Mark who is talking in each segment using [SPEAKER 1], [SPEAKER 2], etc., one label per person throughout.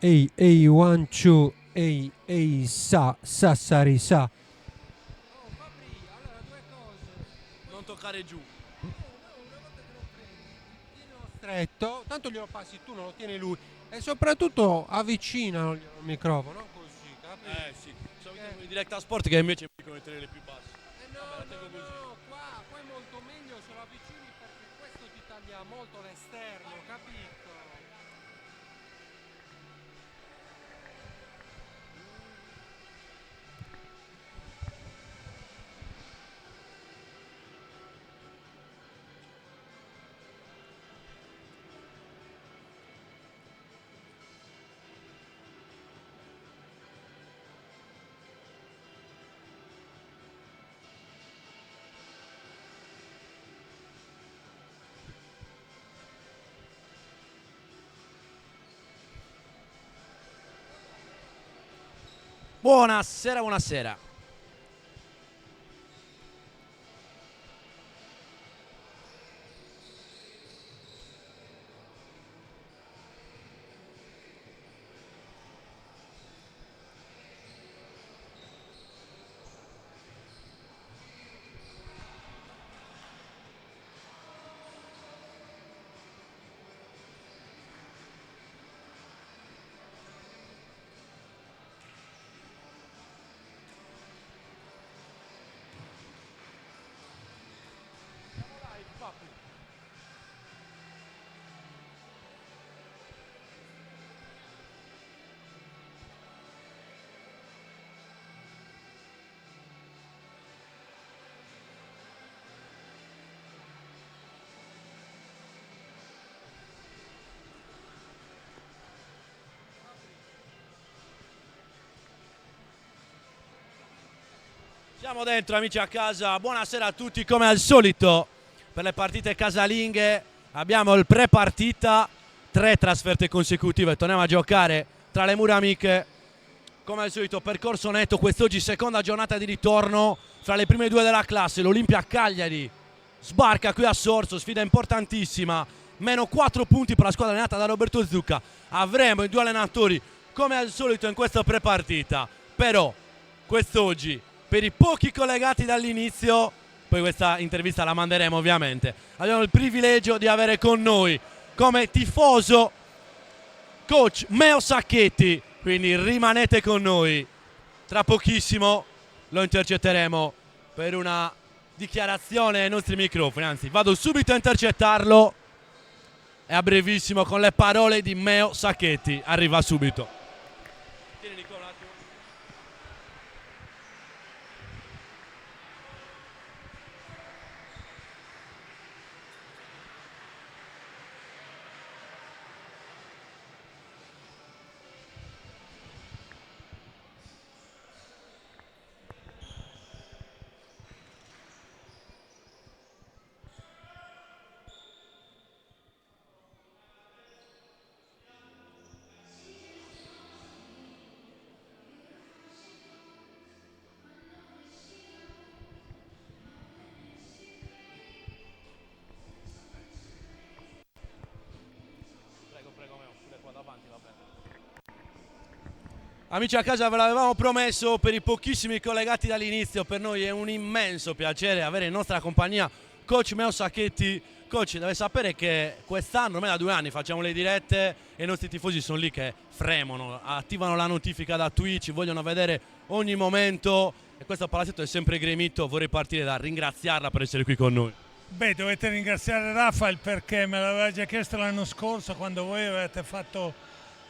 [SPEAKER 1] Ehi, ehi, one, two, ehi, ehi, Sassari, sa.
[SPEAKER 2] Oh Fabri, allora due cose. Non toccare giù. No, una volta che lo prendi, tienilo stretto, tanto glielo passi tu, non lo tieni lui. E soprattutto avvicinalo il microfono, non così, capi? Sì. Solito quelli di Directa Sport che invece mi dicono di tenere più basse.
[SPEAKER 1] No,
[SPEAKER 2] Vabbè, la
[SPEAKER 1] no,
[SPEAKER 2] tengo così.
[SPEAKER 1] no, qua è molto meglio se lo avvicini perché questo ti taglia molto l'esterno, capito?
[SPEAKER 2] Buonasera, buonasera. Siamo dentro amici a casa, buonasera a tutti come al solito per le partite casalinghe abbiamo il pre-partita, 3 trasferte consecutive, torniamo a giocare tra le mura amiche, come al solito percorso netto, quest'oggi seconda giornata di ritorno fra le prime due della classe, l'Olimpia Cagliari sbarca qui a Sorso, sfida importantissima, meno 4 punti per la squadra allenata da Roberto Zucca, avremo i due allenatori come al solito in questa pre-partita, però quest'oggi per i pochi collegati dall'inizio, poi questa intervista la manderemo ovviamente, abbiamo il privilegio di avere con noi come tifoso coach Meo Sacchetti, quindi rimanete con noi, tra pochissimo lo intercetteremo per una dichiarazione ai nostri microfoni, anzi vado subito a intercettarlo e a brevissimo con le parole di Meo Sacchetti, arriva subito. Tieni Nicola un attimo. Prego, Meo, pure qua davanti, va bene. Amici a casa ve l'avevamo promesso per i pochissimi collegati dall'inizio, per noi è un immenso piacere avere in nostra compagnia coach Meo Sacchetti. Coach, deve sapere che quest'anno, ormai da 2 anni, facciamo le dirette e i nostri tifosi sono lì che fremono, attivano la notifica da Twitch, vogliono vedere ogni momento e questo palazzetto è sempre gremito. Vorrei partire da ringraziarla per essere qui con noi.
[SPEAKER 3] Beh, dovete ringraziare Rafael perché me l'aveva già chiesto l'anno scorso quando voi avete fatto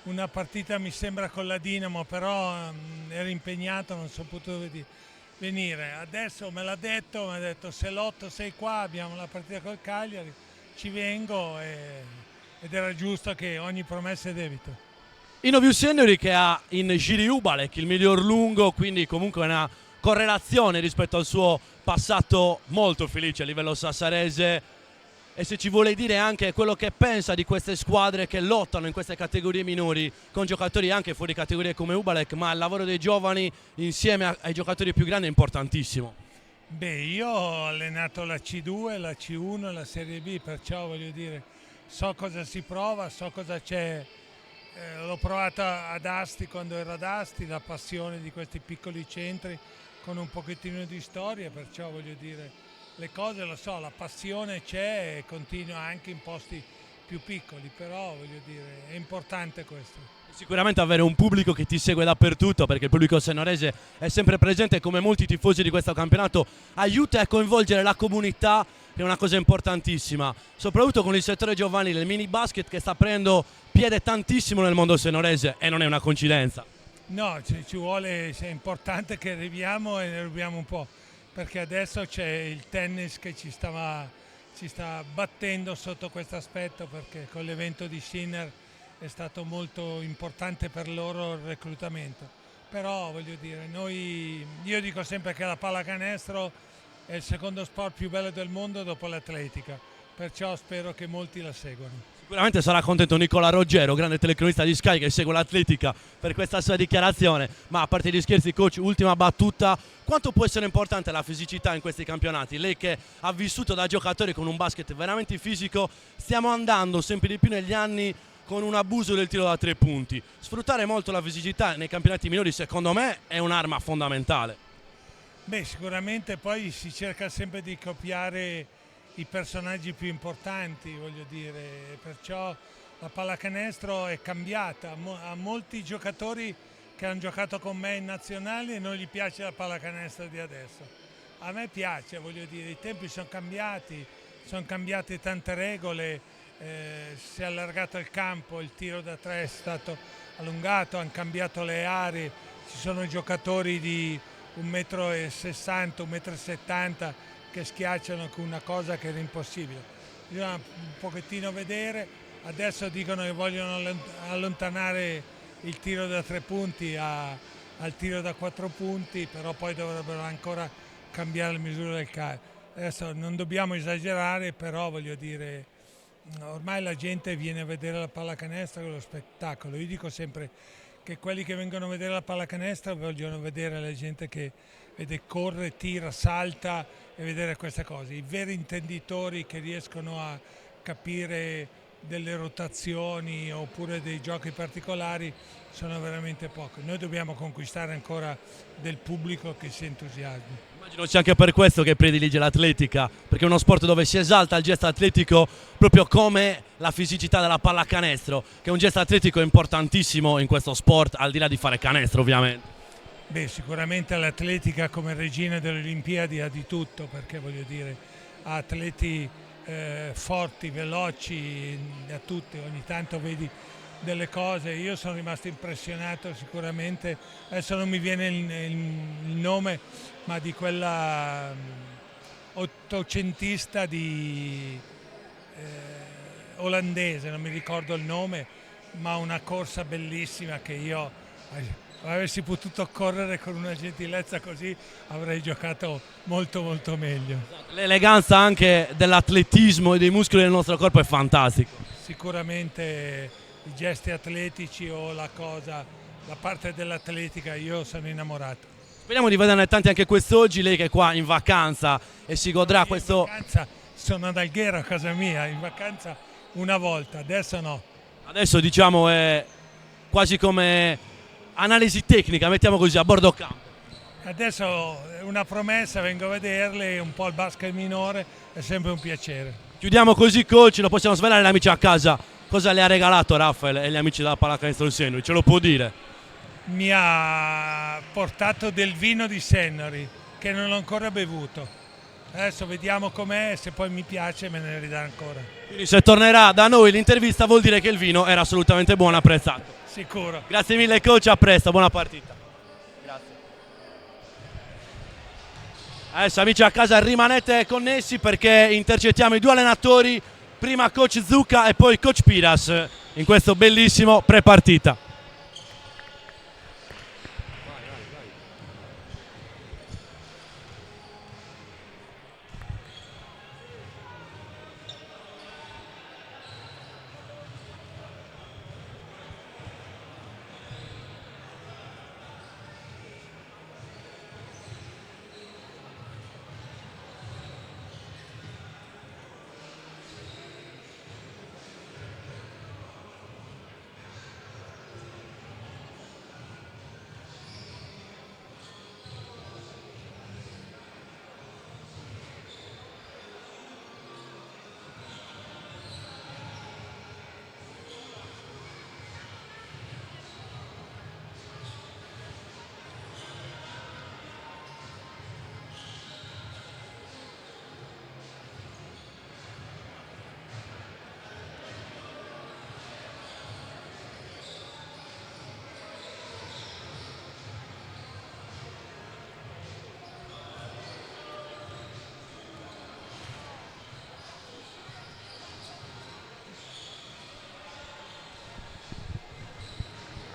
[SPEAKER 3] una partita, mi sembra, con la Dinamo, però ero impegnato, non sono potuto venire. Adesso me l'ha detto, mi ha detto se l'8 sei qua, abbiamo la partita col Cagliari, ci vengo ed era giusto che ogni promessa è debito.
[SPEAKER 2] Inovio Seniori che ha in Giri Ubalek il miglior lungo, quindi comunque una correlazione rispetto al suo passato molto felice a livello sassarese, e se ci vuole dire anche quello che pensa di queste squadre che lottano in queste categorie minori con giocatori anche fuori categorie come Ubalek, ma il lavoro dei giovani insieme ai giocatori più grandi è importantissimo.
[SPEAKER 3] Beh, io ho allenato la C2, la C1 e la Serie B, perciò voglio dire, so cosa si prova, so cosa c'è L'ho provata ad Asti quando ero ad Asti, la passione di questi piccoli centri con un pochettino di storia, perciò voglio dire, le cose lo so, la passione c'è e continua anche in posti più piccoli, però voglio dire, è importante questo.
[SPEAKER 2] Sicuramente avere un pubblico che ti segue dappertutto, perché il pubblico senorese è sempre presente e come molti tifosi di questo campionato aiuta a coinvolgere la comunità, che è una cosa importantissima, soprattutto con il settore giovanile, il mini basket che sta prendendo piede tantissimo nel mondo senorese e non è una coincidenza.
[SPEAKER 3] No, ci vuole, è importante che arriviamo e ne rubiamo un po', perché adesso c'è il tennis che ci sta battendo sotto questo aspetto, perché con l'evento di Sinner è stato molto importante per loro il reclutamento. Però voglio dire, io dico sempre che la pallacanestro è il secondo sport più bello del mondo dopo l'atletica, perciò spero che molti la seguano.
[SPEAKER 2] Sicuramente sarà contento Nicola Roggero, grande telecronista di Sky che segue l'atletica, per questa sua dichiarazione. Ma a parte gli scherzi, coach, ultima battuta: quanto può essere importante la fisicità in questi campionati? Lei che ha vissuto da giocatore con un basket veramente fisico, stiamo andando sempre di più negli anni con un abuso del tiro da 3 punti. Sfruttare molto la fisicità nei campionati minori secondo me è un'arma fondamentale.
[SPEAKER 3] Beh, sicuramente poi si cerca sempre di copiare i personaggi più importanti, voglio dire, perciò la pallacanestro è cambiata. A molti giocatori che hanno giocato con me in nazionale non gli piace la pallacanestro di adesso. A me piace, voglio dire, i tempi sono cambiate tante regole, si è allargato il campo, il tiro da 3 è stato allungato, hanno cambiato le aree, ci sono giocatori di 1,60 m, 1,70 m che schiacciano con una cosa che era impossibile. Bisogna un pochettino vedere, adesso dicono che vogliono allontanare il tiro da 3 punti al tiro da 4 punti, però poi dovrebbero ancora cambiare le misure del calcio. Adesso non dobbiamo esagerare, però voglio dire, ormai la gente viene a vedere la pallacanestro con lo spettacolo. Io dico sempre che quelli che vengono a vedere la pallacanestro vogliono vedere la gente che vede, corre, tira, salta e vedere queste cose. I veri intenditori che riescono a capire delle rotazioni oppure dei giochi particolari sono veramente pochi. Noi dobbiamo conquistare ancora del pubblico che si entusiasmi.
[SPEAKER 2] Immagino sia anche per questo che predilige l'atletica, perché è uno sport dove si esalta il gesto atletico proprio come la fisicità della pallacanestro, che è un gesto atletico importantissimo in questo sport, al di là di fare canestro ovviamente.
[SPEAKER 3] Beh, sicuramente l'atletica come regina delle Olimpiadi ha di tutto, perché voglio dire, ha atleti forti, veloci, da tutti, ogni tanto vedi delle cose. Io sono rimasto impressionato sicuramente, adesso non mi viene il nome, ma di quella ottocentista olandese, non mi ricordo il nome, ma una corsa bellissima che io, avessi potuto correre con una gentilezza così, avrei giocato molto molto meglio.
[SPEAKER 2] L'eleganza anche dell'atletismo e dei muscoli del nostro corpo è fantastico.
[SPEAKER 3] Sicuramente i gesti atletici o la parte dell'atletica, io sono innamorato.
[SPEAKER 2] Speriamo di vederne tanti anche quest'oggi, lei che è qua in vacanza e si godrà questo...
[SPEAKER 3] In vacanza sono ad Alghero a casa mia, in vacanza una volta, adesso no.
[SPEAKER 2] Adesso diciamo è quasi come analisi tecnica, mettiamo così, a bordo campo.
[SPEAKER 3] Adesso è una promessa, vengo a vederle, un po' il basket minore, è sempre un piacere.
[SPEAKER 2] Chiudiamo così, coach, lo possiamo svelare agli amici a casa. Cosa le ha regalato Raffaele e gli amici della Pallacanestro Senori? Ce lo può dire?
[SPEAKER 3] Mi ha portato del vino di Sennori che non ho ancora bevuto. Adesso vediamo com'è, se poi mi piace me ne ridà ancora.
[SPEAKER 2] Quindi se tornerà da noi l'intervista vuol dire che il vino era assolutamente buono, apprezzato.
[SPEAKER 3] Sicuro.
[SPEAKER 2] Grazie mille coach, a presto, buona partita. Grazie. Adesso amici a casa rimanete connessi perché intercettiamo i due allenatori, prima coach Zucca e poi coach Piras in questo bellissimo pre-partita.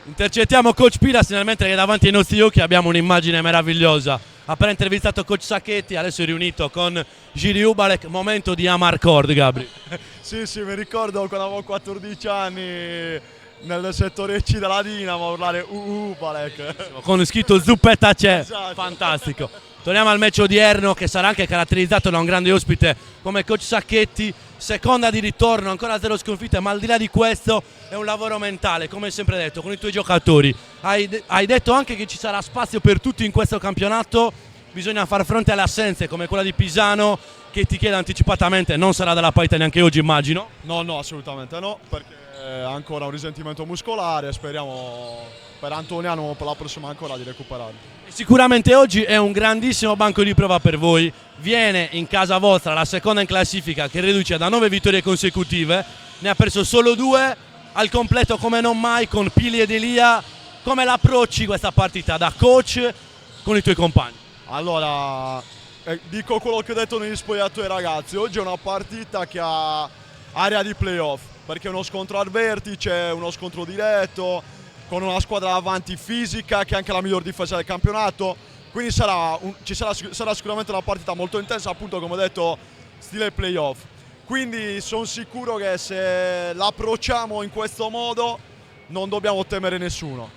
[SPEAKER 2] Intercettiamo coach Piras mentre che davanti ai nostri occhi abbiamo un'immagine meravigliosa. Appena intervistato coach Sacchetti, adesso è riunito con Giri Ubalek, momento di Amarcord, Gabri.
[SPEAKER 4] Sì, mi ricordo quando avevo 14 anni nel settore C della Dinamo a urlare Ubalek.
[SPEAKER 2] Con scritto Zuppetta c'è,
[SPEAKER 4] Esatto.
[SPEAKER 2] fantastico. Torniamo al match odierno che sarà anche caratterizzato da un grande ospite come coach Sacchetti, seconda di ritorno, ancora 0 sconfitte, ma al di là di questo è un lavoro mentale, come sempre detto, con i tuoi giocatori. Hai detto anche che ci sarà spazio per tutti in questo campionato, bisogna far fronte alle assenze come quella di Pisano, che ti chiede anticipatamente, non sarà della partita neanche oggi immagino?
[SPEAKER 4] No, assolutamente no, perché ha ancora un risentimento muscolare, speriamo per Antoniano per la prossima ancora di recuperare.
[SPEAKER 2] Sicuramente oggi è un grandissimo banco di prova per voi, viene in casa vostra la seconda in classifica che riduce da 9 vittorie consecutive, ne ha perso solo 2, al completo come non mai con Pili ed Elia. Come l'approcci questa partita da coach con i tuoi compagni?
[SPEAKER 4] Allora, dico quello che ho detto negli spogliatoi ai ragazzi, oggi è una partita che ha area di playoff, perché è uno scontro al vertice, uno scontro diretto, con una squadra davanti fisica che è anche la miglior difesa del campionato, quindi sarà sicuramente una partita molto intensa, appunto come ho detto stile playoff, quindi sono sicuro che se l'approcciamo in questo modo non dobbiamo temere nessuno,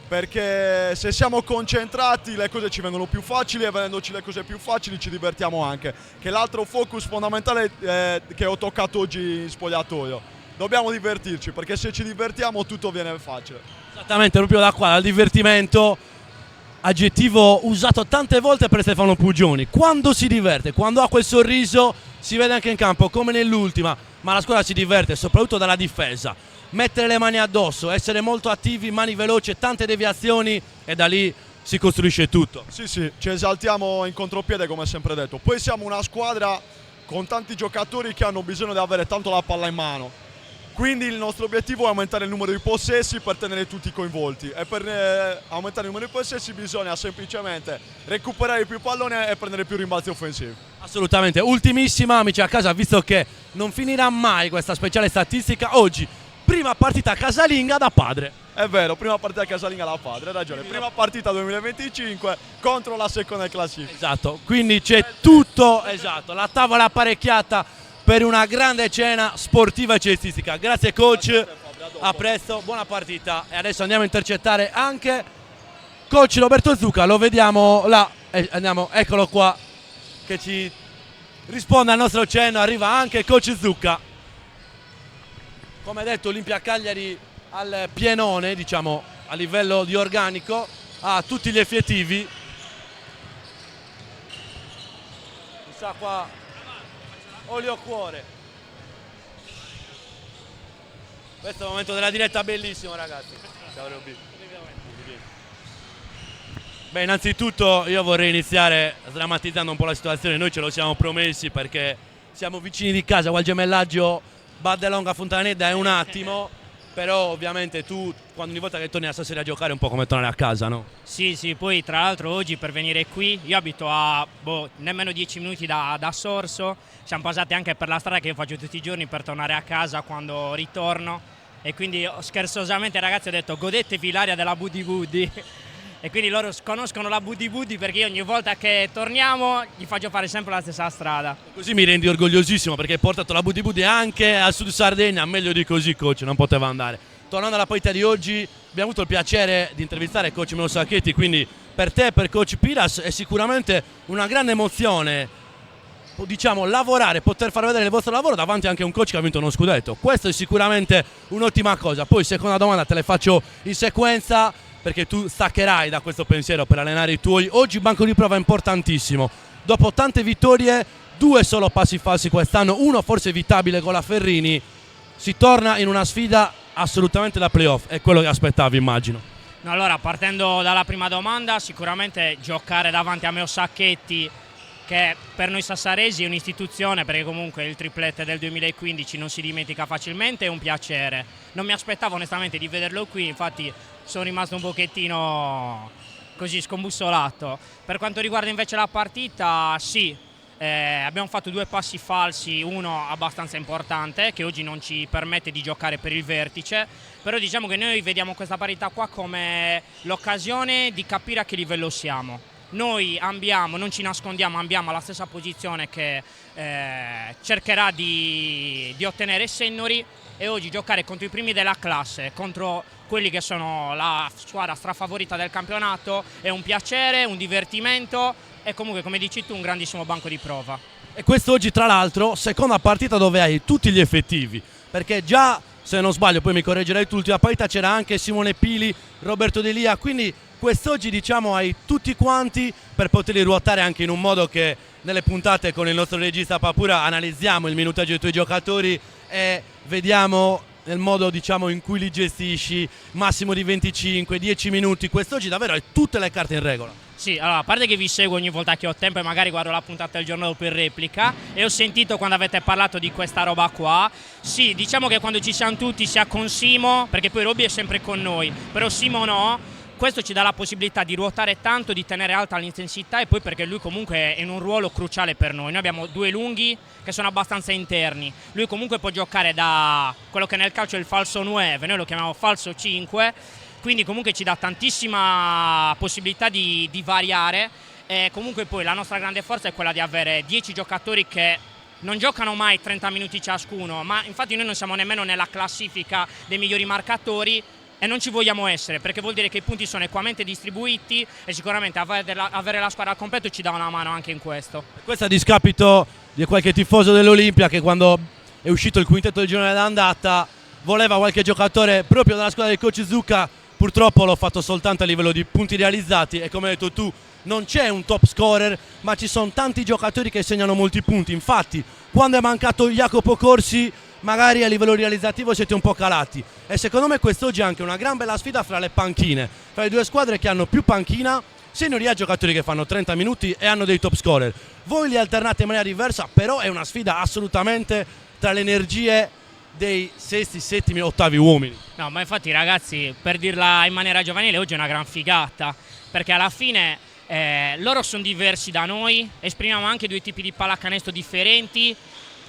[SPEAKER 4] perché se siamo concentrati le cose ci vengono più facili e venendoci le cose più facili ci divertiamo anche, che è l'altro focus fondamentale che ho toccato oggi in spogliatoio. Dobbiamo divertirci, perché se ci divertiamo tutto viene facile.
[SPEAKER 2] Esattamente, proprio da qua, dal divertimento, aggettivo usato tante volte per Stefano Pugioni. Quando si diverte, quando ha quel sorriso, si vede anche in campo come nell'ultima, ma la squadra si diverte soprattutto dalla difesa. Mettere le mani addosso, essere molto attivi, mani veloci, tante deviazioni e da lì si costruisce tutto.
[SPEAKER 4] Sì, ci esaltiamo in contropiede come sempre detto. Poi siamo una squadra con tanti giocatori che hanno bisogno di avere tanto la palla in mano. Quindi il nostro obiettivo è aumentare il numero di possessi per tenere tutti coinvolti e per aumentare il numero di possessi bisogna semplicemente recuperare più pallone e prendere più rimbalzi offensivi.
[SPEAKER 2] Assolutamente. Ultimissima, amici a casa, visto che non finirà mai questa speciale statistica, oggi prima partita casalinga da padre.
[SPEAKER 4] È vero, prima partita casalinga da padre, hai ragione. Prima partita 2025 contro la seconda in classifica.
[SPEAKER 2] Esatto, quindi c'è tutto, esatto, la tavola apparecchiata per una grande cena sportiva e cestistica. Grazie coach, a presto, buona partita. E adesso andiamo a intercettare anche coach Roberto Zucca, lo vediamo là, andiamo, eccolo qua, che ci risponde al nostro cenno, arriva anche coach Zucca. Come detto Olimpia Cagliari al pienone, diciamo, a livello di organico, ha tutti gli effettivi. Chissà qua, olio cuore. Questo è il momento della diretta bellissimo ragazzi. Ciao Robby. Beh, innanzitutto io vorrei iniziare sdrammatizzando un po' la situazione. Noi ce lo siamo promessi perché siamo vicini di casa, qua il gemellaggio Baddelonga Fontaneda è un attimo, però ovviamente tu quando ogni volta che torni a stasera a giocare è un po' come tornare a casa, no?
[SPEAKER 5] Sì, poi tra l'altro oggi per venire qui, io abito a nemmeno 10 minuti da Sorso, siamo passati anche per la strada che io faccio tutti i giorni per tornare a casa quando ritorno e quindi scherzosamente ai ragazzi ho detto godetevi l'aria della Buddy Buddy e quindi loro conoscono la Buddy Buddy perché io ogni volta che torniamo gli faccio fare sempre la stessa strada.
[SPEAKER 2] Così mi rendi orgogliosissimo perché hai portato la Buddy Buddy anche al Sud Sardegna, meglio di così coach, non poteva andare. Tornando alla partita di oggi, abbiamo avuto il piacere di intervistare coach Melo Sacchetti, quindi per te, per coach Piras, è sicuramente una grande emozione, diciamo, lavorare, poter far vedere il vostro lavoro davanti anche a un coach che ha vinto uno scudetto. Questo è sicuramente un'ottima cosa. Poi seconda domanda te le faccio in sequenza perché tu staccherai da questo pensiero per allenare i tuoi. Oggi banco di prova importantissimo. Dopo tante vittorie, 2 solo passi falsi quest'anno, uno forse evitabile con la Ferrini, si torna in una sfida assolutamente da playoff, è quello che aspettavi immagino.
[SPEAKER 5] No, allora partendo dalla prima domanda, sicuramente giocare davanti a Meo Sacchetti che per noi sassaresi è un'istituzione perché comunque il triplete del 2015 non si dimentica facilmente, è un piacere. Non mi aspettavo onestamente di vederlo qui, infatti sono rimasto un pochettino così scombussolato. Per quanto riguarda invece la partita, sì, Abbiamo fatto 2 passi falsi, uno abbastanza importante che oggi non ci permette di giocare per il vertice, però diciamo che noi vediamo questa parità qua come l'occasione di capire a che livello siamo. Noi ambiamo, non ci nascondiamo, ambiamo la stessa posizione che cercherà di ottenere Sennori, e oggi giocare contro i primi della classe, contro quelli che sono la squadra strafavorita del campionato, è un piacere, un divertimento e comunque, come dici tu, un grandissimo banco di prova.
[SPEAKER 2] E quest'oggi, tra l'altro, seconda partita dove hai tutti gli effettivi, perché già, se non sbaglio, poi mi correggerai tu, l'ultima partita c'era anche Simone Pili, Roberto Delia, quindi quest'oggi diciamo hai tutti quanti per poterli ruotare anche in un modo che nelle puntate con il nostro regista Papura analizziamo il minutaggio dei tuoi giocatori e vediamo nel modo diciamo in cui li gestisci, massimo di 25, 10 minuti, quest'oggi davvero hai tutte le carte in regola.
[SPEAKER 5] Sì, allora, a parte che vi seguo ogni volta che ho tempo e magari guardo la puntata del giorno dopo in replica, e ho sentito quando avete parlato di questa roba qua. Sì, diciamo che quando ci siamo tutti, sia con Simo, perché poi Robby è sempre con noi, però Simo no, questo ci dà la possibilità di ruotare tanto, di tenere alta l'intensità, e poi perché lui comunque è in un ruolo cruciale per noi. Noi abbiamo 2 lunghi che sono abbastanza interni, lui comunque può giocare da quello che nel calcio è il falso 9, noi lo chiamiamo falso 5, quindi comunque ci dà tantissima possibilità di variare, e comunque poi la nostra grande forza è quella di avere 10 giocatori che non giocano mai 30 minuti ciascuno, ma infatti noi non siamo nemmeno nella classifica dei migliori marcatori e non ci vogliamo essere, perché vuol dire che i punti sono equamente distribuiti e sicuramente avere la squadra al completo ci dà una mano anche in questo.
[SPEAKER 2] Questo a discapito di qualche tifoso dell'Olimpia che quando è uscito il quintetto del girone d'andata voleva qualche giocatore proprio dalla squadra del coach Zucca. Purtroppo l'ho fatto soltanto a livello di punti realizzati e come hai detto tu non c'è un top scorer, ma ci sono tanti giocatori che segnano molti punti. Infatti quando è mancato Jacopo Corsi magari a livello realizzativo siete un po' calati, e secondo me quest'oggi è anche una gran bella sfida fra le panchine, fra le 2 squadre che hanno più panchina. Sennori ha giocatori che fanno 30 minuti e hanno dei top scorer, voi li alternate in maniera diversa, però è una sfida assolutamente tra le energie dei sesti, settimi, ottavi uomini.
[SPEAKER 5] No, ma infatti ragazzi, per dirla in maniera giovanile, oggi è una gran figata, perché alla fine loro sono diversi da noi, esprimiamo anche 2 tipi di pallacanestro differenti,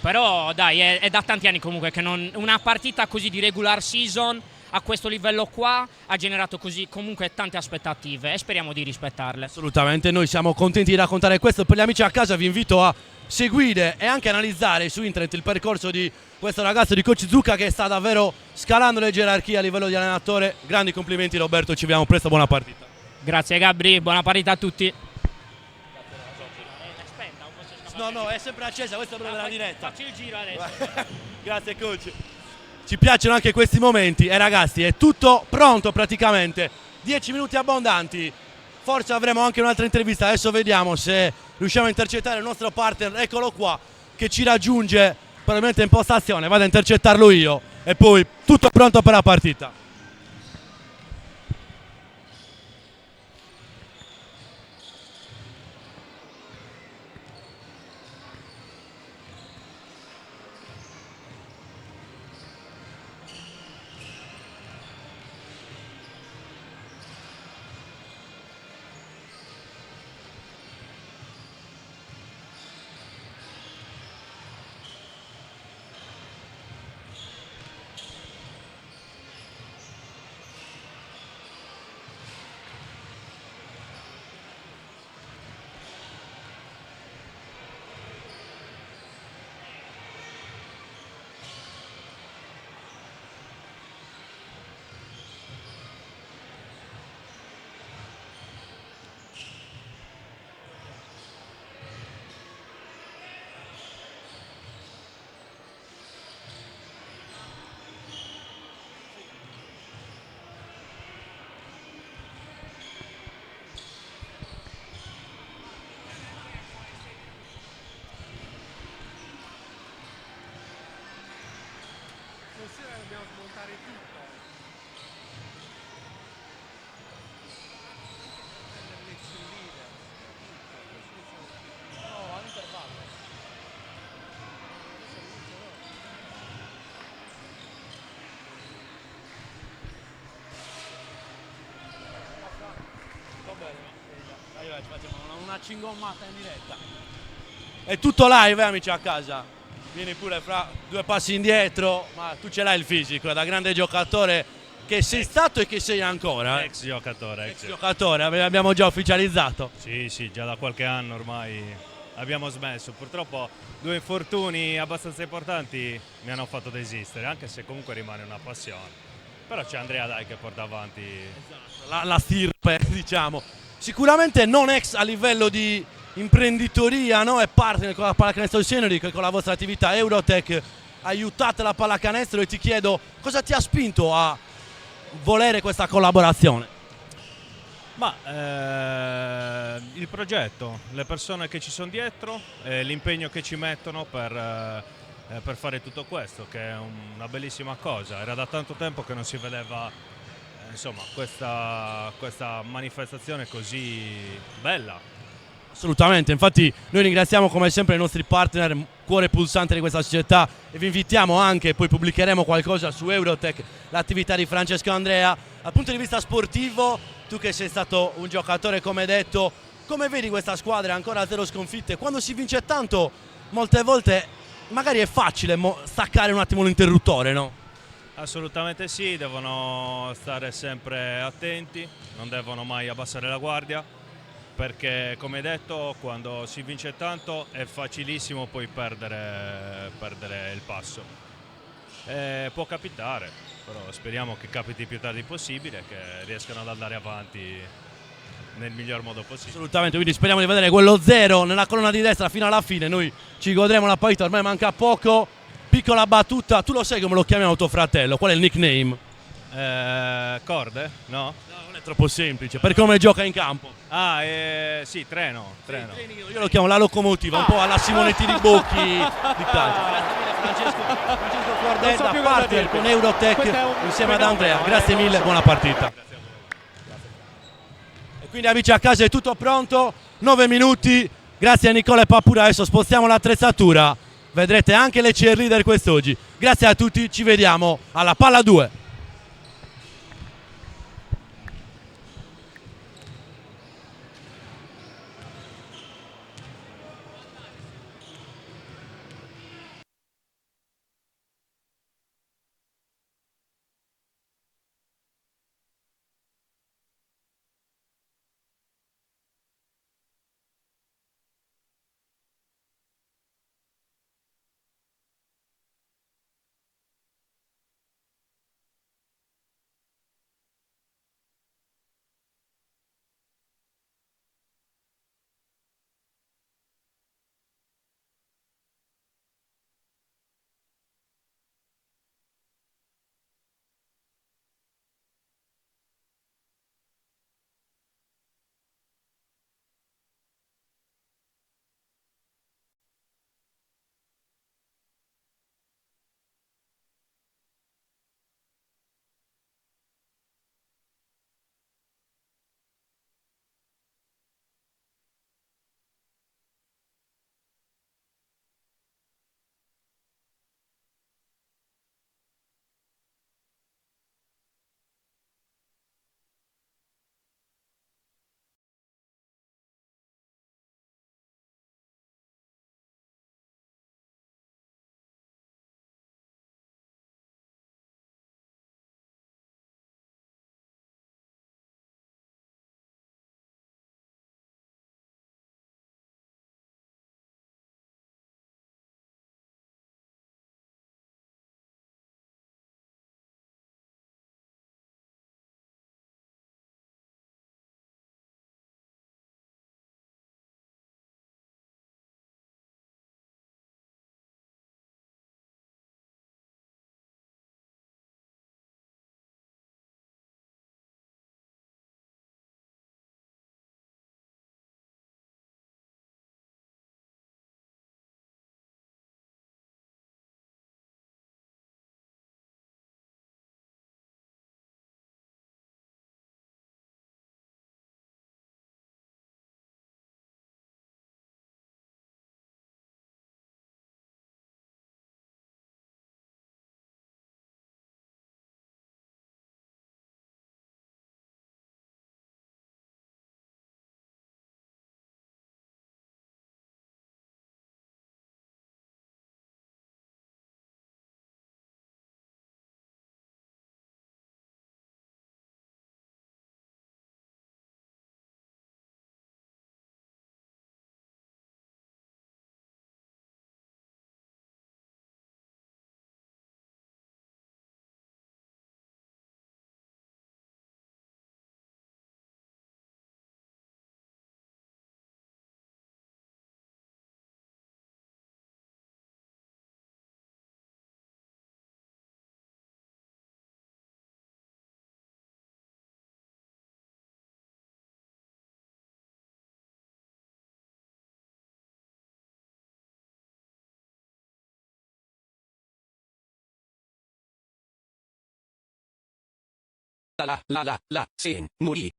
[SPEAKER 5] però dai, è da tanti anni comunque che una partita così di regular season a questo livello qua ha generato così comunque tante aspettative e speriamo di rispettarle.
[SPEAKER 2] Assolutamente, noi siamo contenti di raccontare questo. Per gli amici a casa vi invito a seguire e anche analizzare su internet il percorso di questo ragazzo di coach Zucca che sta davvero scalando le gerarchie a livello di allenatore. Grandi complimenti Roberto, ci vediamo presto, buona partita.
[SPEAKER 5] Grazie Gabri, buona partita a tutti.
[SPEAKER 2] No, è sempre accesa, questa è proprio la diretta.
[SPEAKER 5] Faccio il giro adesso.
[SPEAKER 2] Grazie coach. Ci piacciono anche questi momenti e ragazzi è tutto pronto praticamente, 10 minuti abbondanti, forse avremo anche un'altra intervista, adesso vediamo se riusciamo a intercettare il nostro partner, eccolo qua, che ci raggiunge probabilmente in postazione, vado a intercettarlo io e poi tutto pronto per la partita.
[SPEAKER 1] Considera che dobbiamo smontare tutto. Prendere il leader. No, all'intervallo.
[SPEAKER 2] Va bene, dai, facciamo una cingommata in diretta. È tutto live, amici a casa. Vieni pure fra due passi indietro, ma tu ce l'hai il fisico, da grande giocatore che sei stato e che sei ancora.
[SPEAKER 6] Ex giocatore.
[SPEAKER 2] Ex giocatore, abbiamo già ufficializzato.
[SPEAKER 6] Sì, già da qualche anno ormai abbiamo smesso. Purtroppo 2 infortuni abbastanza importanti mi hanno fatto desistere, anche se comunque rimane una passione. Però c'è Andrea Dai che porta avanti.
[SPEAKER 2] La stirpe, diciamo. Sicuramente non ex a livello di imprenditoria, no? È partner con la pallacanestro Sienori, che con la vostra attività Eurotech aiutate la pallacanestro, e ti chiedo cosa ti ha spinto a volere questa collaborazione?
[SPEAKER 6] Ma il progetto, le persone che ci sono dietro, l'impegno che ci mettono per fare tutto questo, che è una bellissima cosa. Era da tanto tempo che non si vedeva insomma, questa manifestazione così bella.
[SPEAKER 2] Assolutamente, infatti noi ringraziamo come sempre i nostri partner, cuore pulsante di questa società, e vi invitiamo anche, poi pubblicheremo qualcosa su Eurotech, l'attività di Francesco Andrea. Dal punto di vista sportivo, tu che sei stato un giocatore come detto, come vedi questa squadra ancora a 0 sconfitte? Quando si vince tanto, molte volte magari è facile staccare un attimo l'interruttore, no?
[SPEAKER 6] Assolutamente sì, devono stare sempre attenti, non devono mai abbassare la guardia, perché come detto quando si vince tanto è facilissimo poi perdere il passo. Può capitare, però speriamo che capiti più tardi possibile, che riescano ad andare avanti nel miglior modo possibile.
[SPEAKER 2] Assolutamente, quindi speriamo di vedere quello 0 nella colonna di destra fino alla fine. Noi ci godremo la partita, ormai manca poco. Piccola battuta, tu lo sai come lo chiamiamo tuo fratello? Qual è il nickname?
[SPEAKER 6] Corde? No?
[SPEAKER 2] No, non è troppo semplice, per come gioca in campo.
[SPEAKER 6] Ah, sì, treno.
[SPEAKER 2] Io lo chiamo la locomotiva, un po' alla Simonetti di Bocchi di calcio. Grazie mille Francesco Cordetta, partner con Eurotech insieme ad Andrea. Grazie mille, buona partita. E quindi amici a casa è tutto pronto, 9 minuti, grazie a Nicola e Papura. Adesso spostiamo l'attrezzatura, vedrete anche le cheerleader quest'oggi. Grazie a tutti, ci vediamo alla palla 2.
[SPEAKER 7] Sen, morì.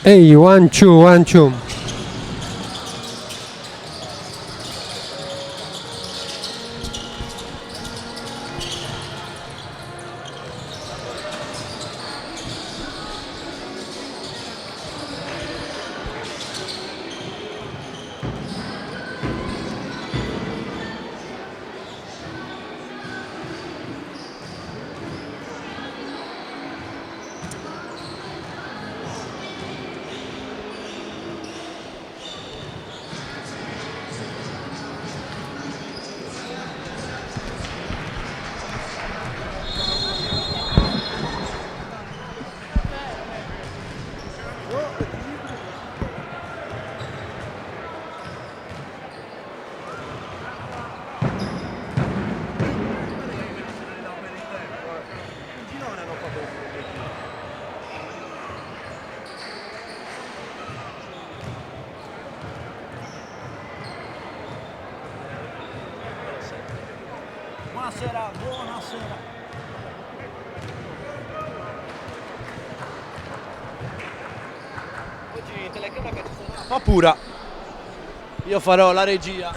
[SPEAKER 8] Ehi, one, two, one, two.
[SPEAKER 2] Buonasera, buonasera. Oggi telecronaca ci sarà un po' pura. Io farò la regia.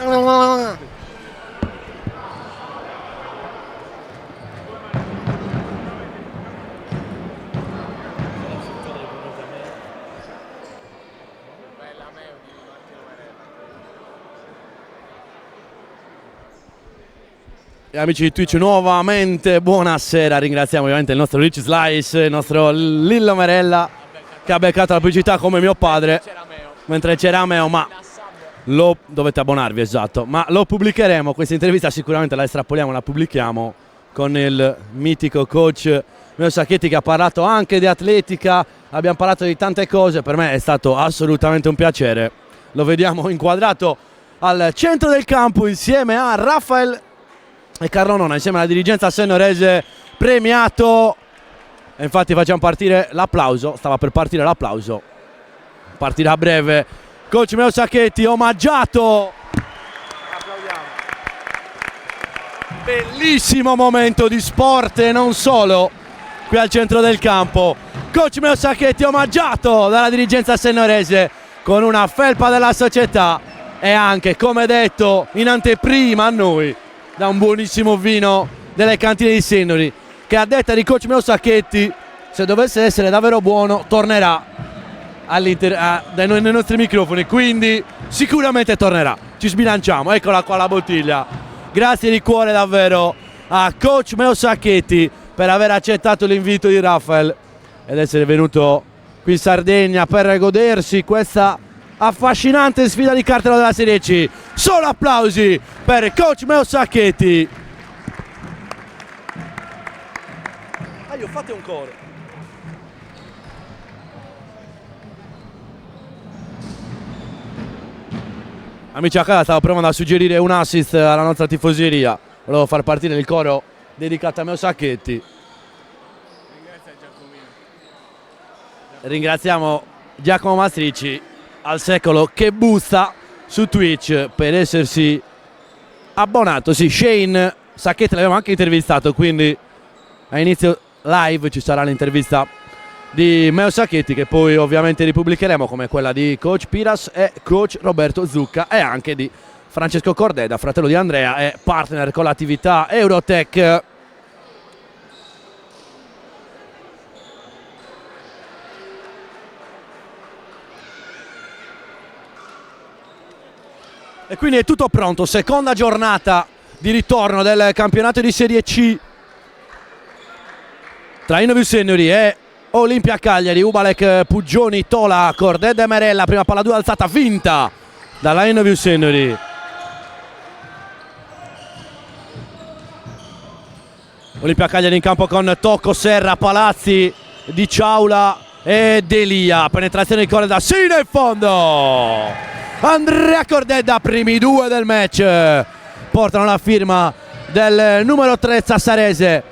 [SPEAKER 2] E amici di Twitch, nuovamente buonasera, ringraziamo ovviamente il nostro Rich Slice, il nostro Lillo Marella che ha beccato la pubblicità come mio padre mentre c'era Meo, ma lo dovete abbonarvi, esatto, ma lo pubblicheremo, questa intervista sicuramente la estrapoliamo, la pubblichiamo con il mitico coach Meo Sacchetti che ha parlato anche di atletica, abbiamo parlato di tante cose, per me è stato assolutamente un piacere, lo vediamo inquadrato al centro del campo insieme a Rafael e Carlo Nona, insieme alla dirigenza sennorese premiato, e infatti facciamo partire l'applauso, stava per partire l'applauso, partirà a breve, coach Meo Sacchetti omaggiato, applaudiamo, bellissimo momento di sport e non solo qui al centro del campo, coach Meo Sacchetti omaggiato dalla dirigenza sennorese con una felpa della società e anche, come detto in anteprima a noi, da un buonissimo vino delle cantine di Sennori. che a detta di coach Meo Sacchetti, se dovesse essere davvero buono, tornerà nei nostri microfoni, quindi sicuramente tornerà. Ci sbilanciamo, eccola qua la bottiglia. Grazie di cuore davvero a coach Meo Sacchetti per aver accettato l'invito di Rafael ed essere venuto qui in Sardegna per godersi questa affascinante sfida di cartello della Serie C. Solo applausi per coach Meo Sacchetti. Fate un coro. Amici a casa, stavo provando a suggerire un assist alla nostra tifoseria. Volevo far partire il coro dedicato a Meo Sacchetti. Ringraziamo Giacomo Mastrici al secolo che bussa su Twitch per essersi abbonato. Sì, Shane Sacchetti l'abbiamo anche intervistato, quindi a inizio live ci sarà l'intervista di Meo Sacchetti che poi ovviamente ripubblicheremo, come quella di coach Piras e coach Roberto Zucca e anche di Francesco Cordeda, fratello di Andrea e partner con l'attività Eurotech. E quindi è tutto pronto, seconda giornata di ritorno del campionato di Serie C tra Innovium Seniori e Olimpia Cagliari. Ubalek, Puggioni, Tola, Cordeda e Merella, prima palla 2 alzata vinta dalla Innovium Seniori. Olimpia Cagliari in campo con Tocco, Serra, Palazzi, Di Ciaula e Delia. Penetrazione di Cordeda, sì nel fondo! Andrea Cordeda, primi due del match, portano la firma del numero 3 sassarese.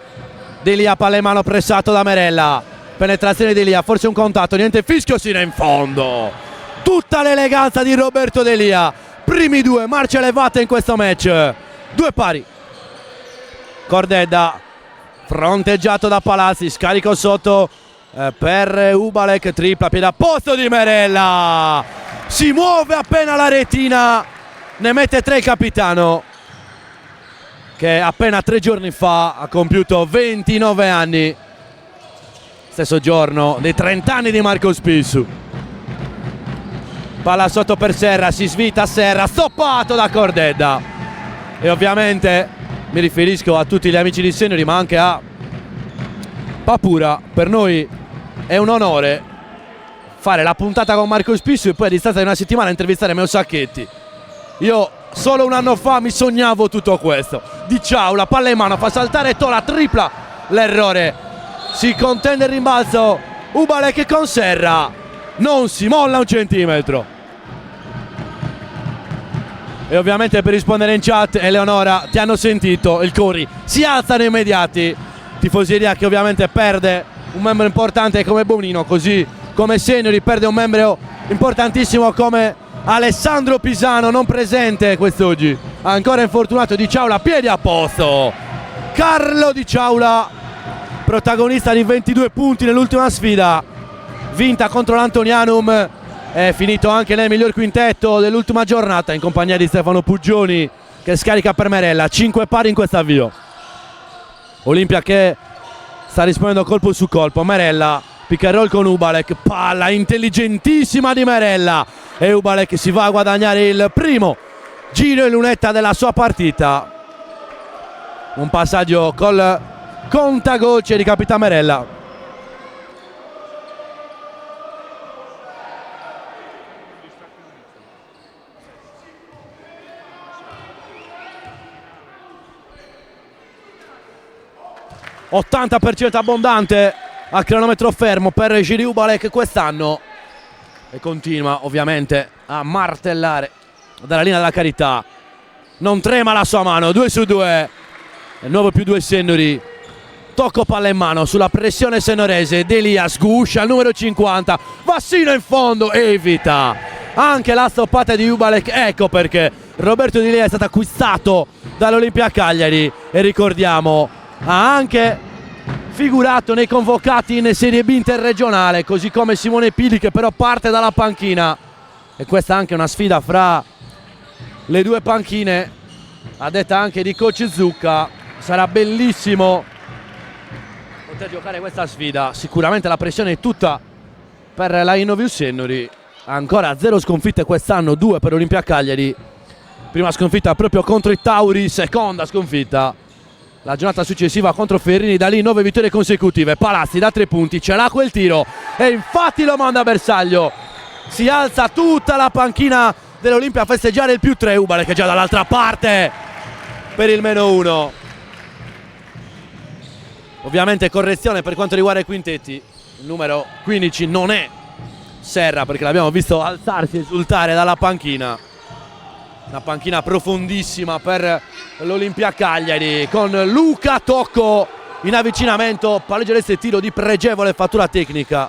[SPEAKER 2] Delia, palla in mano, pressato da Merella. Penetrazione di Delia, forse un contatto, niente fischio, sino in fondo. Tutta l'eleganza di Roberto Delia. Primi due, marce elevate in questo match. Due pari. Cordeda, fronteggiato da Palazzi, scarico sotto per Ubalek, tripla, piede a posto di Merella. Si muove appena la retina, ne mette 3 il capitano, che appena 3 giorni fa ha compiuto 29 anni, stesso giorno dei 30 anni di Marco Spissu. Palla sotto per Serra, si svita Serra, stoppato da Cordeda. E ovviamente mi riferisco a tutti gli amici di Seniori, ma anche a Papura. Per noi è un onore fare la puntata con Marco Spissu e poi a distanza di una settimana intervistare Meo Sacchetti. Io solo un anno fa mi sognavo tutto questo. Di Ciaula, palla in mano, fa saltare Tola, tripla l'errore. Si contende il rimbalzo. Ubalek con Serra, non si molla un centimetro. E ovviamente per rispondere in chat, Eleonora, ti hanno sentito, il Cori si alzano immediati. Tifoseria che ovviamente perde un membro importante come Bonino, così come Seniori perde un membro importantissimo come Alessandro Pisano, non presente quest'oggi, ancora infortunato. Di Ciaula, piedi a posto. Carlo Di Ciaula, protagonista di 22 punti nell'ultima sfida vinta contro l'Antonianum, è finito anche nel miglior quintetto dell'ultima giornata in compagnia di Stefano Puggioni che scarica per Merella. 5 pari in questo avvio. Olimpia che sta rispondendo colpo su colpo. Merella, pick and roll con Ubalek, palla intelligentissima di Merella e Ubalek si va a guadagnare il primo giro e lunetta della sua partita. Un passaggio col contagocce di Capitan Merella. ...80% abbondante a cronometro fermo per Giri Ubalek quest'anno e continua ovviamente a martellare dalla linea della carità. Non trema la sua mano, 2 su 2, il nuovo più 2 Seniori. Tocco palla in mano sulla pressione senorese. Delia sguscia al numero 50, Vassino in fondo, evita anche la stoppata di Ubalek. Ecco perché Roberto Delia è stato acquistato dall'Olimpia Cagliari e ricordiamo ha anche figurato nei convocati in Serie B interregionale, così come Simone Pili, che però parte dalla panchina. E questa è anche una sfida fra le due panchine, a detta anche di coach Zucca. Sarà bellissimo poter giocare questa sfida. Sicuramente la pressione è tutta per la Innovius Sennori. Ancora 0 sconfitte quest'anno, 2 per Olimpia Cagliari. Prima sconfitta proprio contro i Tauri, seconda sconfitta la giornata successiva contro Ferrini, da lì 9 vittorie consecutive. Palazzi da 3 punti, ce l'ha quel tiro e infatti lo manda a bersaglio. Si alza tutta la panchina dell'Olimpia a festeggiare il +3. Ubale che è già dall'altra parte per il -1. Ovviamente correzione per quanto riguarda i quintetti, il numero 15 non è Serra perché l'abbiamo visto alzarsi e esultare dalla panchina. Una panchina profondissima per l'Olimpia Cagliari con Luca Tocco in avvicinamento, palleggio destro e tiro di pregevole fattura tecnica.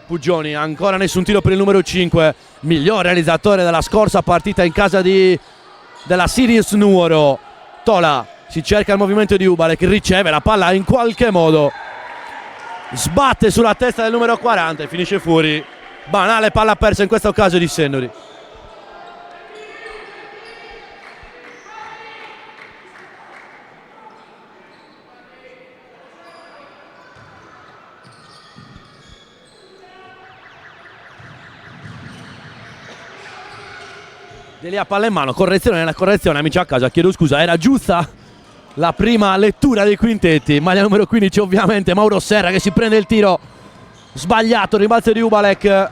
[SPEAKER 2] Puggioni, ancora nessun tiro per il numero 5, miglior realizzatore della scorsa partita in casa della Sirius Nuoro. Tola, si cerca il movimento di Ubale che riceve la palla in qualche modo, sbatte sulla testa del numero 40 e finisce fuori. Banale palla persa in questo caso di Sennori. Delia palla in mano, correzione nella correzione, amici a casa, chiedo scusa, era giusta la prima lettura dei quintetti. Maglia numero 15 ovviamente Mauro Serra che si prende il tiro sbagliato, rimbalzo di Ubalek.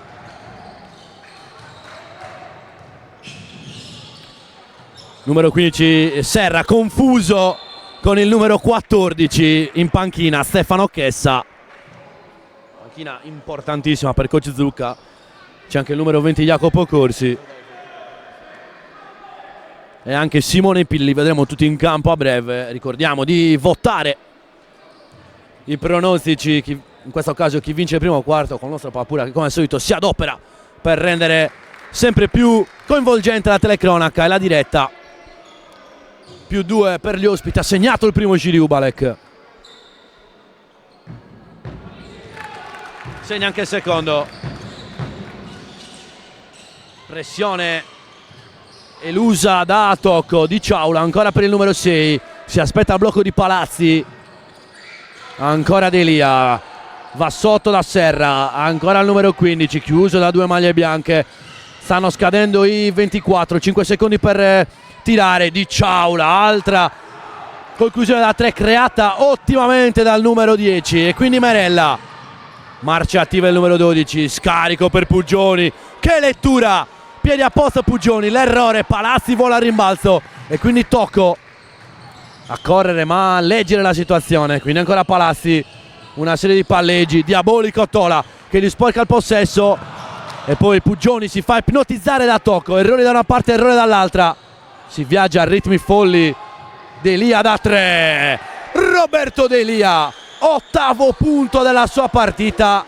[SPEAKER 2] Numero 15 Serra confuso con il numero 14 in panchina Stefano Chessa. Panchina importantissima per coach Zucca. C'è anche il numero 20 Jacopo Corsi e anche Simone Pilli, vedremo tutti in campo a breve. Ricordiamo di votare i pronostici, in questo caso chi vince il primo quarto con il nostro Papura che come al solito si adopera per rendere sempre più coinvolgente la telecronaca e la diretta. +2 per gli ospiti, ha segnato il primo Giri Ubalek, segna anche il secondo. Pressione elusa da tocco di Ciaula, ancora per il numero 6, si aspetta il blocco di Palazzi, ancora Delia, va sotto da Serra, ancora il numero 15 chiuso da 2 maglie bianche. Stanno scadendo i 24, 5 secondi per tirare di Ciaula, altra conclusione da 3 creata ottimamente dal numero 10 e quindi Merella. Marcia attiva il numero 12, scarico per Puggioni, che lettura, piedi a posto Puggioni, l'errore, Palazzi vola a rimbalzo e quindi Tocco a correre ma a leggere la situazione, quindi ancora Palazzi, una serie di palleggi, diabolico Tola che gli sporca il possesso e poi Puggioni si fa ipnotizzare da Tocco, errori da una parte, errore dall'altra. Si viaggia a ritmi folli. Delia da 3, Roberto Delia, 8° punto della sua partita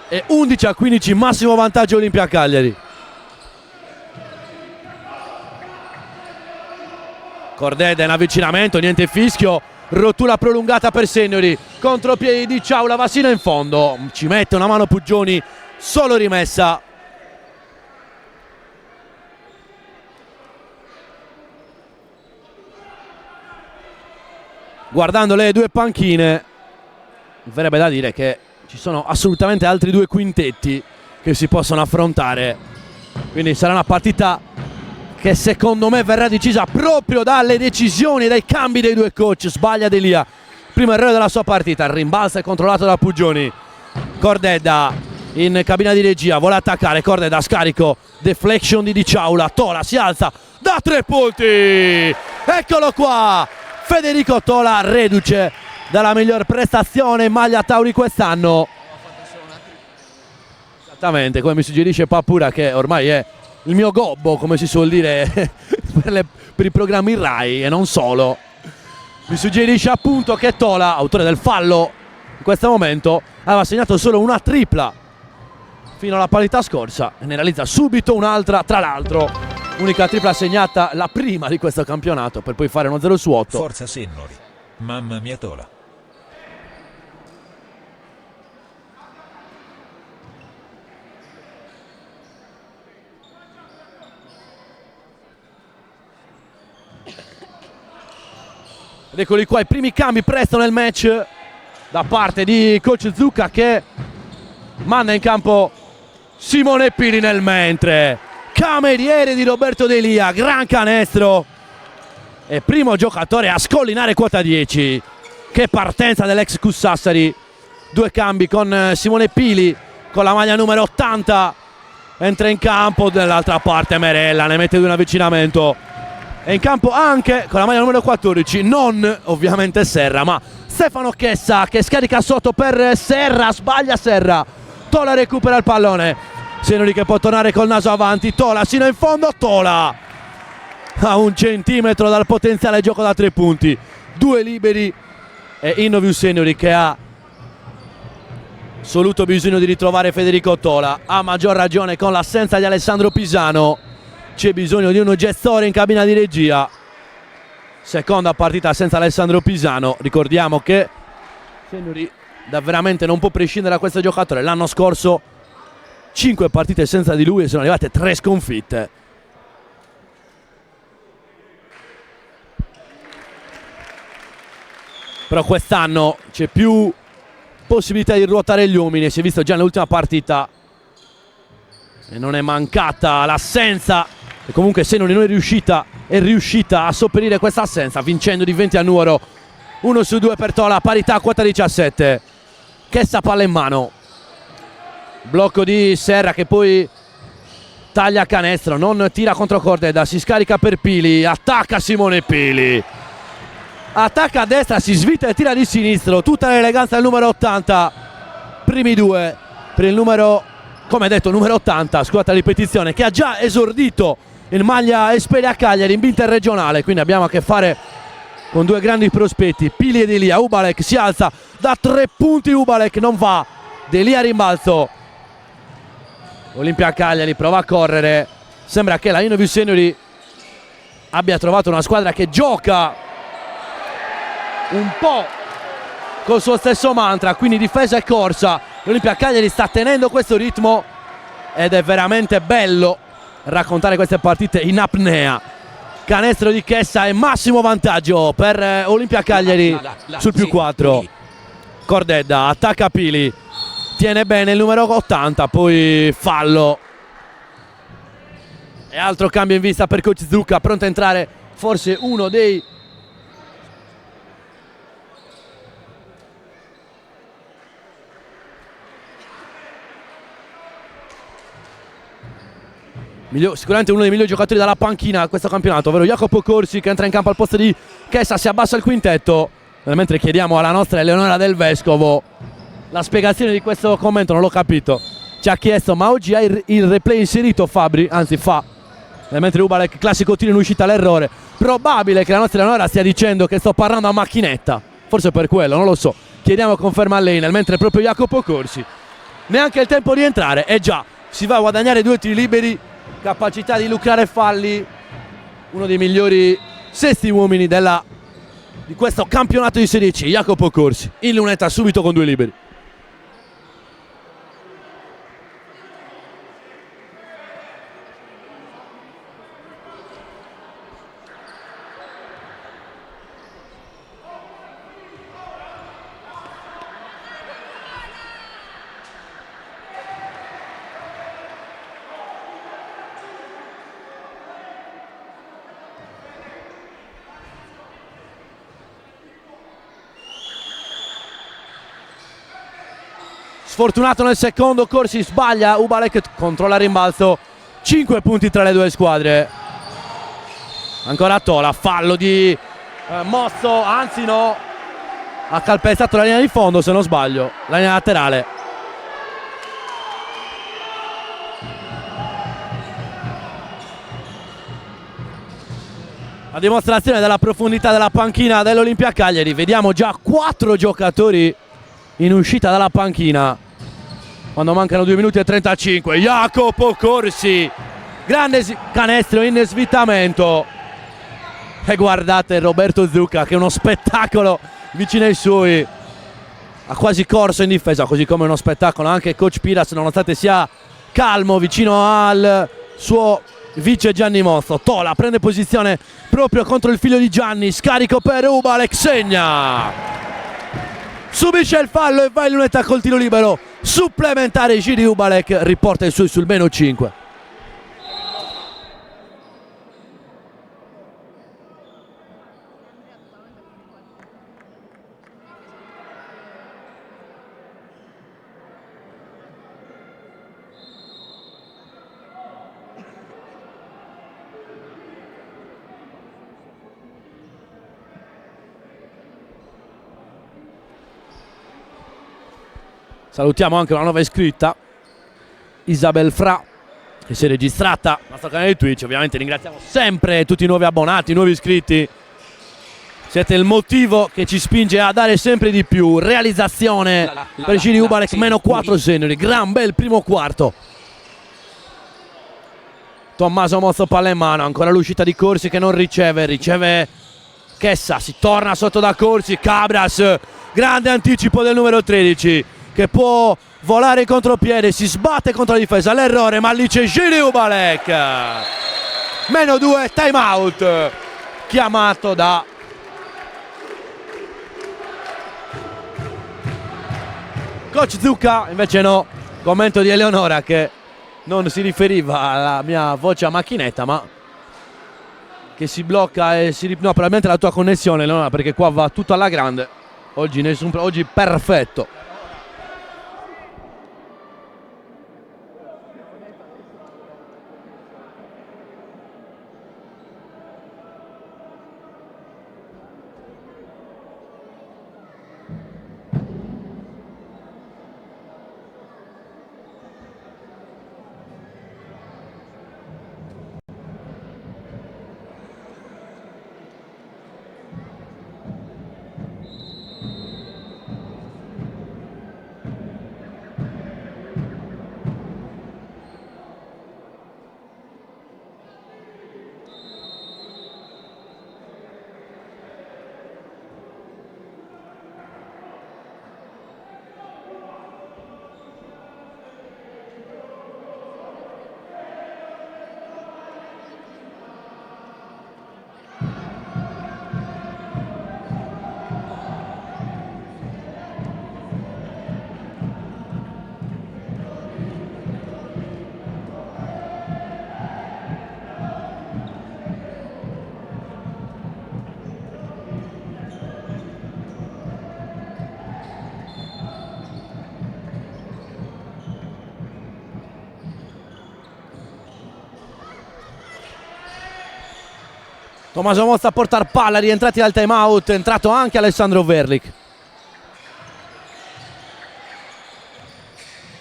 [SPEAKER 2] e 11-15 massimo vantaggio Olimpia Cagliari. Cordeda in avvicinamento, niente fischio, rottura prolungata per Sennori, contropiedi di Ciaula, va sino in fondo, ci mette una mano Puggioni, solo rimessa. Guardando le due panchine verrebbe da dire che ci sono assolutamente altri 2 quintetti che si possono affrontare, quindi sarà una partita che secondo me verrà decisa proprio dalle decisioni e dai cambi dei 2 coach. Sbaglia Delia, primo errore della sua partita, il rimbalzo è controllato da Puggioni. Cordeda in cabina di regia, vuole attaccare, Cordeda scarico, deflection di Ciaula, Tola si alza da 3 punti, eccolo qua Federico Tola, reduce dalla miglior prestazione in maglia Tauri quest'anno. Esattamente come mi suggerisce Papura, che ormai è il mio gobbo, come si suol dire per i programmi Rai e non solo. Mi suggerisce appunto che Tola, autore del fallo in questo momento, aveva segnato solo una tripla fino alla parità scorsa e ne realizza subito un'altra, tra l'altro unica tripla segnata, la prima di questo campionato, per poi fare uno 0 su 8.
[SPEAKER 7] Forza Sennori, mamma mia Tola.
[SPEAKER 2] Ed eccoli qua i primi cambi presto nel match da parte di coach Zucca, che manda in campo Simone Pili nel mentre. Cameriere di Roberto Delia, gran canestro e primo giocatore a scollinare quota 10. Che partenza dell'ex Cus Sassari. Due cambi con Simone Pili con la maglia numero 80, entra in campo. Dall'altra parte Merella ne mette due in avvicinamento. È in campo anche con la maglia numero 14, non ovviamente Serra, ma Stefano Chessa, che scarica sotto per Serra. Sbaglia Serra, Tola recupera il pallone, Senori che può tornare col naso avanti, Tola sino in fondo, Tola a 1 centimetro dal potenziale gioco da 3 punti. Due liberi e Innovius Senori, che ha assoluto bisogno di ritrovare Federico Tola, a maggior ragione con l'assenza di Alessandro Pisano. C'è bisogno di uno gestore in cabina di regia. Seconda partita senza Alessandro Pisano. Ricordiamo che Senori veramente non può prescindere da questo giocatore. L'anno scorso 5 partite senza di lui e sono arrivate 3 sconfitte. Però quest'anno c'è più possibilità di ruotare gli uomini. Si è visto già nell'ultima partita e non è mancata l'assenza. E comunque Senori non è riuscita a sopperire questa assenza, vincendo di 20 a Nuoro. 1 su 2 per Tola, parità quota 17. Chessa palla in mano, blocco di Serra che poi taglia canestro, non tira contro Cordeda, si scarica per Pili, attacca Simone Pili, attacca a destra, si svita e tira di sinistro. Tutta l'eleganza del numero 80. Primi due per il numero, come detto, numero 80, scusate la ripetizione, che ha già esordito in maglia Esperia Cagliari in interregionale. Quindi abbiamo a che fare con due grandi prospetti, Pili e Delia. Ubalek si alza da 3 punti, Ubalek non va, Delia rimbalzo. Olimpia Cagliari prova a correre, sembra che la Innovius Senori abbia trovato una squadra che gioca un po' col suo stesso mantra, quindi difesa e corsa. L'Olimpia Cagliari sta tenendo questo ritmo ed è veramente bello raccontare queste partite in apnea. Canestro di Chessa e massimo vantaggio per Olimpia Cagliari sul più 4. Cordedda attacca Pili, tiene bene il numero 80, poi fallo e altro cambio in vista per coach Zucca, pronto a entrare forse uno dei sicuramente uno dei migliori giocatori dalla panchina a questo campionato, ovvero Jacopo Corsi, che entra in campo al posto di Chessa. Si abbassa il quintetto, mentre chiediamo alla nostra Eleonora Del Vescovo la spiegazione di questo commento. Non l'ho capito, ci ha chiesto ma oggi hai il replay inserito Fabri, anzi fa, mentre Ubalek classico tiro in uscita all'errore. Probabile che la nostra Eleonora stia dicendo che sto parlando a macchinetta, forse per quello, non lo so, chiediamo conferma a lei, mentre proprio Jacopo Corsi neanche il tempo di entrare e già si va a guadagnare 2 tiri liberi, capacità di lucrare falli, uno dei migliori sesti uomini di questo campionato di Serie C. Jacopo Corsi in lunetta subito con 2 liberi. Sfortunato nel secondo, Corsi sbaglia, Ubalek controlla il rimbalzo. 5 punti tra le due squadre. Ancora Tola, fallo di Mozzo, anzi no, ha calpestato la linea di fondo se non sbaglio, la linea laterale. La dimostrazione della profondità della panchina dell'Olimpia Cagliari. Vediamo già 4 giocatori in uscita dalla panchina quando mancano 2 minuti e 35. Jacopo Corsi, grande canestro in svittamento, e guardate Roberto Zucca che è uno spettacolo vicino ai suoi, ha quasi corso in difesa, così come uno spettacolo anche coach Piras, nonostante sia calmo vicino al suo vince Gianni Mozzo. Tola prende posizione proprio contro il figlio di Gianni, scarico per Ubalek, segna, subisce il fallo e va in lunetta col tiro libero supplementare. Giri Ubalek riporta i suoi sul meno 5. Salutiamo anche una nuova iscritta, Isabel Fra, che si è registrata al nostro canale di Twitch. Ovviamente ringraziamo sempre tutti i nuovi abbonati, i nuovi iscritti. Siete il motivo che ci spinge a dare sempre di più. Realizzazione per Giri Ubalek, meno 4 seniori. Gran bel primo quarto. Tommaso Mozzo palla in mano, ancora l'uscita di Corsi che non riceve Chessa, si torna sotto da Corsi, Cabras, grande anticipo del numero 13 che può volare in contropiede, si sbatte contro la difesa, l'errore, ma lì c'è Giri Ubalek. Meno 2, time out chiamato da coach Zucca. Invece no, commento di Eleonora che non si riferiva alla mia voce a macchinetta, ma che si blocca e no, probabilmente la tua connessione, Eleonora, perché qua va tutto alla grande. Oggi perfetto. Tommaso Mozza a portare palla, rientrati dal time out, è entrato anche Alessandro Verlik.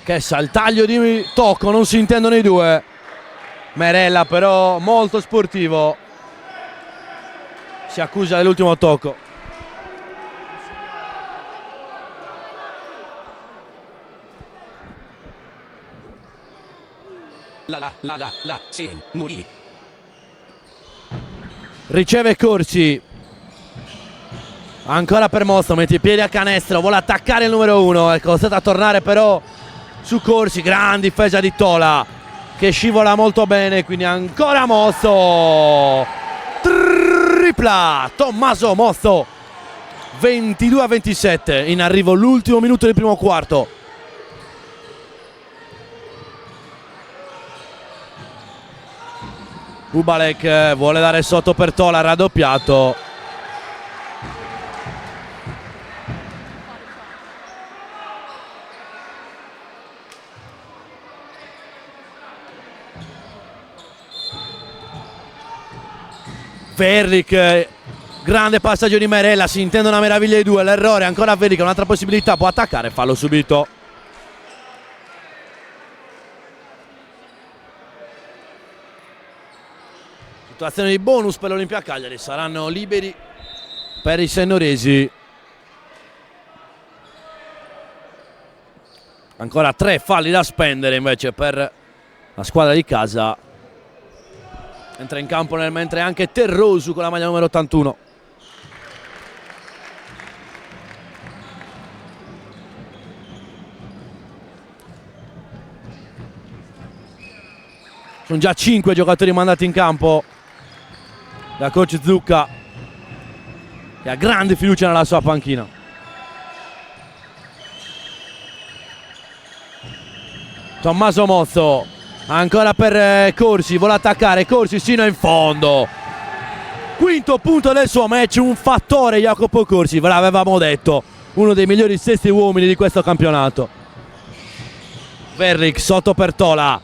[SPEAKER 2] Chessa, il taglio di tocco, non si intendono i due. Merella però molto sportivo, si accusa dell'ultimo tocco. Riceve Corsi, ancora per Mozzo, mette i piedi a canestro, vuole attaccare il numero 1, è costretto a tornare però su Corsi, gran difesa di Tola che scivola molto bene, quindi ancora Mozzo, tripla Tommaso Mozzo, 22-27, in arrivo l'ultimo minuto del primo quarto. Ubalek vuole dare sotto per Tola, raddoppiato. Verlik, grande passaggio di Merella, si intendono a meraviglia i due, l'errore ancora Verlik, un'altra possibilità, può attaccare, fallo subito. Situazione di bonus per l'Olimpia Cagliari, saranno liberi per i sennoresi. Ancora 3 falli da spendere invece per la squadra di casa. Entra in campo nel mentre anche Terrosu con la maglia numero 81. Sono già 5 giocatori mandati in campo da coach Zucca, che ha grande fiducia nella sua panchina. Tommaso Mozzo, ancora per Corsi, vuole attaccare, Corsi sino in fondo. Quinto punto del suo match, un fattore Jacopo Corsi, ve l'avevamo detto, uno dei migliori sesti uomini di questo campionato. Verlik sotto per Tola.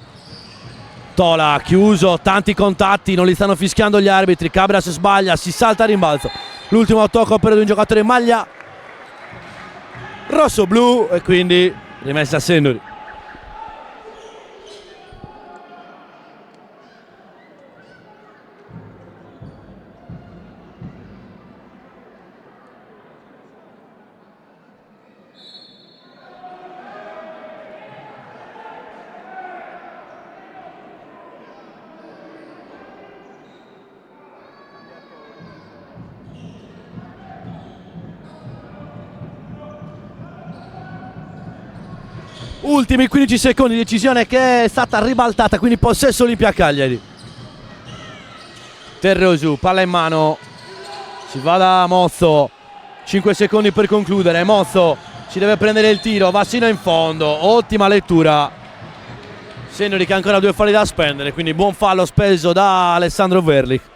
[SPEAKER 2] Tola chiuso, tanti contatti, non li stanno fischiando gli arbitri. Cabras sbaglia, si salta a rimbalzo. L'ultimo tocco per un giocatore in maglia rosso-blu e quindi rimessa a Sennori. Ultimi 15 secondi, decisione che è stata ribaltata, quindi possesso Olimpia Cagliari. Terrosu, palla in mano, si va da Mozzo, 5 secondi per concludere. Mozzo si deve prendere il tiro, va sino in fondo, ottima lettura. Sennori che ha ancora 2 falli da spendere, quindi buon fallo speso da Alessandro Verlik.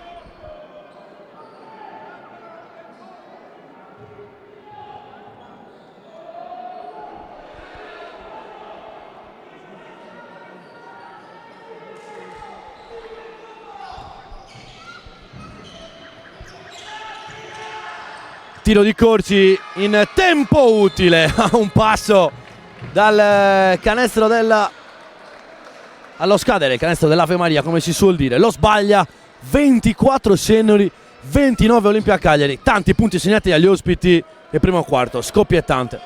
[SPEAKER 2] Tiro di Corsi in tempo utile, a un passo dal canestro allo scadere, canestro dell'Ave Maria come si suol dire. Lo sbaglia, 24 Sennori, 29 Olimpia Cagliari, tanti punti segnati agli ospiti e primo quarto scoppiettante.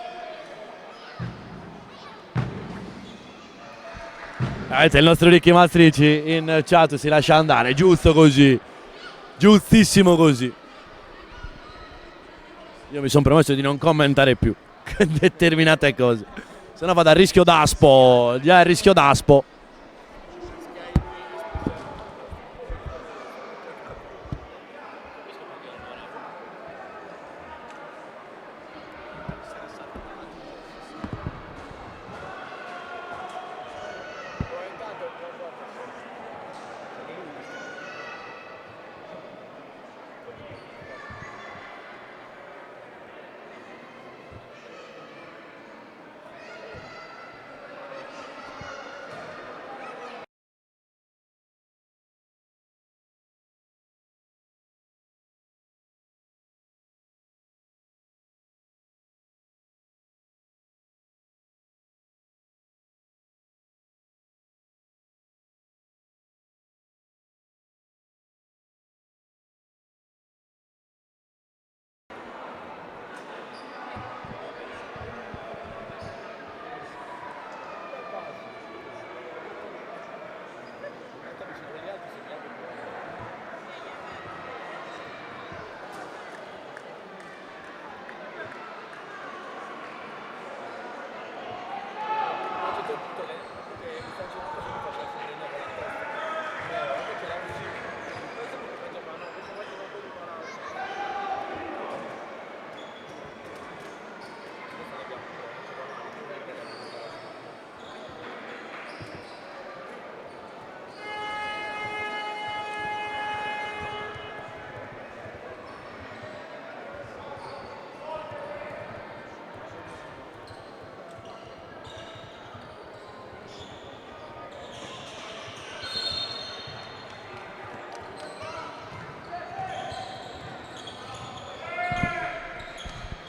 [SPEAKER 2] Avete il nostro Ricky Mastrici in chat, si lascia andare, giusto così, giustissimo così. Io mi sono promesso di non commentare più determinate cose, se no vado a rischio d'aspo, già il rischio d'aspo.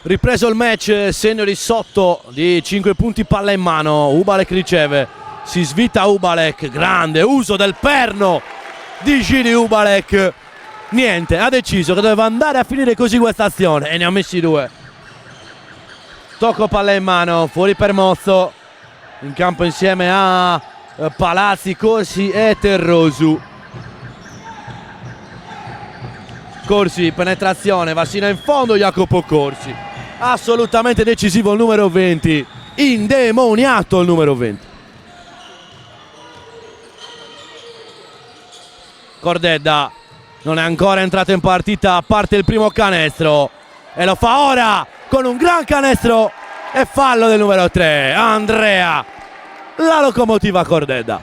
[SPEAKER 2] Ripreso il match, Sennori sotto di 5 punti, palla in mano, Ubalek riceve, si svita Ubalek, grande uso del perno di Giri Ubalek, niente, ha deciso che doveva andare a finire così questa azione e ne ha messi 2. Tocco palla in mano, fuori per Mozzo, in campo insieme a Palazzi, Corsi e Terrosu. Corsi, penetrazione, va sino in fondo Jacopo Corsi. Assolutamente decisivo il numero 20, indemoniato il numero 20. Cordedda non è ancora entrato in partita, parte il primo canestro e lo fa ora con un gran canestro e fallo del numero 3, Andrea, la locomotiva Cordedda.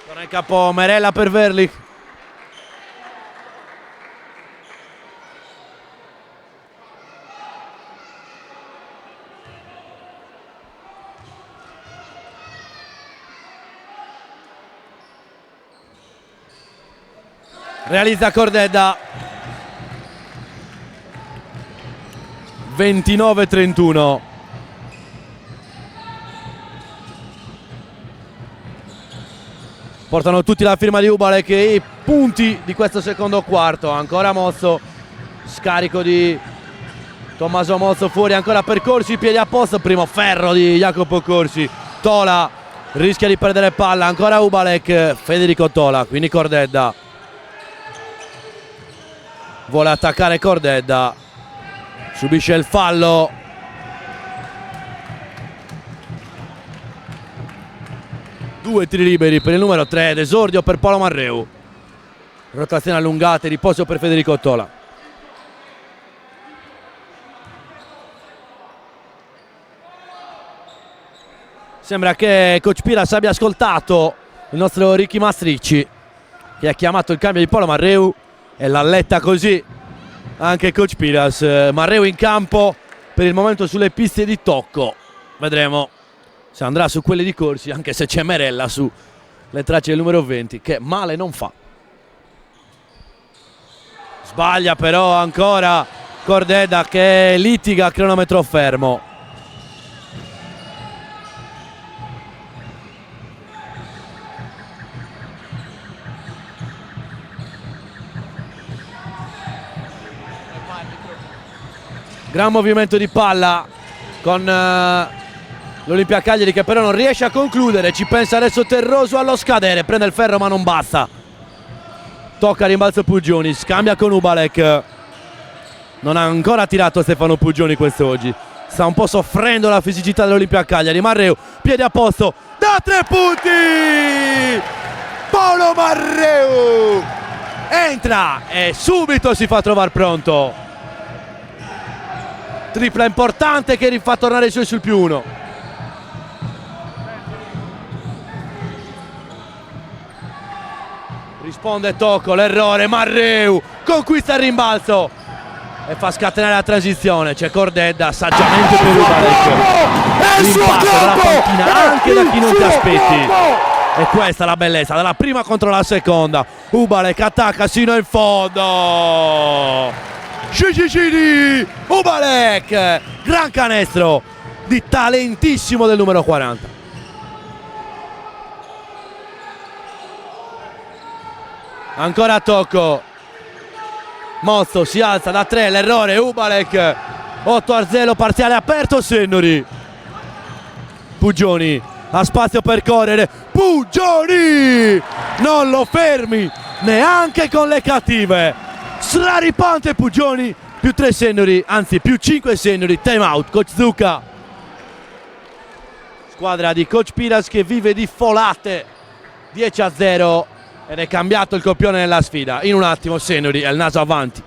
[SPEAKER 2] Torna in campo Merella per Verlich. Realizza Cordedda. 29-31. Portano tutti la firma di Ubalek e i punti di questo secondo quarto. Ancora Mozzo, scarico di Tommaso Mozzo, fuori ancora per Corsi, piedi a posto, primo ferro di Jacopo Corsi. Tola rischia di perdere palla, ancora Ubalek, Federico Tola, quindi Cordedda vuole attaccare Cordedda, subisce il fallo. Due tiri liberi per il numero 3 ed esordio per Paolo Marreu. Rotazione allungata e riposo per Federico Tola. Sembra che Coach Piras abbia ascoltato il nostro Ricky Mastricci, che ha chiamato il cambio di Paolo Marreu e l'ha letta così anche Coach Piras. Marreu in campo per il momento sulle piste di tocco, vedremo se andrà su quelle di Corsi, anche se c'è Merella su le tracce del numero 20 che male non fa. Sbaglia però ancora Cordedda che litiga a cronometro fermo. Gran movimento di palla con l'Olimpia Cagliari che però non riesce a concludere. Ci pensa adesso Terroso allo scadere, prende il ferro ma non basta. Tocca rimbalzo Puggioni, scambia con Ubalek. Non ha ancora tirato Stefano Puggioni quest'oggi, sta un po' soffrendo la fisicità dell'Olimpia Cagliari. Marreu, piedi a posto, da 3 punti! Paolo Marreu entra e subito si fa trovare pronto. Tripla importante che rifà tornare i suoi sul +1. Risponde Tocco, l'errore, Marreu conquista il rimbalzo e fa scatenare la transizione. C'è Cordedda, saggiamente per Ubalek. L'impatto dalla panchina anche da chi non ti aspetti. E questa è la bellezza, dalla prima contro la seconda. Ubalek attacca sino in fondo. Cicicini, Ubalek, gran canestro di talentissimo del numero 40. Ancora Tocco, Mozzo si alza da 3, l'errore, Ubalek, 8-0, parziale aperto, Sennori. Puggioni ha spazio per correre, Puggioni, non lo fermi neanche con le cattive. Straripante Puggioni, +3 Sennori, anzi +5 Sennori, time out, Coach Zucca. Squadra di Coach Piras che vive di folate, 10-0 ed è cambiato il copione nella sfida. In un attimo Sennori è il naso avanti.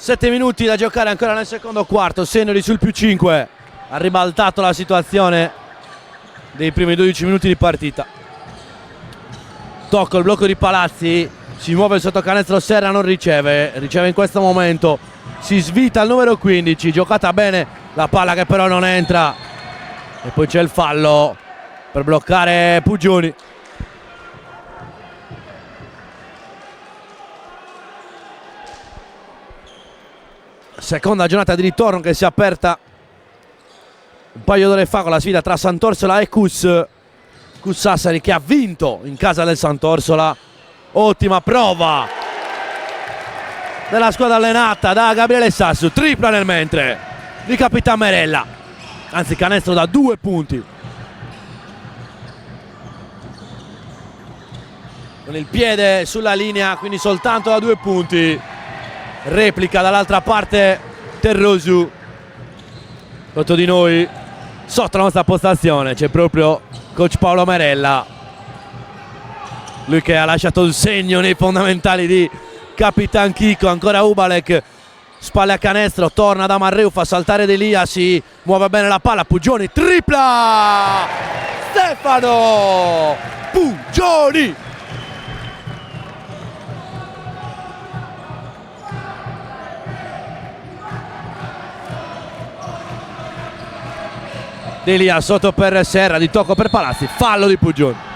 [SPEAKER 2] 7 minuti da giocare ancora nel secondo quarto, Seniori sul +5, ha ribaltato la situazione dei primi 12 minuti di partita. Tocco il blocco di Palazzi, si muove il sottocanestro, Serra non riceve in questo momento, si svita il numero 15, giocata bene la palla che però non entra e poi c'è il fallo per bloccare Pugioni. Seconda giornata di ritorno che si è aperta un paio d'ore fa con la sfida tra Sant'Orsola e Cus Sassari, che ha vinto in casa del Sant'Orsola. Ottima prova della squadra allenata da Gabriele Sassu, tripla nel mentre di Capitan Merella, anzi canestro da 2 punti con il piede sulla linea, quindi soltanto da 2 punti. Replica dall'altra parte Terrosu. Sotto di noi, sotto la nostra postazione, c'è proprio coach Paolo Merella, lui che ha lasciato il segno nei fondamentali di Capitan Chico. Ancora Ubalek, spalle a canestro, torna da Marreu, fa saltare Delia, si muove bene la palla, Pugioni, tripla! Stefano Pugioni! Delia sotto per Serra, di tocco per Palazzi, fallo di Pugioni.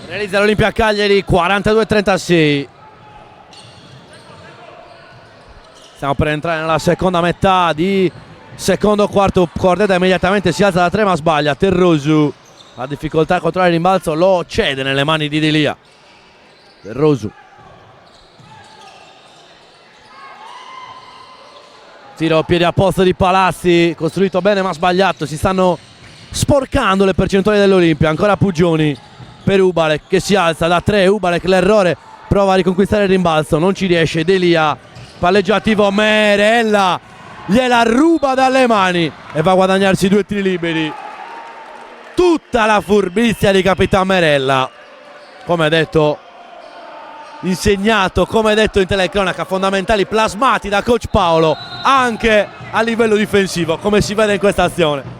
[SPEAKER 2] Realizza l'Olimpia Cagliari, 42-36. Stiamo per entrare nella seconda metà di secondo quarto. Cordeda immediatamente si alza da 3 ma sbaglia. Terrosu ha difficoltà a controllare il rimbalzo, lo cede nelle mani di Delia. Terrosu, tiro a piedi a posto di Palazzi, costruito bene ma sbagliato. Si stanno sporcando le percentuali dell'Olimpia. Ancora Pugioni per Ubalek che si alza da 3. Ubalek l'errore, prova a riconquistare il rimbalzo, non ci riesce. Delia, palleggio attivo, Merella gliela ruba dalle mani e va a guadagnarsi 2 tiri liberi. Tutta la furbizia di Capitan Merella, come detto, insegnato, come detto in telecronaca, fondamentali plasmati da coach Paolo anche a livello difensivo, come si vede in questa azione.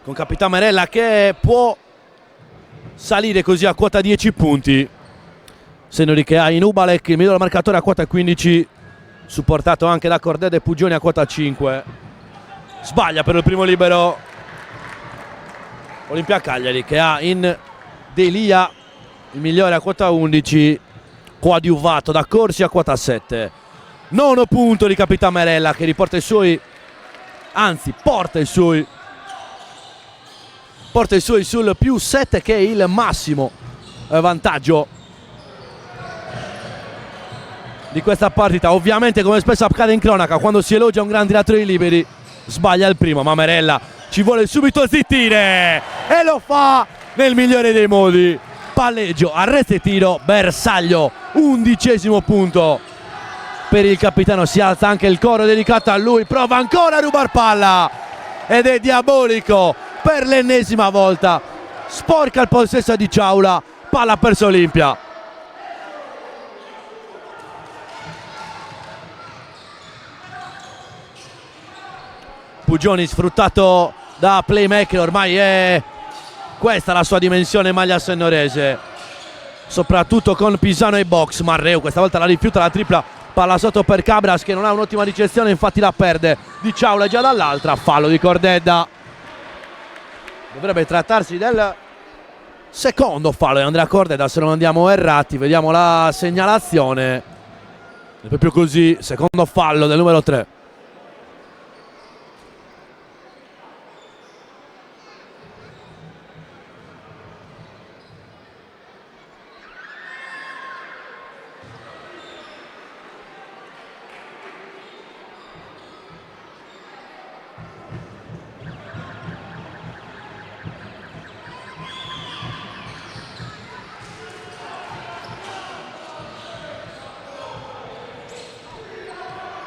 [SPEAKER 2] Con Capitan Merella che può salire così a quota 10 punti. Seniori che ha in Ubalek il miglior marcatore a quota 15, supportato anche da Cordeda e Pugioni a quota 5. Sbaglia per il primo libero Olimpia Cagliari, che ha in Delia il migliore a quota 11, coadiuvato da Corsi a quota 7. Nono punto di Capitan Merella, che riporta i suoi, anzi porta i suoi sul +7, che è il massimo vantaggio di questa partita. Ovviamente, come spesso accade in cronaca, quando si elogia un gran tiratore liberi sbaglia il primo, ma Merella ci vuole subito zittire e lo fa nel migliore dei modi. Palleggio, arresto e tiro, bersaglio, 11° punto per il capitano. Si alza anche il coro dedicato a lui, prova ancora a rubar palla ed è diabolico per l'ennesima volta. Sporca il possesso di Ciaula, palla perso Olimpia. Pugioni sfruttato da playmaker, ormai è questa la sua dimensione maglia sennorese, soprattutto con Pisano e box. Marreu questa volta la rifiuta la tripla, palla sotto per Cabras che non ha un'ottima ricezione, infatti la perde. Di Ciaula già dall'altra, fallo di Cordeda. Dovrebbe trattarsi del secondo fallo di Andrea Cordeda, se non andiamo errati. Vediamo la segnalazione, è proprio così, secondo fallo del numero 3.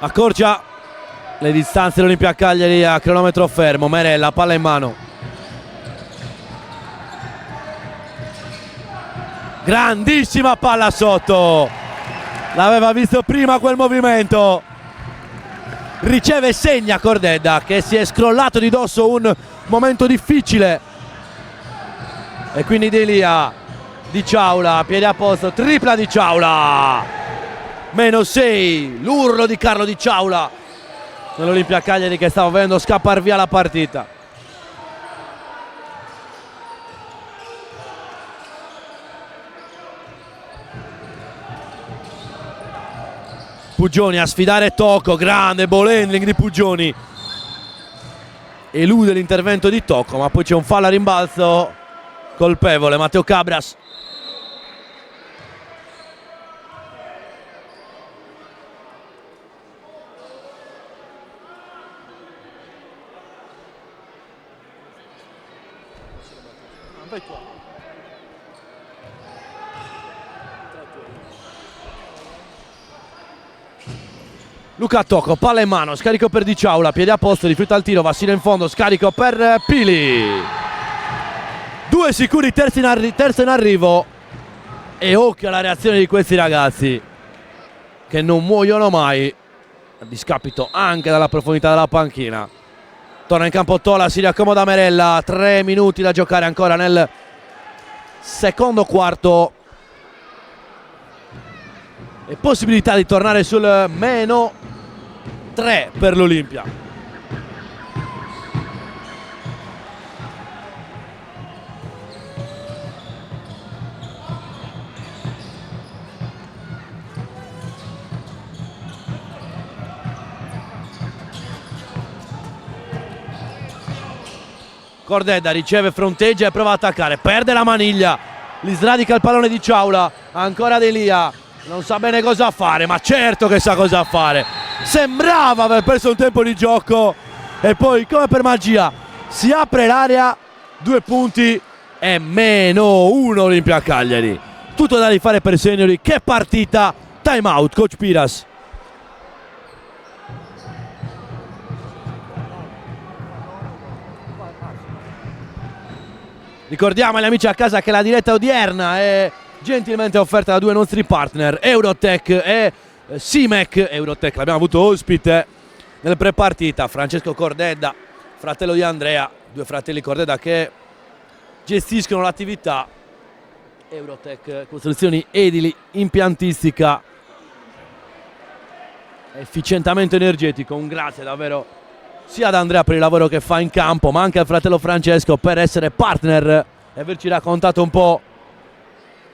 [SPEAKER 2] Accorcia le distanze dell'Olimpia Cagliari a cronometro fermo. Merella, palla in mano. Grandissima palla sotto. L'aveva visto prima quel movimento. Riceve e segna Cordeda, che si è scrollato di dosso un momento difficile. E quindi Delia, Di Ciaula, piede a posto, tripla Di Ciaula. -6, l'urlo di Carlo Di Ciaula nell'Olimpia Cagliari, che stava vedendo scappare via la partita. Puggioni a sfidare Tocco, grande ball handling di Puggioni, elude l'intervento di Tocco, ma poi c'è un fallo a rimbalzo colpevole Matteo Cabras. Luca Tocco, palla in mano, scarico per Di Ciaula, piede a posto, rifiuta il tiro, va sino in fondo, scarico per Pili. 2 sicuri terzo in arrivo. E occhio alla reazione di questi ragazzi, che non muoiono mai, a discapito anche dalla profondità della panchina. Torna in campo Tola, si riaccomoda Merella, 3 minuti da giocare ancora nel secondo quarto. E possibilità di tornare sul -3 per l'Olimpia. Cordeda riceve, fronteggia e prova ad attaccare, perde la maniglia, gli sradica il pallone Di Ciaula, ancora Delia, non sa bene cosa fare, ma certo che sa cosa fare. Sembrava aver perso un tempo di gioco e poi, come per magia, si apre l'area, 2 punti e -1 Olimpia Cagliari. Tutto da rifare per Seniori. Che partita! Time out, coach Piras. Ricordiamo agli amici a casa che la diretta odierna è gentilmente offerta da 2 nostri partner, Eurotech e Simec. Eurotech l'abbiamo avuto ospite nel pre-partita, Francesco Cordeda, fratello di Andrea, 2 fratelli Cordeda che gestiscono l'attività. Eurotech, costruzioni edili, impiantistica, efficientamento energetico. Un grazie davvero sia ad Andrea per il lavoro che fa in campo, ma anche al fratello Francesco per essere partner e averci raccontato un po'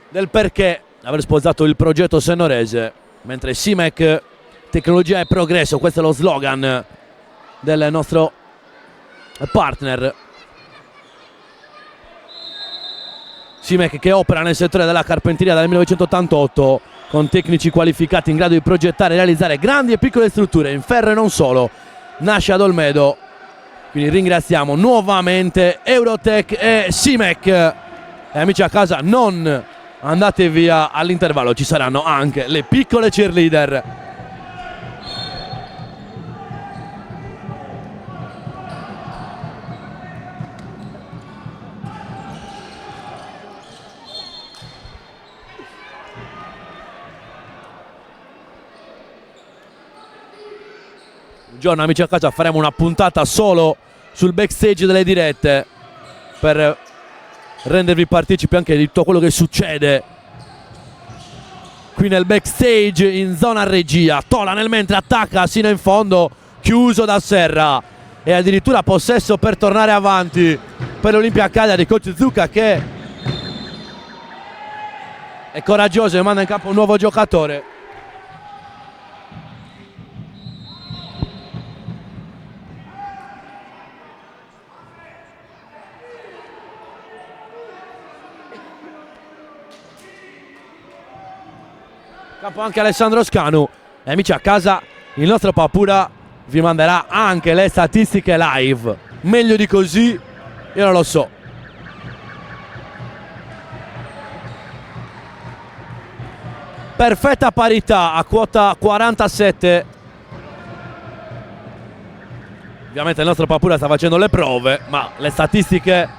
[SPEAKER 2] del perché aver sposato il progetto sennorese, mentre Simec, tecnologia e progresso, questo è lo slogan del nostro partner. Simec che opera nel settore della carpenteria dal 1988 con tecnici qualificati in grado di progettare e realizzare grandi e piccole strutture in ferro e non solo. Nasce ad Olmedo, quindi ringraziamo nuovamente Eurotech e Simec. E amici a casa, non andate via, all'intervallo ci saranno anche le piccole cheerleader. Buongiorno amici a casa, faremo una puntata solo sul backstage delle dirette per rendervi partecipi anche di tutto quello che succede qui nel backstage in zona regia. Tola nel mentre attacca sino in fondo, chiuso da Serra e addirittura possesso per tornare avanti per l'Olimpia Cagliari. Coach Zucca che è coraggioso e manda in campo un nuovo giocatore. Campo anche Alessandro Scanu. E amici a casa, il nostro Papura vi manderà anche le statistiche live. Meglio di così io non lo so. Perfetta parità a quota 47. Ovviamente il nostro Papura sta facendo le prove, ma le statistiche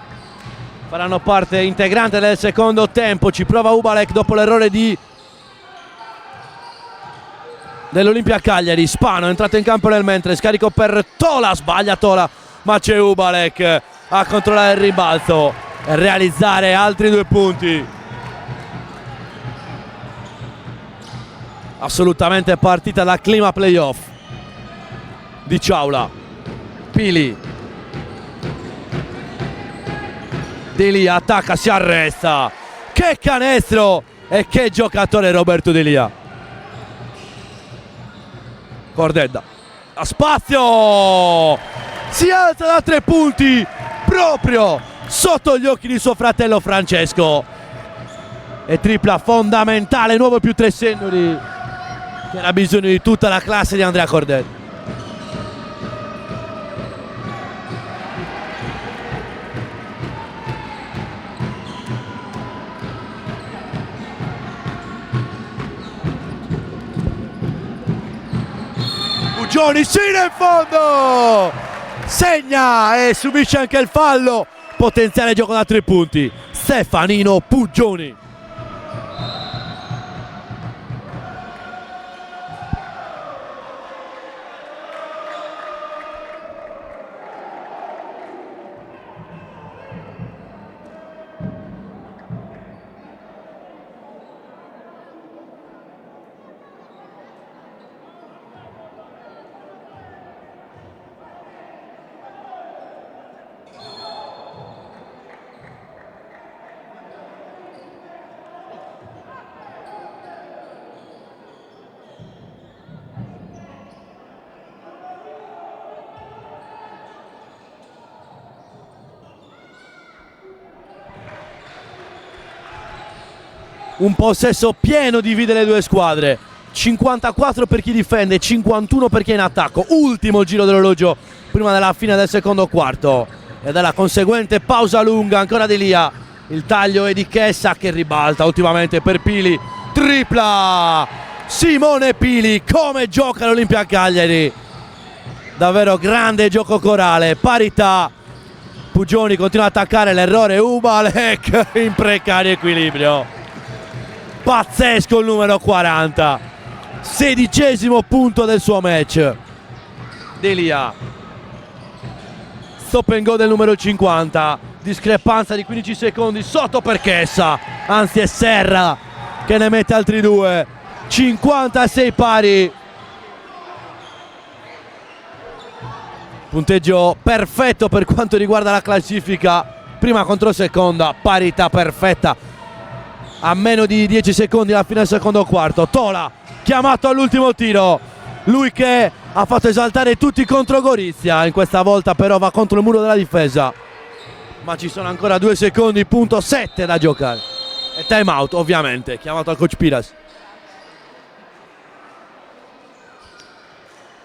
[SPEAKER 2] faranno parte integrante del secondo tempo. Ci prova Ubalek dopo l'errore dell'Olimpia Cagliari. Spano è entrato in campo nel mentre, scarico per Tola, sbaglia Tola, ma c'è Ubalek a controllare il rimbalzo e realizzare altri 2 punti. Assolutamente partita da clima playoff. Di Ciaula, Pili, Delia attacca, si arresta. Che canestro e che giocatore Roberto Delia. Cordedda a spazio, si alza da 3 punti proprio sotto gli occhi di suo fratello Francesco e tripla fondamentale, nuovo più 3 Sennori, che era bisogno di tutta la classe di Andrea Cordedda. Pugioni sino in fondo, segna e subisce anche il fallo. Potenziale gioco da 3 punti Stefanino Pugioni. Un possesso pieno divide le due squadre, 54 per chi difende, 51 per chi è in attacco. Ultimo giro dell'orologio prima della fine del secondo quarto e dalla conseguente pausa lunga. Ancora Delia, il taglio è di Chessa che ribalta ultimamente per Pili, tripla Simone Pili. Come gioca l'Olimpia Cagliari, davvero grande gioco corale, parità. Pugioni continua ad attaccare, l'errore Ubalek in precario equilibrio. Pazzesco il numero 40, 16° punto del suo match. Delia, stop and go del numero 50, discrepanza di 15 secondi sotto per Chessa, anzi è Serra che ne mette altri 2, 56 pari. Punteggio perfetto per quanto riguarda la classifica, prima contro seconda, parità perfetta. A meno di 10 secondi alla fine del secondo quarto. Tola chiamato all'ultimo tiro, lui che ha fatto esaltare tutti contro Gorizia, in questa volta però va contro il muro della difesa, ma ci sono ancora 2 secondi, punto 7 da giocare e time out ovviamente chiamato al coach Piras.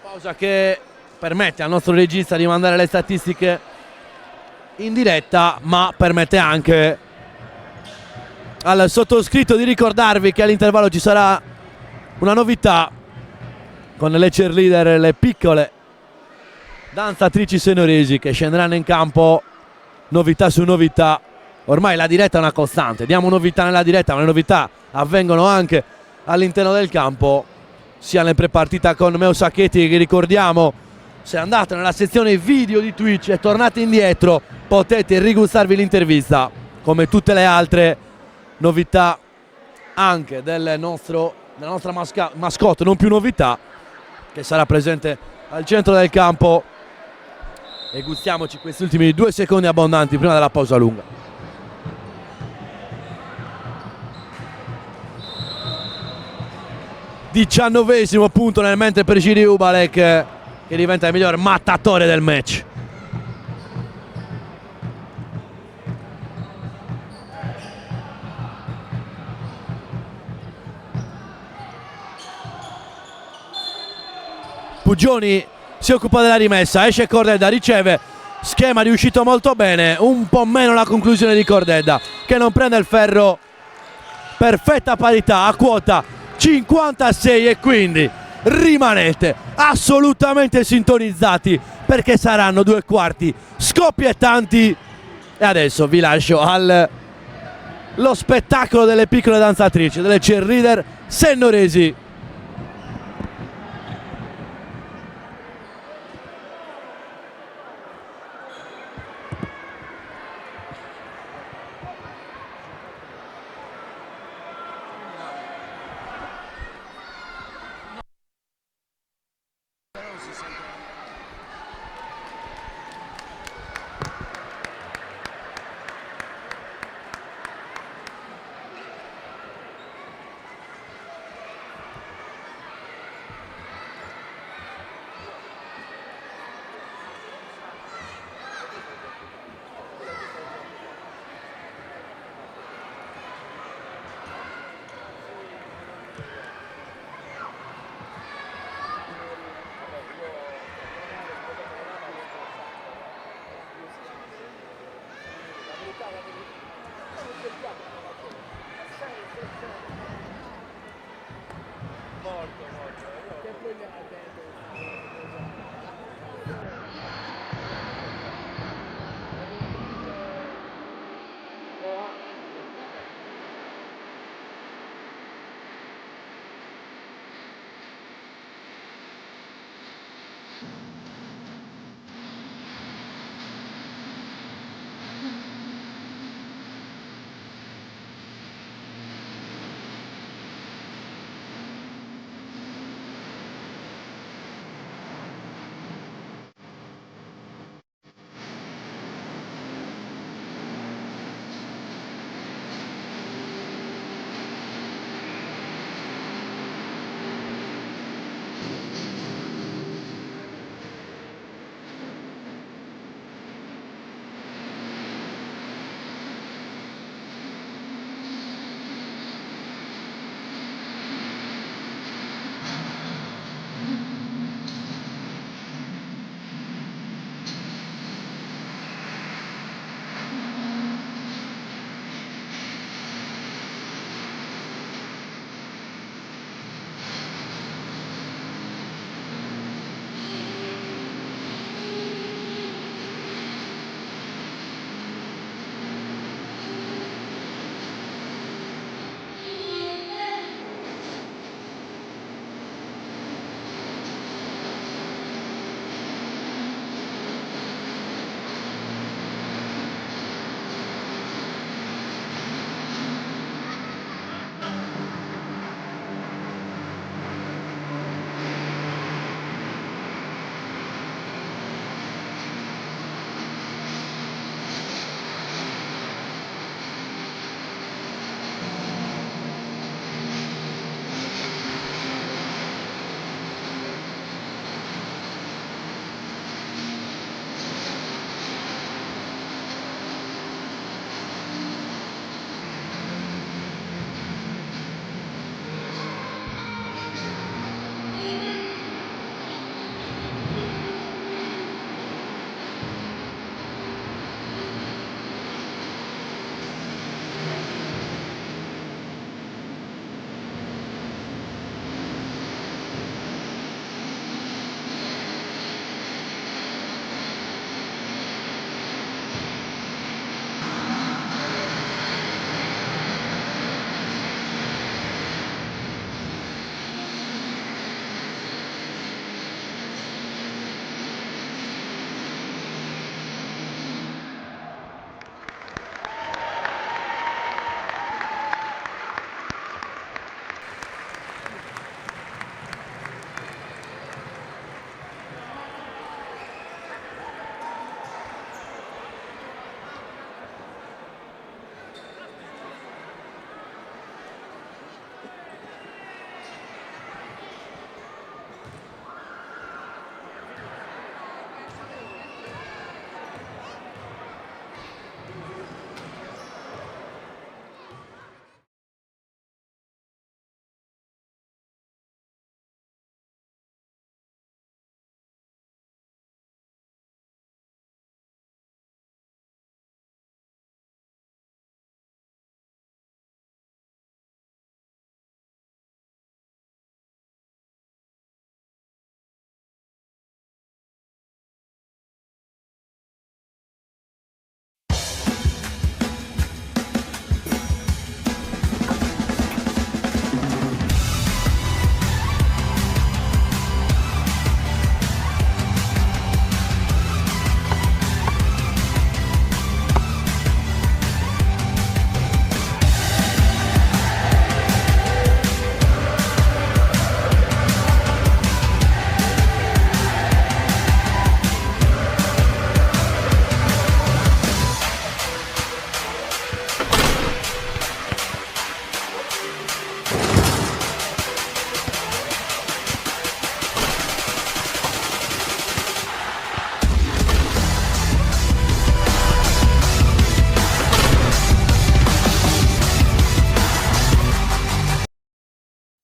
[SPEAKER 2] Pausa che permette al nostro regista di mandare le statistiche in diretta, ma permette anche al sottoscritto di ricordarvi che all'intervallo ci sarà una novità con le cheerleader, le piccole danzatrici senoresi che scenderanno in campo. Novità su novità, ormai la diretta è una costante, diamo novità nella diretta, ma le novità avvengono anche all'interno del campo, sia nel prepartita con Meo Sacchetti, che ricordiamo, se andate nella sezione video di Twitch e tornate indietro potete rigustarvi l'intervista, come tutte le altre novità anche della nostra mascotte, non più novità, che sarà presente al centro del campo. E gustiamoci questi ultimi 2 secondi abbondanti prima della pausa lunga. 19esimo punto nel mente per Giri Ubalek, che diventa il miglior mattatore del match. Puggioni si occupa della rimessa, esce Cordedda, riceve, schema riuscito molto bene, un po' meno la conclusione di Cordedda che non prende il ferro. Perfetta parità a quota 56 e quindi rimanete assolutamente sintonizzati perché saranno 2 quarti scoppiettanti. E adesso vi lascio allo spettacolo delle piccole danzatrici, delle cheerleader sennoresi.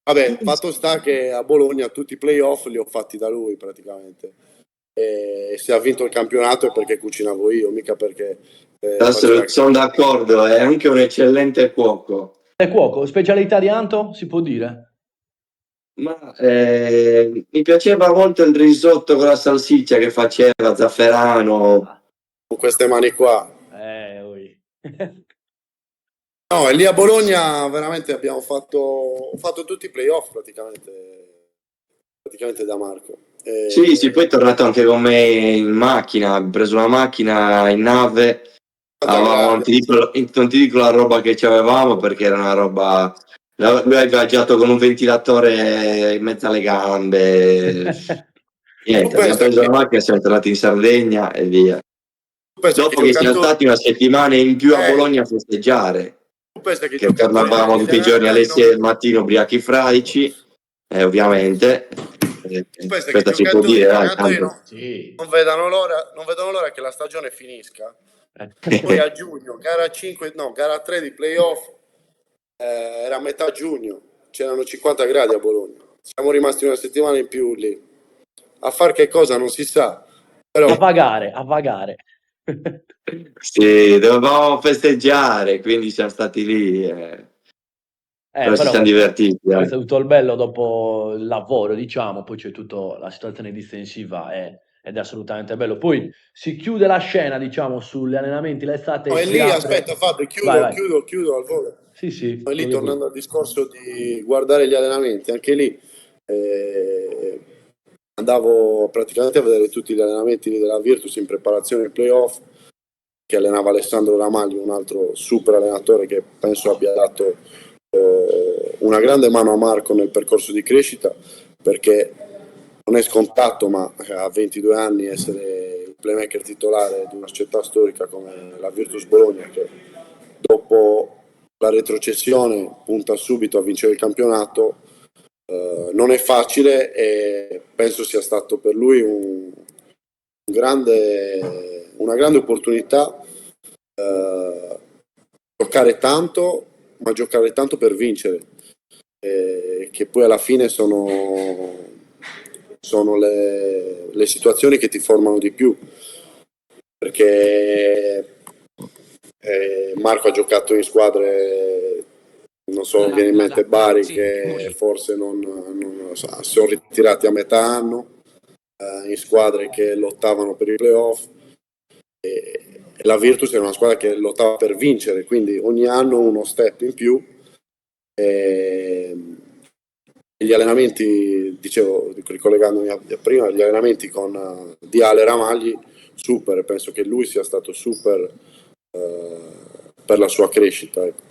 [SPEAKER 9] Vabbè, fatto sta che a Bologna tutti i playoff li ho fatti da lui praticamente. E se ha vinto il campionato è perché cucinavo io, mica perché faceva...
[SPEAKER 10] Sono d'accordo, è anche un eccellente cuoco.
[SPEAKER 2] È cuoco, specialità di Anto, si può dire?
[SPEAKER 10] Ma mi piaceva molto il risotto con la salsiccia che faceva, zafferano.
[SPEAKER 9] Con queste mani qua.
[SPEAKER 2] Ui.
[SPEAKER 9] No, e lì a Bologna veramente ho fatto tutti i playoff praticamente da Marco.
[SPEAKER 10] Sì, sì, poi è tornato anche con me in macchina, ho preso una macchina in nave, avevamo, non ti dico la roba che ci avevamo perché era una roba... Lui ha viaggiato con un ventilatore in mezzo alle gambe, niente, abbiamo preso la macchina, siamo tornati in Sardegna e via. Dopo che siamo stati una settimana in più a Bologna a festeggiare, che tornavamo tutti i giorni alle 6 del mattino ubriachi fradici, ovviamente, questa si può dire, dai, tanto.
[SPEAKER 9] Non vedono l'ora che la stagione finisca. Poi a giugno, gara 3 di playoff, era a metà giugno, c'erano 50 gradi a Bologna. Siamo rimasti una settimana in più lì. A far che cosa non si sa. Però...
[SPEAKER 2] A vagare.
[SPEAKER 10] Sì, dovevamo festeggiare, quindi siamo stati lì. Però ci siamo divertiti.
[SPEAKER 2] Questo è tutto il bello dopo il lavoro, diciamo, poi c'è tutta la situazione difensiva ed è assolutamente bello. Poi si chiude la scena, diciamo, sugli allenamenti l'estate.
[SPEAKER 9] E lì, aspetta Fabio, chiudo al volo.
[SPEAKER 2] Sì.
[SPEAKER 9] E lì tornando al discorso di guardare gli allenamenti, anche lì andavo praticamente a vedere tutti gli allenamenti della Virtus in preparazione ai playoff, che allenava Alessandro Ramaglio, un altro super allenatore che penso abbia dato una grande mano a Marco nel percorso di crescita, perché non è scontato, ma a 22 anni essere il playmaker titolare di una società storica come la Virtus Bologna, che dopo la retrocessione punta subito a vincere il campionato, non è facile, e penso sia stato per lui una grande opportunità, giocare tanto, ma giocare tanto per vincere, che poi alla fine sono le situazioni che ti formano di più, perché Marco ha giocato in squadre, non so, mi viene in mente Bari, che forse non so, sono ritirati a metà anno, in squadre che lottavano per i playoff, e la Virtus era una squadra che lottava per vincere, quindi ogni anno uno step in più. E gli allenamenti, dicevo, ricollegandomi a prima, gli allenamenti con Diale e Ramagli, super, penso che lui sia stato super per la sua crescita, ecco.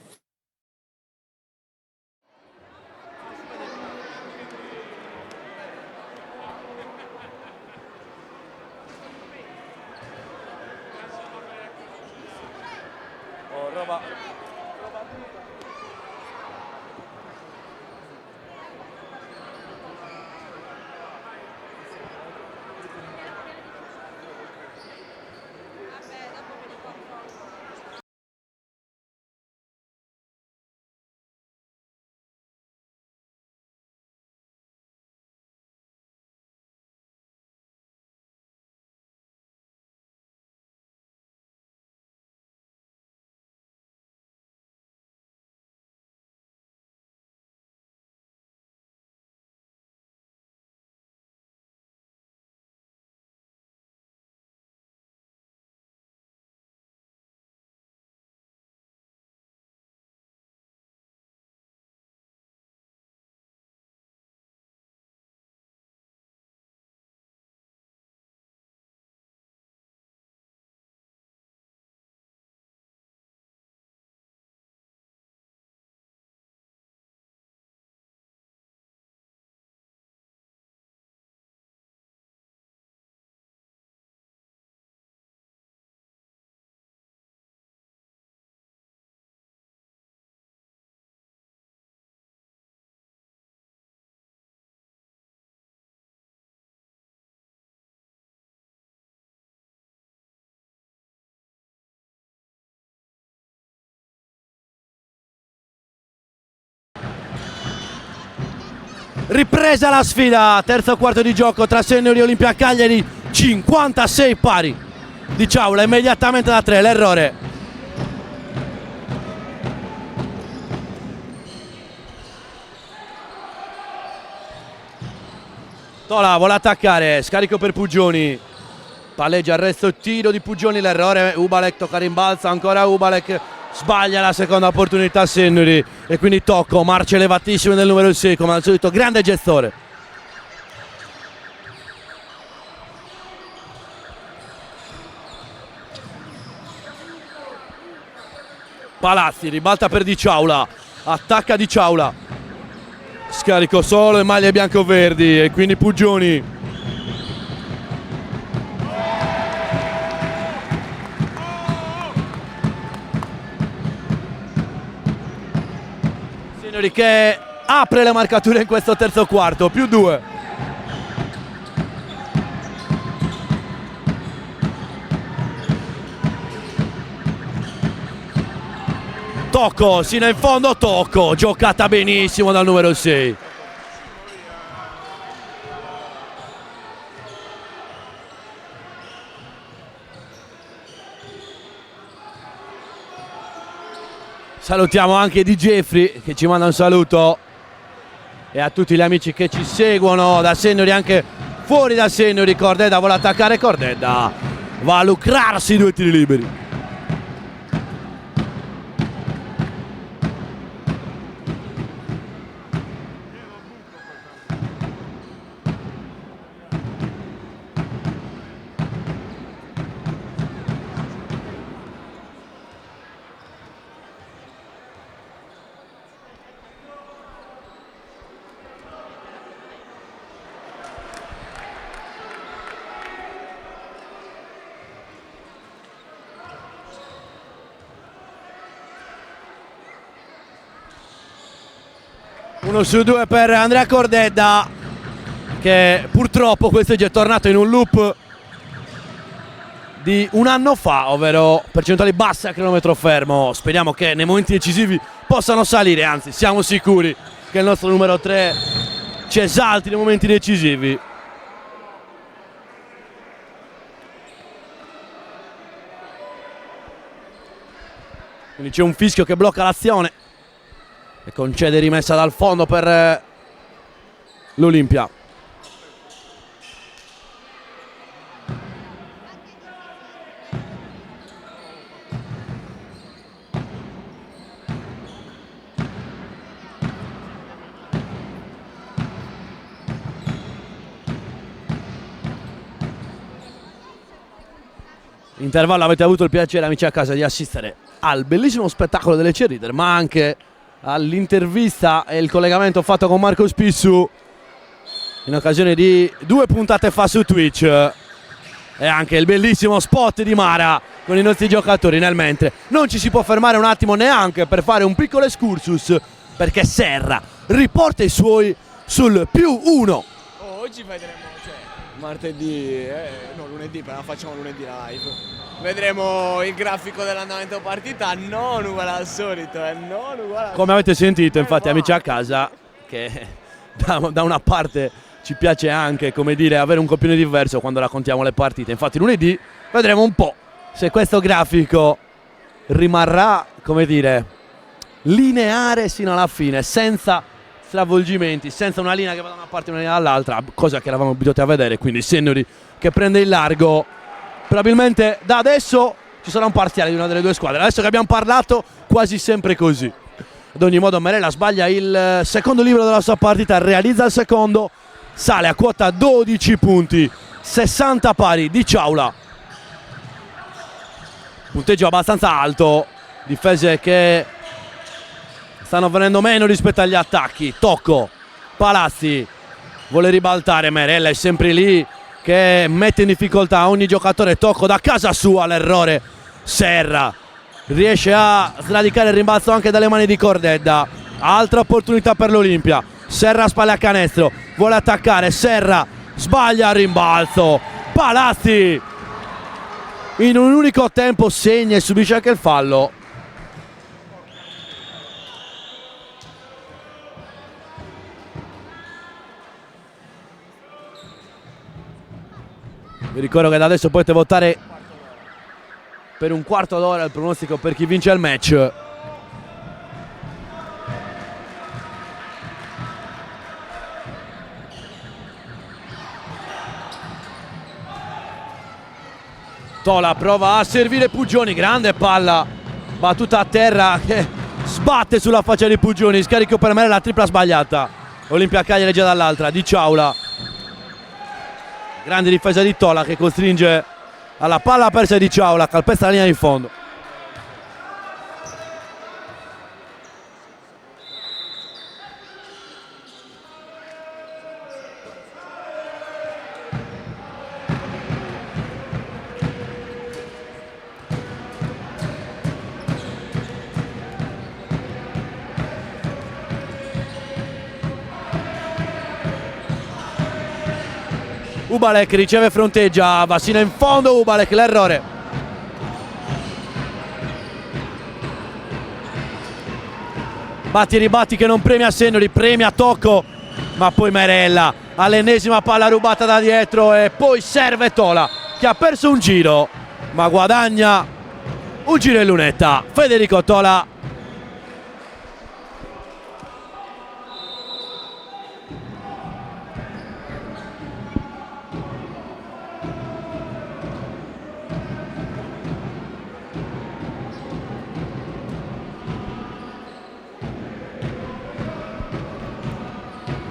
[SPEAKER 2] Ripresa la sfida, terzo quarto di gioco tra Seniori e Olimpia Cagliari, 56 pari di Ciaula, immediatamente da 3, l'errore. Tola vuole attaccare, scarico per Puggioni, palleggia, arresto, tiro di Puggioni, l'errore, Ubalek tocca, rimbalza, ancora Ubalek, sbaglia la seconda opportunità Sennuri e quindi tocco, marce elevatissime del numero 6 come al solito, grande gestore. Palazzi ribalta per Di Ciaula, attacca Di Ciaula, scarico solo in maglie bianco-verdi e quindi Puggioni. Seniori che apre le marcature in questo terzo quarto, più 2. Tocco, sino in fondo, tocco, giocata benissimo dal numero 6. Salutiamo anche Di Jeffrey che ci manda un saluto e a tutti gli amici che ci seguono da Seniori, anche fuori da Seniori. Cordedda vuole attaccare, Cordedda va a lucrarsi 2 tiri liberi. Uno su 2 per Andrea Cordedda, che purtroppo questo è tornato in un loop di un anno fa, ovvero percentuali basse a cronometro fermo. Speriamo che nei momenti decisivi possano salire, anzi siamo sicuri che il nostro numero 3 ci esalti nei momenti decisivi. Quindi c'è un fischio che blocca l'azione e concede rimessa dal fondo per l'Olimpia. Intervallo, avete avuto il piacere, amici a casa, di assistere al bellissimo spettacolo delle cheerleader, ma anche all'intervista e il collegamento fatto con Marco Spissu in occasione di 2 puntate fa su Twitch, e anche il bellissimo spot di Mara con i nostri giocatori. Nel mentre non ci si può fermare un attimo neanche per fare un piccolo excursus, perché Serra riporta i suoi sul +1.
[SPEAKER 11] Oggi vedremo, martedì, no, lunedì, però facciamo lunedì live. Vedremo il grafico dell'andamento partita, non uguale al solito, non uguale al
[SPEAKER 2] Come avete sentito, infatti, amici a casa, che da una parte ci piace anche, come dire, avere un copione diverso quando raccontiamo le partite. Infatti lunedì vedremo un po' se questo grafico rimarrà, come dire, lineare sino alla fine, senza stravolgimenti, senza una linea che va da una parte e una linea dall'altra, cosa che eravamo abituati a vedere. Quindi Seniori che prende il largo. Probabilmente da adesso ci sarà un parziale di una delle due squadre. Adesso che abbiamo parlato, quasi sempre così. Ad ogni modo Merella sbaglia il secondo libro della sua partita, realizza il secondo, sale a quota 12 punti, 60 pari di Ciaula. Punteggio abbastanza alto, difese che stanno venendo meno rispetto agli attacchi. Tocco, Palazzi vuole ribaltare, Merella è sempre lì che mette in difficoltà ogni giocatore. Tocco da casa sua, l'errore. Serra riesce a sradicare il rimbalzo anche dalle mani di Cordedda. Altra opportunità per l'Olimpia. Serra spalla a canestro, vuole attaccare, Serra sbaglia il rimbalzo. Palazzi in un unico tempo segna e subisce anche il fallo. Vi ricordo che da adesso potete votare per un quarto d'ora il pronostico per chi vince il match. Tola prova a servire Puggioni, grande palla battuta a terra che sbatte sulla faccia di Puggioni, scarico per me la tripla sbagliata. Olimpia Cagliari già dall'altra, Di Ciaula, grande difesa di Tola che costringe alla palla persa di Ciaula, calpesta la linea di fondo. Ubalek riceve, fronteggia, va sino in fondo Ubalek, l'errore. Batti e ribatti che non premia Sennori, premia Tocco, ma poi Merella all'ennesima palla rubata da dietro e poi serve Tola che ha perso un giro ma guadagna un giro in lunetta. Federico Tola.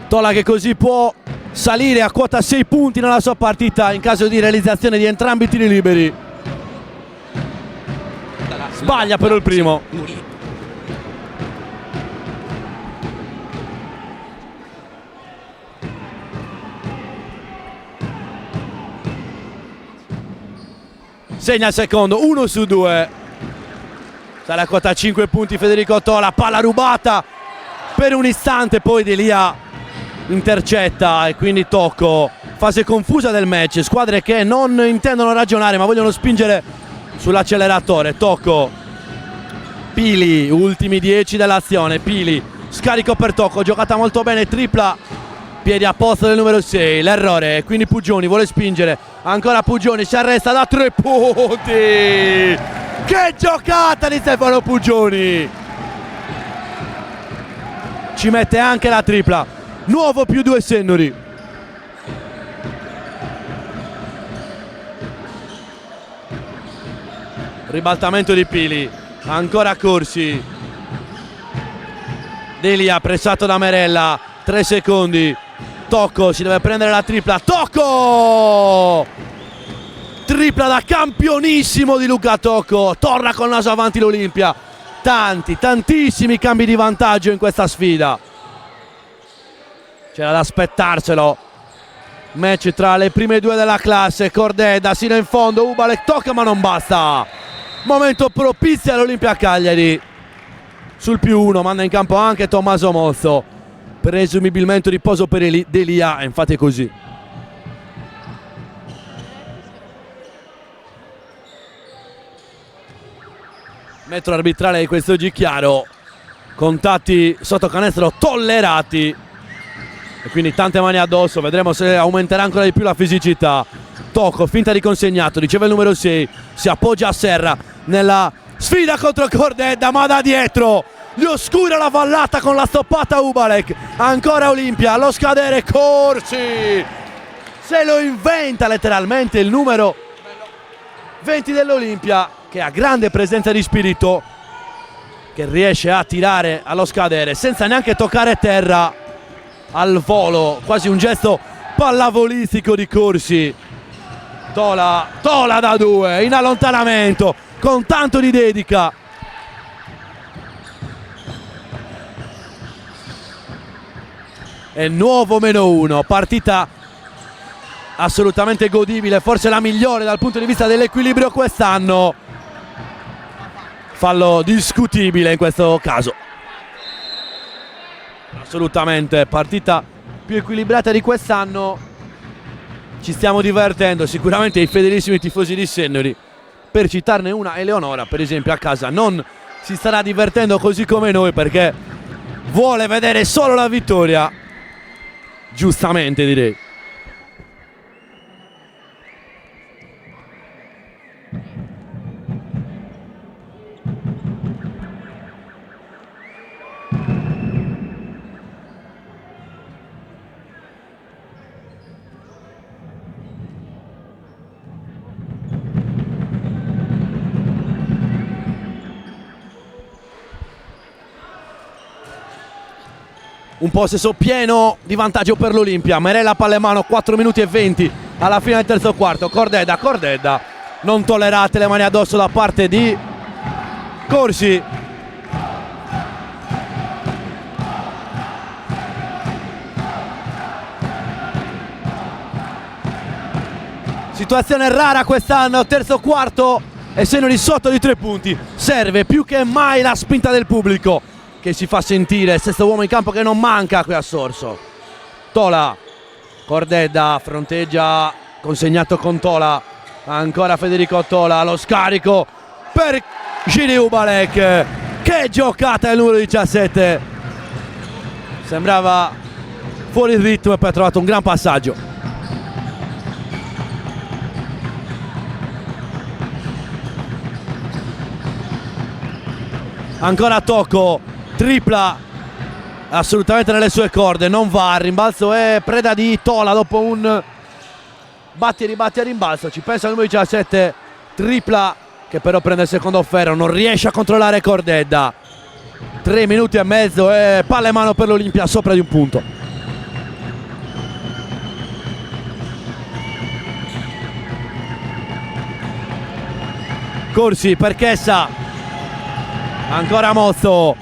[SPEAKER 2] Tola che così può salire a quota 6 punti nella sua partita in caso di realizzazione di entrambi i tiri liberi. Sbaglia però il primo. Segna il secondo, 1 su 2. Sarà a quota 5 punti Federico Tola, palla rubata per un istante, poi Delia intercetta e quindi Tocco. Fase confusa del match, squadre che non intendono ragionare ma vogliono spingere sull'acceleratore. Tocco, Pili, ultimi 10 dell'azione. Pili, scarico per Tocco, giocata molto bene, tripla, piedi a posto del numero 6, l'errore, quindi Puggioni vuole spingere, ancora Puggioni, si arresta da 3 punti. Che giocata di Stefano Puggioni, ci mette anche la tripla. Nuovo più 2 Sennori. Ribaltamento di Pili, ancora Corsi. Delia pressato da Merella, 3 secondi. Tocco si deve prendere la tripla. Tocco! Tripla da campionissimo di Luca Tocco. Torna col naso avanti l'Olimpia. Tantissimi cambi di vantaggio in questa sfida. C'era da aspettarselo. Match tra le prime due della classe. Cordeda sino in fondo. Ubalek tocca ma non basta. Momento propizio all'Olimpia Cagliari. Sul più 1 manda in campo anche Tommaso Mozzo. Presumibilmente riposo per Delia. Infatti è così. Metro arbitrale di quest'oggi chiaro. Contatti sotto canestro tollerati. E quindi tante mani addosso, vedremo se aumenterà ancora di più la fisicità. Tocco, finta di consegnato, riceve il numero 6, si appoggia a Serra nella sfida contro Cordeda, ma da dietro gli oscura la vallata con la stoppata Ubalek. Ancora Olimpia, allo scadere Corsi, se lo inventa letteralmente il numero 20 dell'Olimpia, che ha grande presenza di spirito, che riesce a tirare allo scadere senza neanche toccare terra. Al volo, quasi un gesto pallavolistico di Corsi. Tola da 2 in allontanamento con tanto di dedica. E nuovo -1, partita assolutamente godibile, forse la migliore dal punto di vista dell'equilibrio quest'anno. Fallo discutibile in questo caso. Assolutamente, partita più equilibrata di quest'anno. Ci stiamo divertendo, sicuramente i fedelissimi tifosi di Sennori, per citarne una, Eleonora per esempio a casa, non si starà divertendo così come noi perché vuole vedere solo la vittoria, giustamente direi. un possesso pieno di vantaggio per l'Olimpia. Merella palla in mano, 4 minuti e 20 alla fine del terzo quarto. Cordedda, non tollerate le mani addosso da parte di Corsi. Situazione rara quest'anno, terzo quarto e Senori sotto di 3 punti. Serve più che mai la spinta del pubblico che si fa sentire. Sesto uomo in campo che non manca qui a Sorso. Tola, Cordedda fronteggia, consegnato con Tola. Ancora Federico Tola, lo scarico per Giri Ubalek. Che giocata il numero 17. Sembrava fuori il ritmo e poi ha trovato un gran passaggio. Ancora Tocco, tripla assolutamente nelle sue corde, non va, il rimbalzo è preda di Tola dopo un batti e ribatti a rimbalzo, ci pensa il numero 17, tripla che però prende il secondo ferro, non riesce a controllare Cordedda. 3 minuti e mezzo e palla in mano per l'Olimpia sopra di un punto. Corsi per Chessa. Ancora Mozzo,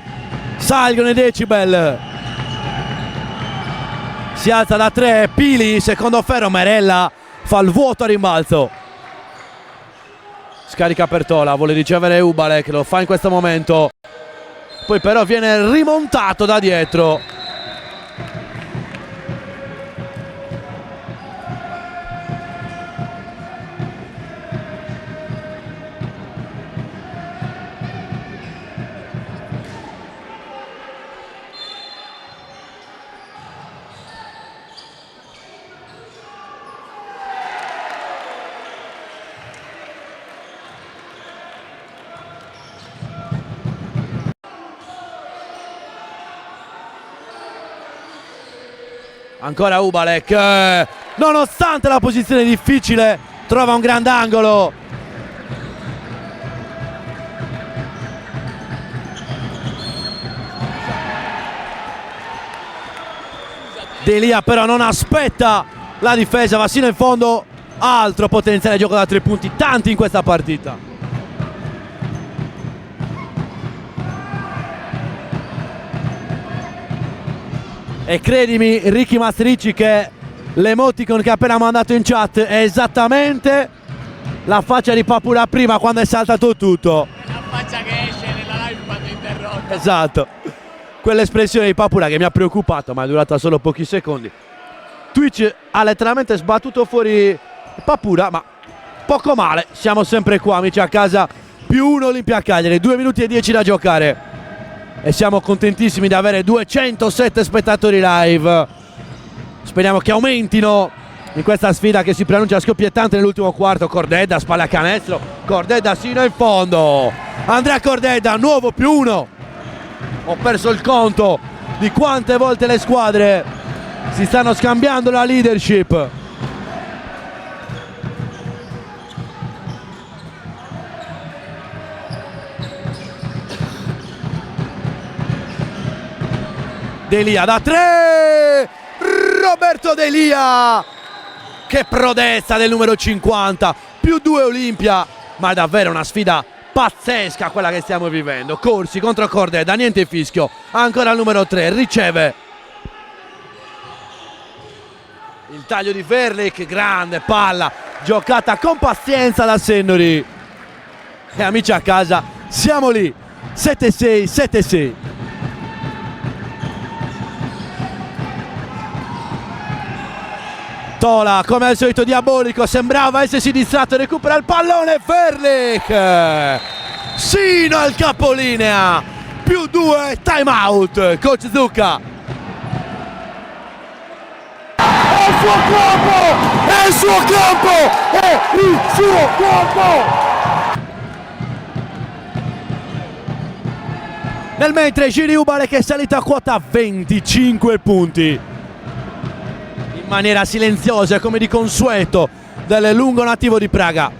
[SPEAKER 2] salgono i decibel, si alza da 3, Pili, secondo ferro, Merella fa il vuoto a rimbalzo, scarica per Tola, vuole ricevere Ubalek, lo fa in questo momento, poi però viene rimontato da dietro. Ancora Ubalek, nonostante la posizione difficile, trova un grandangolo. Delia però non aspetta la difesa, va sino in fondo. Altro potenziale gioco da 3 punti, tanti in questa partita. E credimi Ricky Mastricci che l'emoticon che ha appena mandato in chat è esattamente la faccia di Papula prima quando è saltato tutto.
[SPEAKER 11] È la faccia che esce nella live quando interrotto.
[SPEAKER 2] Esatto, quell'espressione di Papula che mi ha preoccupato ma è durata solo pochi secondi. Twitch ha letteralmente sbattuto fuori Papula, ma poco male, siamo sempre qua amici a casa, +1 Olimpia Cagliari, 2 minuti e 10 da giocare. E siamo contentissimi di avere 207 spettatori live. Speriamo che aumentino in questa sfida che si preannuncia scoppiettante nell'ultimo quarto. Cordedda, spalla a canestro, Cordedda sino in fondo. Andrea Cordedda, nuovo +1. Ho perso il conto di quante volte le squadre si stanno scambiando la leadership. Delia da 3, Roberto Delia, che prodezza del numero 50, +2 Olimpia, ma è davvero una sfida pazzesca quella che stiamo vivendo. Corsi contro Cordedda, niente fischio, ancora il numero 3, riceve il taglio di Verlick, grande palla, giocata con pazienza da Sennori. E amici a casa, siamo lì, 7-6, 7-6. Tola come al solito diabolico, sembrava essersi distratto, recupera il pallone Verlick sino al capolinea, +2, time out, coach Zucca. È il suo campo, è il suo campo, è il suo campo. Nel mentre Giri Ubalek è salita a quota 25 punti. In maniera silenziosa come di consueto del lungo nativo di Praga.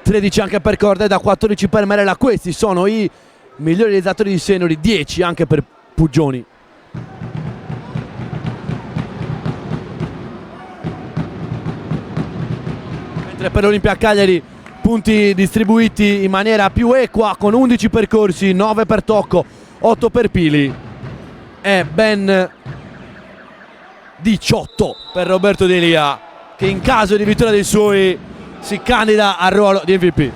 [SPEAKER 2] 13 anche per Cordedda, 14 per Merella. Questi sono i migliori realizzatori di Senori, 10 anche per Puggioni. mentre per l'Olimpia Cagliari punti distribuiti in maniera più equa con 11 percorsi, 9 per Tocco, 8 per Pili e ben 18 per Roberto Delia, che in caso di vittoria dei suoi si candida al ruolo di MVP.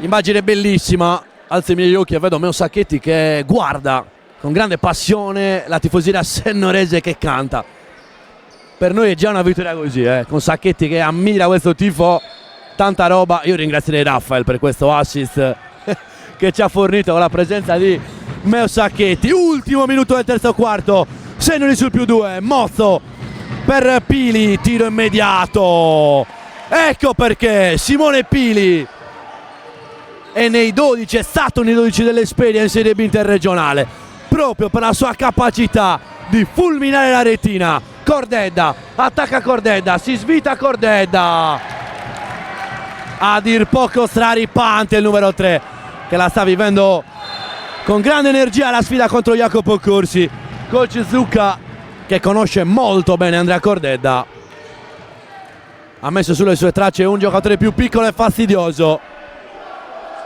[SPEAKER 2] Immagine bellissima, alzo i miei occhi e vedo Meo Sacchetti che guarda con grande passione la tifoseria sennorese che canta. Per noi è già una vittoria così, con Sacchetti che ammira questo tifo, tanta roba. Io ringrazierei Raffaele per questo assist che ci ha fornito con la presenza di Meo Sacchetti. Ultimo minuto del terzo quarto, Sennori sul +2, Mozzo per Pili, tiro immediato. Ecco perché Simone Pili è nei 12, è stato nei 12 dell'Esperia in Serie B interregionale, proprio per la sua capacità di fulminare la retina. Cordedda, attacca Cordedda, si svita Cordedda, a dir poco straripante il numero 3 che la sta vivendo con grande energia la sfida contro Jacopo Corsi. Coach Zucca, che conosce molto bene Andrea Cordedda, ha messo sulle sue tracce un giocatore più piccolo e fastidioso,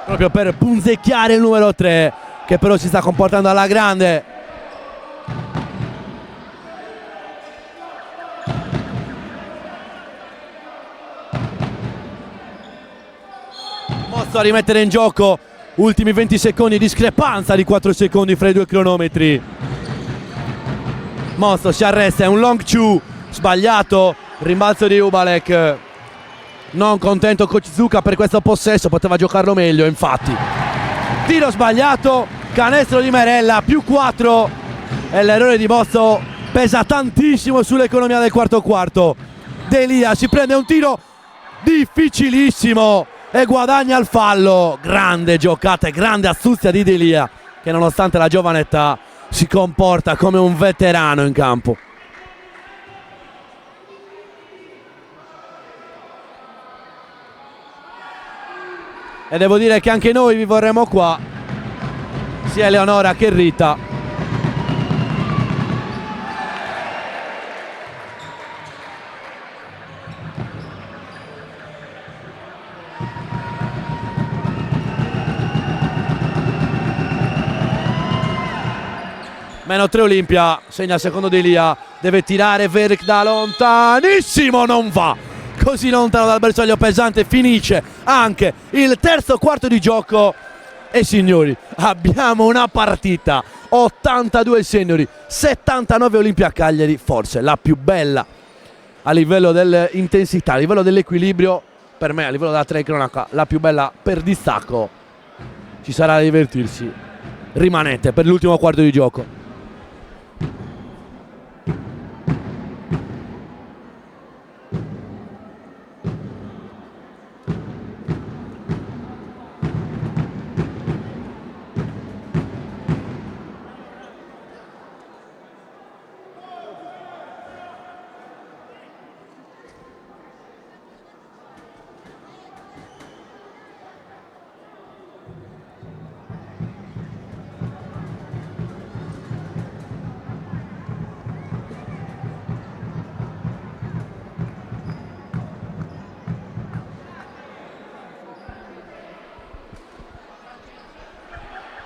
[SPEAKER 2] proprio per punzecchiare il numero 3, che però si sta comportando alla grande. Mozzo a rimettere in gioco, ultimi 20 secondi, discrepanza di 4 secondi fra i due cronometri. Mozzo si arresta, è un long two sbagliato, rimbalzo di Ubalek. Non contento Coach Zucca per questo possesso, poteva giocarlo meglio infatti. Tiro sbagliato, canestro di Merella, +4 e l'errore di Mozzo pesa tantissimo sull'economia del quarto quarto. Delia si prende un tiro difficilissimo e guadagna il fallo. Grande giocata e grande astuzia di Delia, che nonostante la giovane età si comporta come un veterano in campo. E devo dire che anche noi vi vorremmo qua, sia Eleonora che Rita. -3 Olimpia, segna il secondo di Elia, deve tirare Veric da lontanissimo, non va. Così lontano dal bersaglio pesante finisce anche il terzo quarto di gioco e signori, abbiamo una partita 82 Sennori, 79 Olimpia Cagliari, forse la più bella a livello dell'intensità, a livello dell'equilibrio, per me a livello della telecronaca la più bella per distacco. Ci sarà da divertirsi, rimanete per l'ultimo quarto di gioco.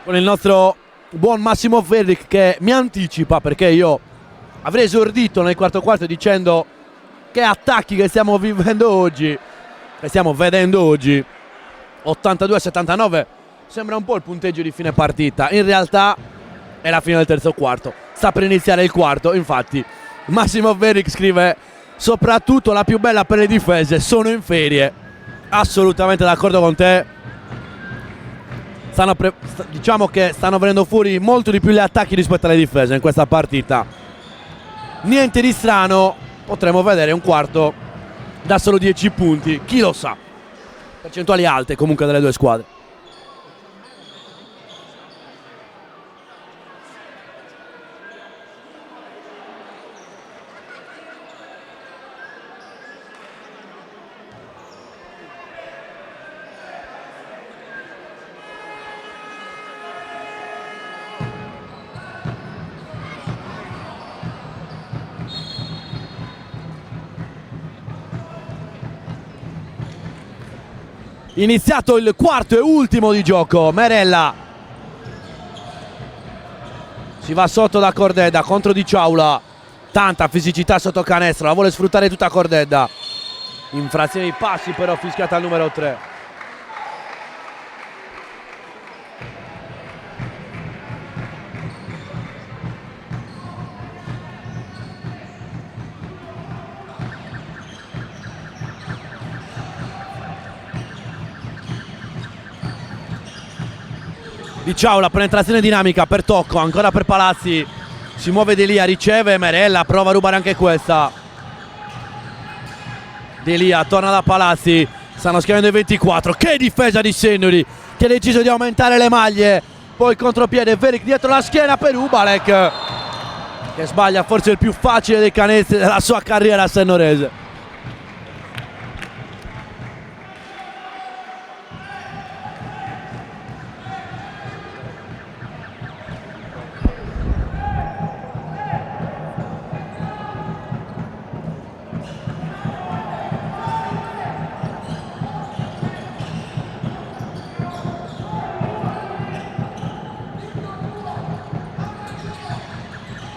[SPEAKER 2] Con il nostro buon Massimo Verric che mi anticipa, perché io avrei esordito nel quarto quarto dicendo che attacchi che stiamo vivendo oggi, che stiamo vedendo oggi, 82-79, sembra un po' il punteggio di fine partita. In realtà è la fine del terzo quarto, sta per iniziare il quarto. Infatti Massimo Verric scrive: soprattutto la più bella per le difese, sono in ferie. Assolutamente d'accordo con te. Diciamo che stanno venendo fuori molto di più gli attacchi rispetto alle difese in questa partita. Niente di strano, potremo vedere un quarto da solo 10 punti, chi lo sa. Percentuali alte comunque delle due squadre. iniziato il quarto e ultimo di gioco. Merella si va sotto da Cordedda contro Di Ciaula, tanta fisicità sotto canestro, la vuole sfruttare tutta Cordedda, infrazione di passi però fischiata al numero 3. Di Ciaula, penetrazione dinamica per Tocco, ancora per Palazzi, si muove Delia, riceve Merella, prova a rubare anche questa. Delia torna da Palazzi, stanno schiavendo i 24, che difesa di Sennuri che ha deciso di aumentare le maglie, poi contropiede Veric dietro la schiena per Ubalek che sbaglia forse il più facile dei canestri della sua carriera sennorese.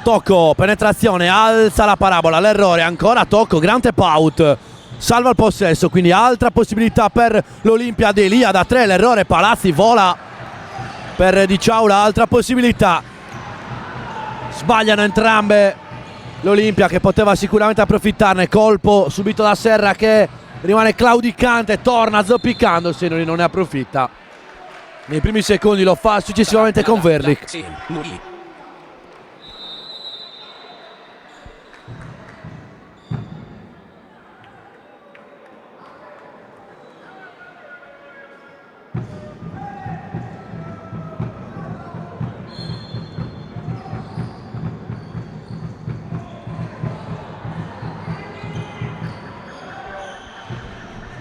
[SPEAKER 2] Tocco, penetrazione, alza la parabola, l'errore, ancora Tocco, gran tap out, salva il possesso, quindi altra possibilità per l'Olimpia. Delia da 3, l'errore, Palazzi vola per Di Ciaula, altra possibilità, sbagliano entrambe l'Olimpia che poteva sicuramente approfittarne, colpo subito da Serra che rimane claudicante, torna zoppicando, Sennuri non ne approfitta, nei primi secondi lo fa successivamente con Verlick.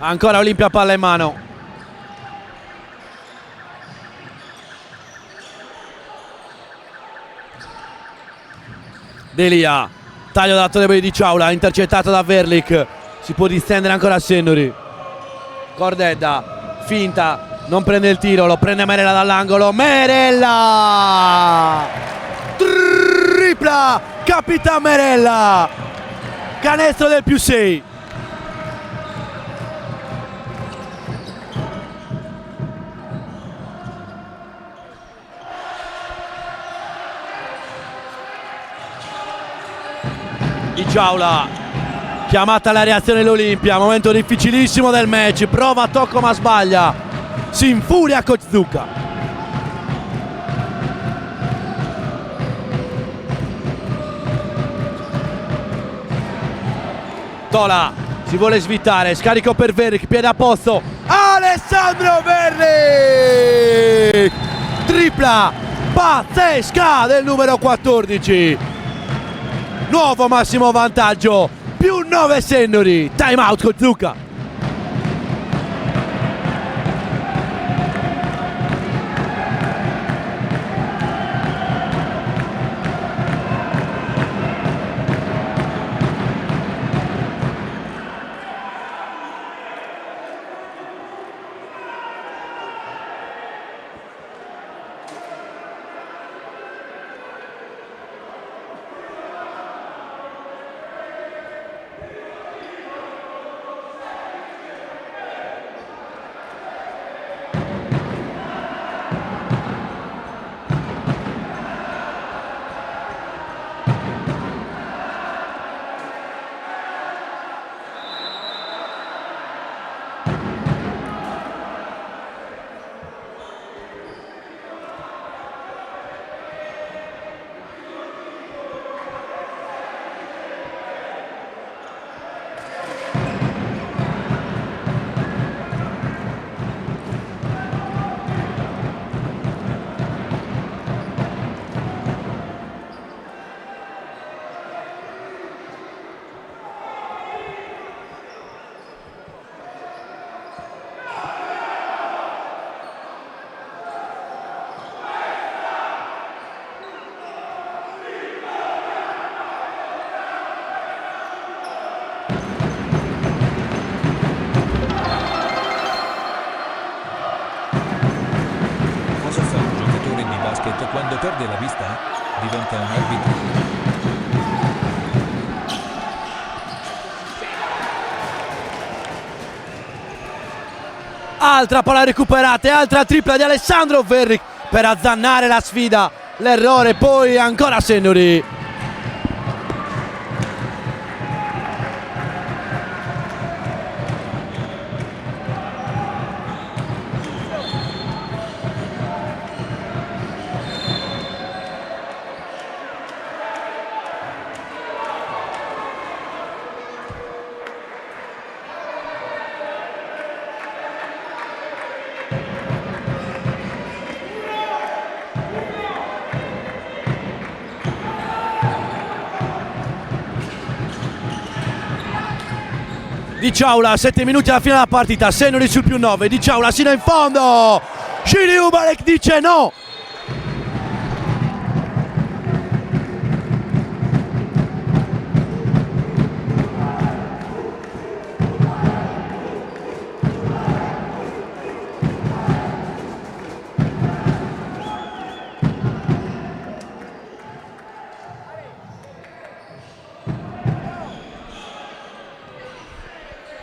[SPEAKER 2] Ancora Olimpia palla in mano. Delia, taglio dato debole di Ciaula, intercettato da Verlick, si può distendere ancora Sennuri. Cordedda, finta, non prende il tiro, lo prende Merella dall'angolo, Merella! Tripla, Capitan Merella! Canestro del +6. Di Ciaula, chiamata alla reazione l'Olimpia, momento difficilissimo del match, prova Tocco ma sbaglia, si infuria Kozuka. Tola si vuole svitare, scarico per Verrick, piede a posto, Alessandro Verrick! Tripla pazzesca del numero 14. Nuovo massimo vantaggio, +9 Sennuri, time out Kozuka.
[SPEAKER 7] perde la vista, diventa un arbitro.
[SPEAKER 2] Altra palla recuperata e altra tripla di Alessandro Verric per azzannare la sfida. L'errore poi ancora Sennuri. Di Ciaula, 7 minuti alla fine della partita, Sennuri sul +9, Di Ciaula sino in fondo, Gili Ubalek dice no.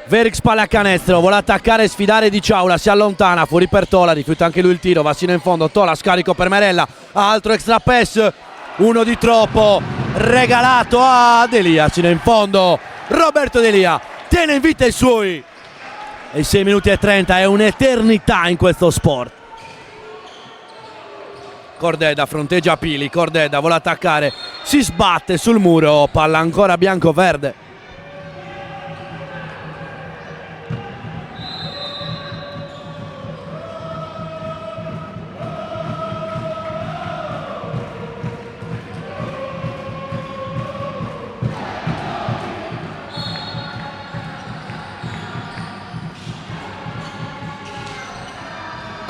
[SPEAKER 2] Verric spalla a canestro, vuole attaccare e sfidare Di Ciaula, si allontana, fuori per Tola, rifiuta anche lui il tiro, va sino in fondo, Tola scarico per Merella, altro extra pass, uno di troppo, regalato a Delia, sino in fondo, Roberto Delia, tiene in vita i suoi, e 6 minuti e 30 è un'eternità in questo sport. Cordeda fronteggia Pili, Cordeda vuole attaccare, si sbatte sul muro, palla ancora bianco-verde.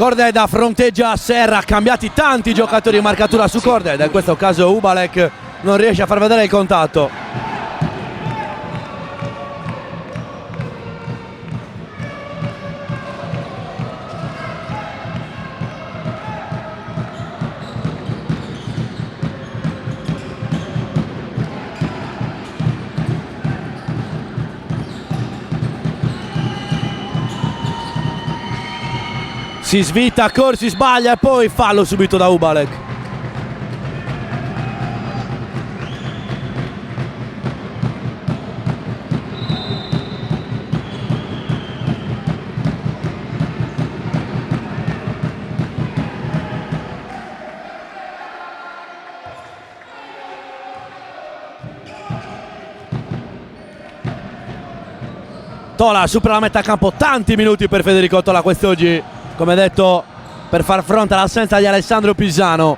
[SPEAKER 2] Cordeda fronteggia Serra, cambiati tanti giocatori in marcatura su Cordeda, in questo caso Ubalek non riesce a far vedere il contatto. Si svita, Corsi sbaglia e poi fallo subito da Ubalek. Tola supera la metà campo, tanti minuti per Federico Tola quest'oggi, come detto, per far fronte all'assenza di Alessandro Pisano.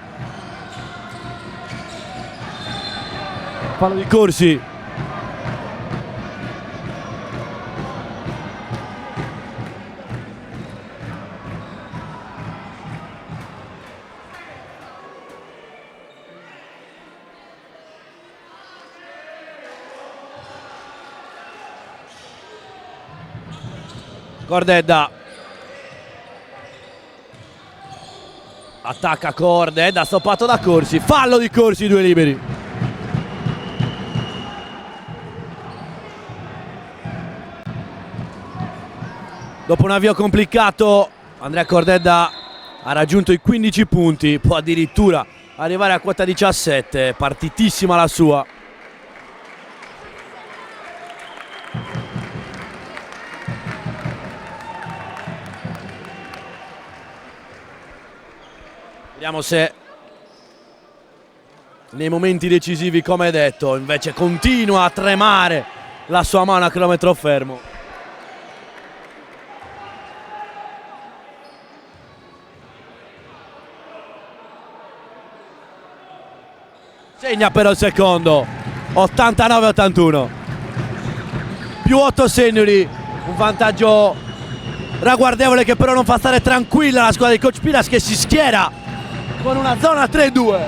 [SPEAKER 2] Fallo di Corsi. Cordeda attacca Cordeda, stoppato da Corsi, fallo di Corsi, 2 liberi. Dopo un avvio complicato Andrea Cordeda ha raggiunto i 15 punti, può addirittura arrivare a quota 17, partitissima la sua. Vediamo se nei momenti decisivi, come detto, invece continua a tremare la sua mano a chilometro fermo. Segna però il secondo, 89-81. Più 8 Sennuri, un vantaggio ragguardevole che però non fa stare tranquilla la squadra di Coach Piras, che si schiera con una zona 3-2.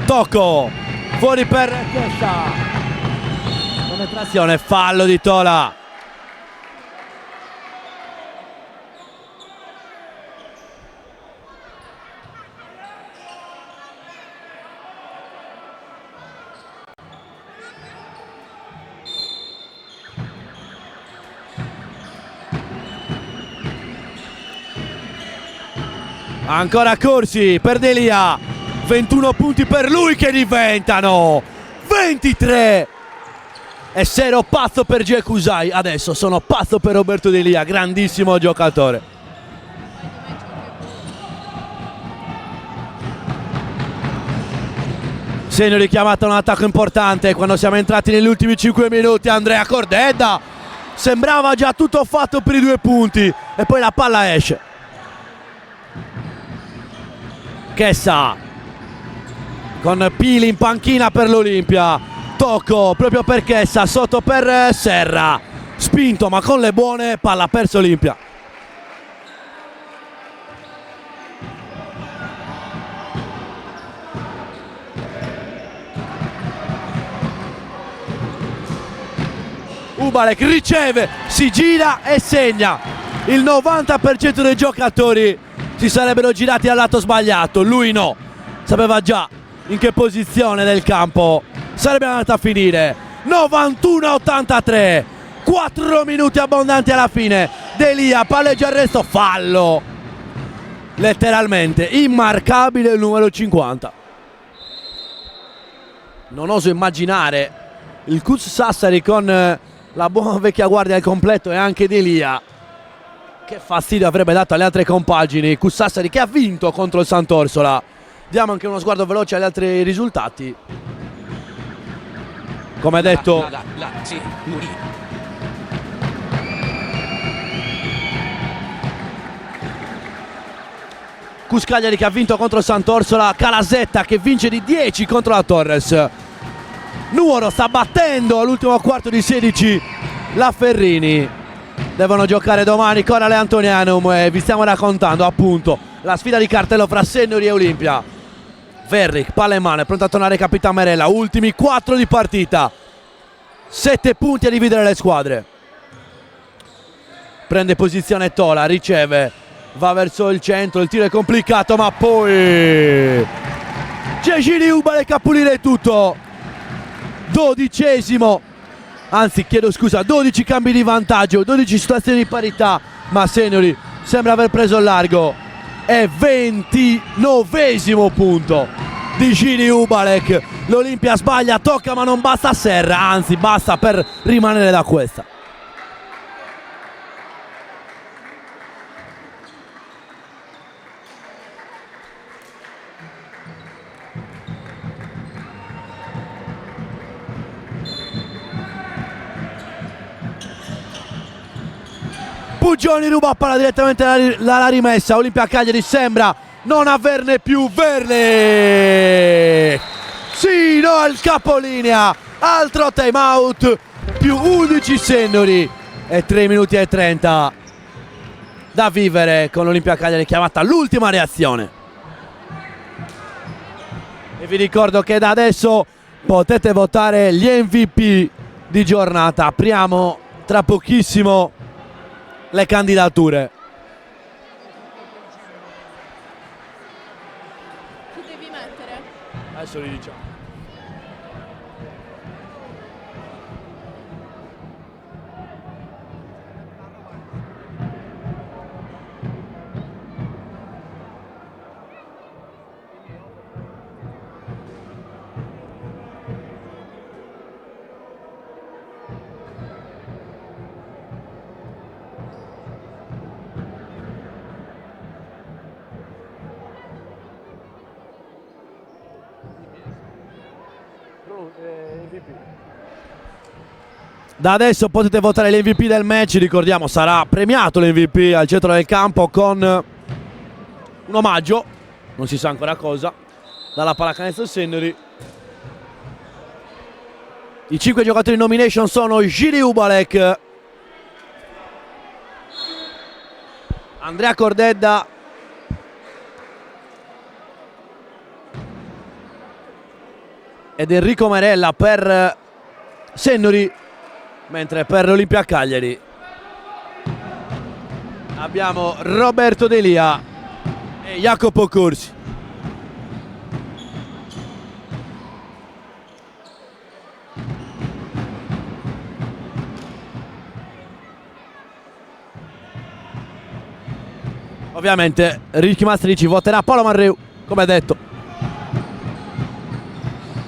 [SPEAKER 2] Tocco fuori per Chiesa, penetrazione, fallo di Tola. Ancora Corsi per Delia, 21 punti per lui che diventano 23. E se ero pazzo per Gekusai, adesso sono pazzo per Roberto Delia, grandissimo giocatore. Segno richiamato un attacco importante quando siamo entrati negli ultimi 5 minuti. Andrea Cordedda, sembrava già tutto fatto per i 2 punti e poi la palla esce. Chessa con Pili in panchina per l'Olimpia, tocco proprio per Chessa, sotto per Serra, spinto ma con le buone, palla perso Olimpia. Ubalek riceve, si gira e segna. Il 90% dei giocatori si sarebbero girati al lato sbagliato, lui no, sapeva già in che posizione del campo sarebbe andata a finire. 91-83, 4 minuti abbondanti alla fine. Delia palleggia il resto, fallo letteralmente immarcabile il numero 50. Non oso immaginare il Cus Sassari con la buona vecchia guardia al completo e anche Delia. Che fastidio avrebbe dato alle altre compagini. Cus Sassari che ha vinto contro il Sant'Orsola. Diamo anche uno sguardo veloce agli altri risultati. Come detto, Cus Cagliari che ha vinto contro il Sant'Orsola, Calasetta che vince di 10 contro la Torres. Nuoro sta battendo all'ultimo quarto di 16 la Ferrini. Devono giocare domani con Ale Antonianum e vi stiamo raccontando appunto la sfida di cartello fra Sennori e Olimpia. Verric, palla in mano, è pronto a tornare Capitan Merella, ultimi 4 di partita, 7 punti a dividere le squadre. Prende posizione Tola, riceve, va verso il centro, il tiro è complicato ma poi Cecini Ubalek a pulire tutto. 12esimo, anzi chiedo scusa, 12 cambi di vantaggio, 12 situazioni di parità, ma Sennori sembra aver preso il largo. È 29esimo punto di Gini Ubalek. L'Olimpia sbaglia, tocca ma non basta a Serra, anzi basta per rimanere da questa. Puggioni ruba palla direttamente dalla rimessa. Olimpia Cagliari sembra non averne più. Verne sino al capolinea, altro time out, più 11 Sennori e 3 minuti e 30 da vivere con l'Olimpia Cagliari chiamata all'ultima reazione. E vi ricordo che da adesso potete votare gli MVP di giornata. Apriamo tra pochissimo le candidature.
[SPEAKER 12] Chi devi mettere?
[SPEAKER 2] Adesso li diciamo. Da adesso potete votare l'MVP del match, ricordiamo sarà premiato l'MVP al centro del campo con un omaggio, non si sa ancora cosa, dalla pallacanestro Sennori. I 5 giocatori in nomination sono Gini Ubalek, Andrea Cordedda, ed Enrico Merella per Sennori, mentre per l'Olimpia Cagliari abbiamo Roberto Delia e Jacopo Corsi. Ovviamente Ricky Mastrici voterà Paolo Marreu, come detto.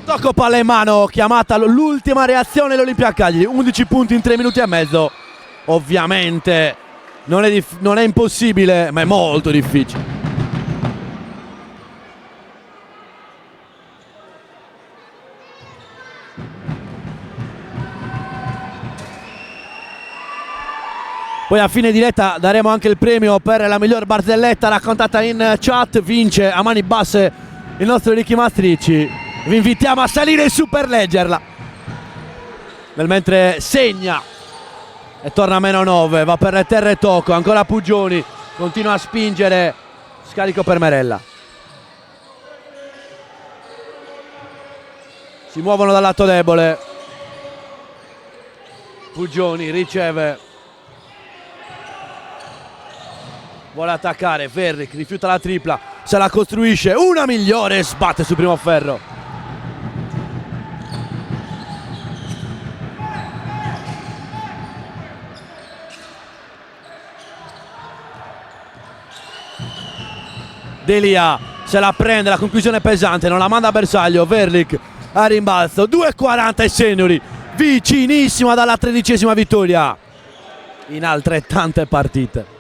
[SPEAKER 2] Tocco palla in mano, chiamata l'ultima reazione dell'Olimpia Cagliari, 11 punti in 3 minuti e mezzo. Ovviamente non è impossibile, ma è molto difficile. Poi a fine diretta daremo anche il premio per la miglior barzelletta raccontata in chat. Vince a mani basse il nostro Ricky Mastrici. Vi invitiamo a salire su per leggerla. Nel mentre segna e torna a -9, va per le terre Tocco, ancora Puggioni, continua a spingere, scarico per Merella. Si muovono dal lato debole. Puggioni riceve. Vuole attaccare, Verrick rifiuta la tripla, se la costruisce, una migliore, sbatte sul primo ferro. Delia se la prende, la conclusione pesante, non la manda a bersaglio, Verrick a rimbalzo, 2,40 e Seniori, vicinissima dalla 13ª vittoria in altrettante partite.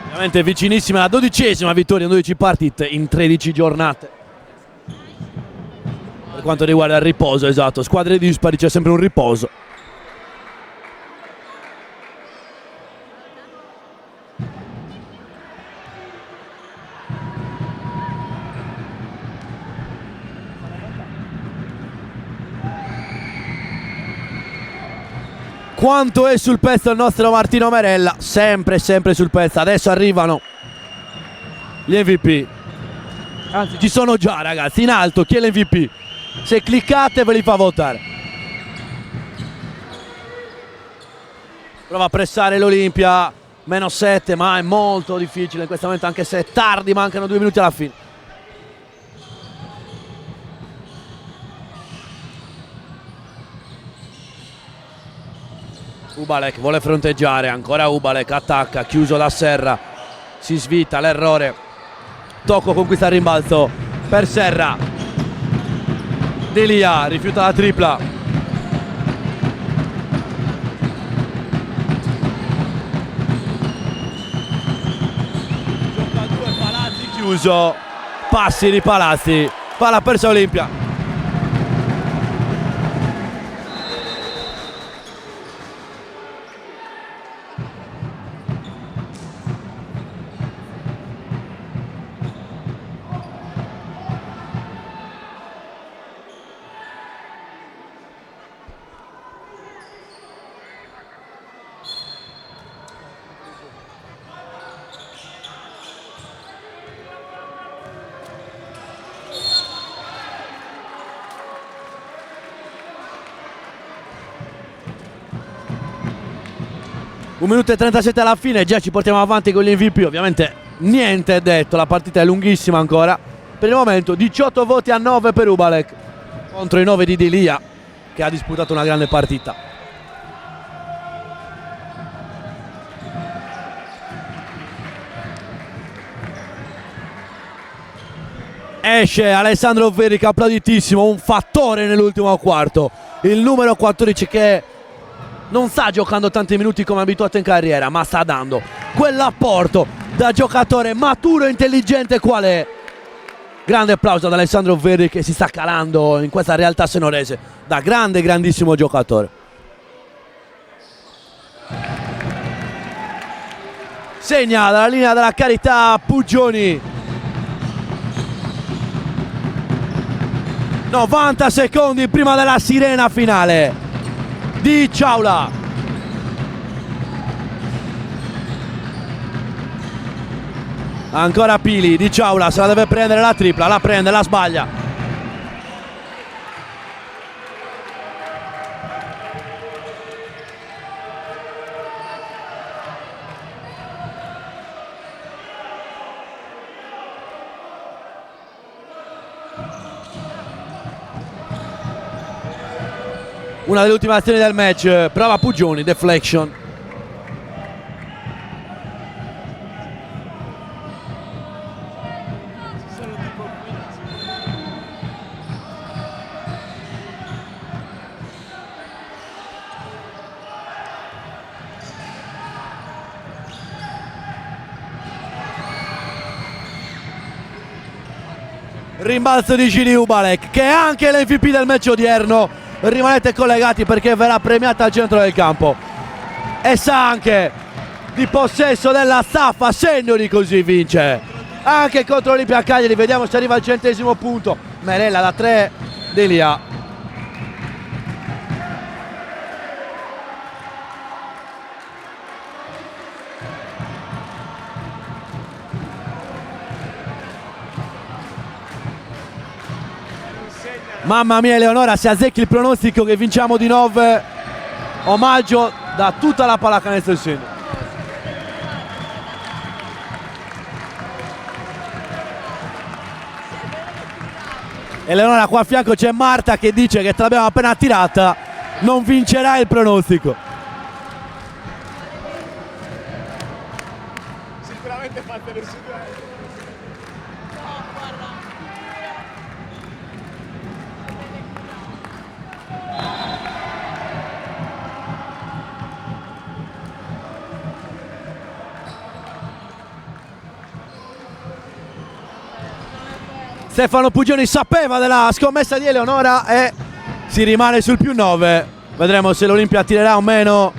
[SPEAKER 2] Veramente vicinissima alla 12ª vittoria in 12 partite in 13 giornate. Per quanto riguarda il riposo, esatto, squadre dispari c'è sempre un riposo. Quanto è sul pezzo il nostro Martino Merella, sempre sul pezzo. Adesso arrivano gli MVP, anzi ci sono già ragazzi, in alto chi è l'MVP, se cliccate ve li fa votare. Prova a pressare l'Olimpia, -7, ma è molto difficile in questo momento, anche se è tardi, mancano 2 minuti alla fine. Ubalek vuole fronteggiare, ancora Ubalek, attacca, chiuso da Serra, si svita, l'errore, Tocco conquista il rimbalzo per Serra, Delia rifiuta la tripla, gioca a 2, Palazzi chiuso, passi di Palazzi, palla persa Olimpia. Un minuto e 37 alla fine, già ci portiamo avanti con gli MVP, ovviamente niente è detto, la partita è lunghissima ancora. Per il momento 18 voti a 9 per Ubalek contro i 9 di Delia, che ha disputato una grande partita. Esce Alessandro Verrick, applauditissimo, un fattore nell'ultimo quarto, il numero 14 che non sta giocando tanti minuti come abituato in carriera, ma sta dando quell'apporto da giocatore maturo e intelligente qual è. Grande applauso ad Alessandro Verrick, che si sta calando in questa realtà senorese da grandissimo giocatore. Segna dalla linea della carità Puggioni. 90 secondi prima della sirena finale di Ciaula. Ancora Pili, di Ciaula se la deve prendere la tripla, la prende, la sbaglia. una delle ultime azioni del match, prova Pugioni, deflection. Rimbalzo di Giri Ubalek, che è anche l'MVP del match odierno. Rimanete collegati perché verrà premiata al centro del campo. E sa anche di possesso della staffa, Seniori così vince. Anche contro Olimpia Cagliari, vediamo se arriva al 100° punto. Merella da 3, Delia. Mamma mia Eleonora, se azzecchi il pronostico che vinciamo di 9, omaggio da tutta la pallacanestro del Senior. Eleonora, qua a fianco c'è Marta che dice che te l'abbiamo appena tirata, non vincerà il pronostico.
[SPEAKER 11] Sicuramente fatelo su due.
[SPEAKER 2] Stefano Pugioni sapeva della scommessa di Eleonora e si rimane sul più 9. Vedremo se l'Olimpia tirerà o meno.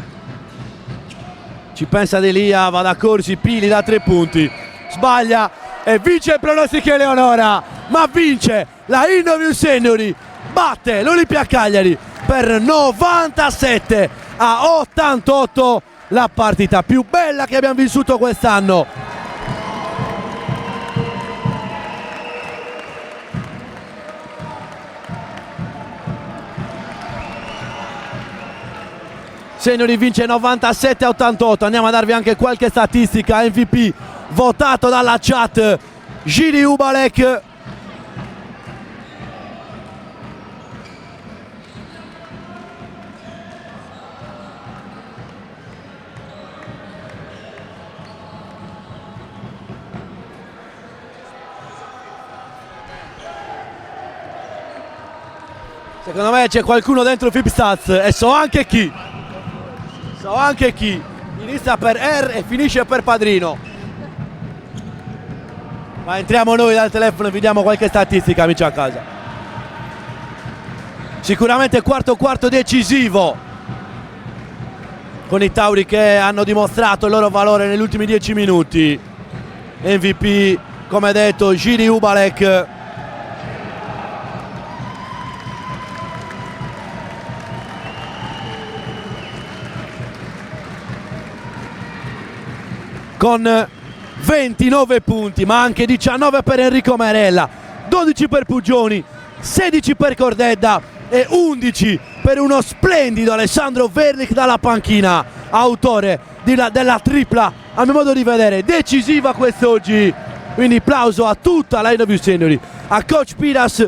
[SPEAKER 2] Ci pensa Delia, va da Corsi, Pili da 3 punti. Sbaglia e vince il pronostico Eleonora, ma vince la Innovium Seniori. Batte l'Olimpia Cagliari per 97-88. La partita più bella che abbiamo vissuto quest'anno. Seniori vince 97-88. Andiamo a darvi anche qualche statistica. MVP votato dalla chat, Giri Ubalek. Secondo me c'è qualcuno dentro Fipstats e so anche chi. So anche chi. Inizia per R e finisce per Padrino. Ma entriamo noi dal telefono e vediamo qualche statistica, amici a casa. Sicuramente quarto decisivo, con i Tauri che hanno dimostrato il loro valore negli ultimi 10 minuti. MVP, come detto, Giri Ubalek. Con 29 punti, ma anche 19 per Enrico Merella, 12 per Pugioni, 16 per Cordedda e 11 per uno splendido Alessandro Vernick dalla panchina, autore della tripla, a mio modo di vedere, decisiva quest'oggi. Quindi applauso a tutta la Innovium Seniori, a coach Piras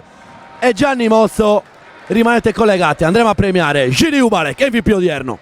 [SPEAKER 2] e Gianni Mozzo. Rimanete collegati, andremo a premiare Giri Ubalek, MVP odierno.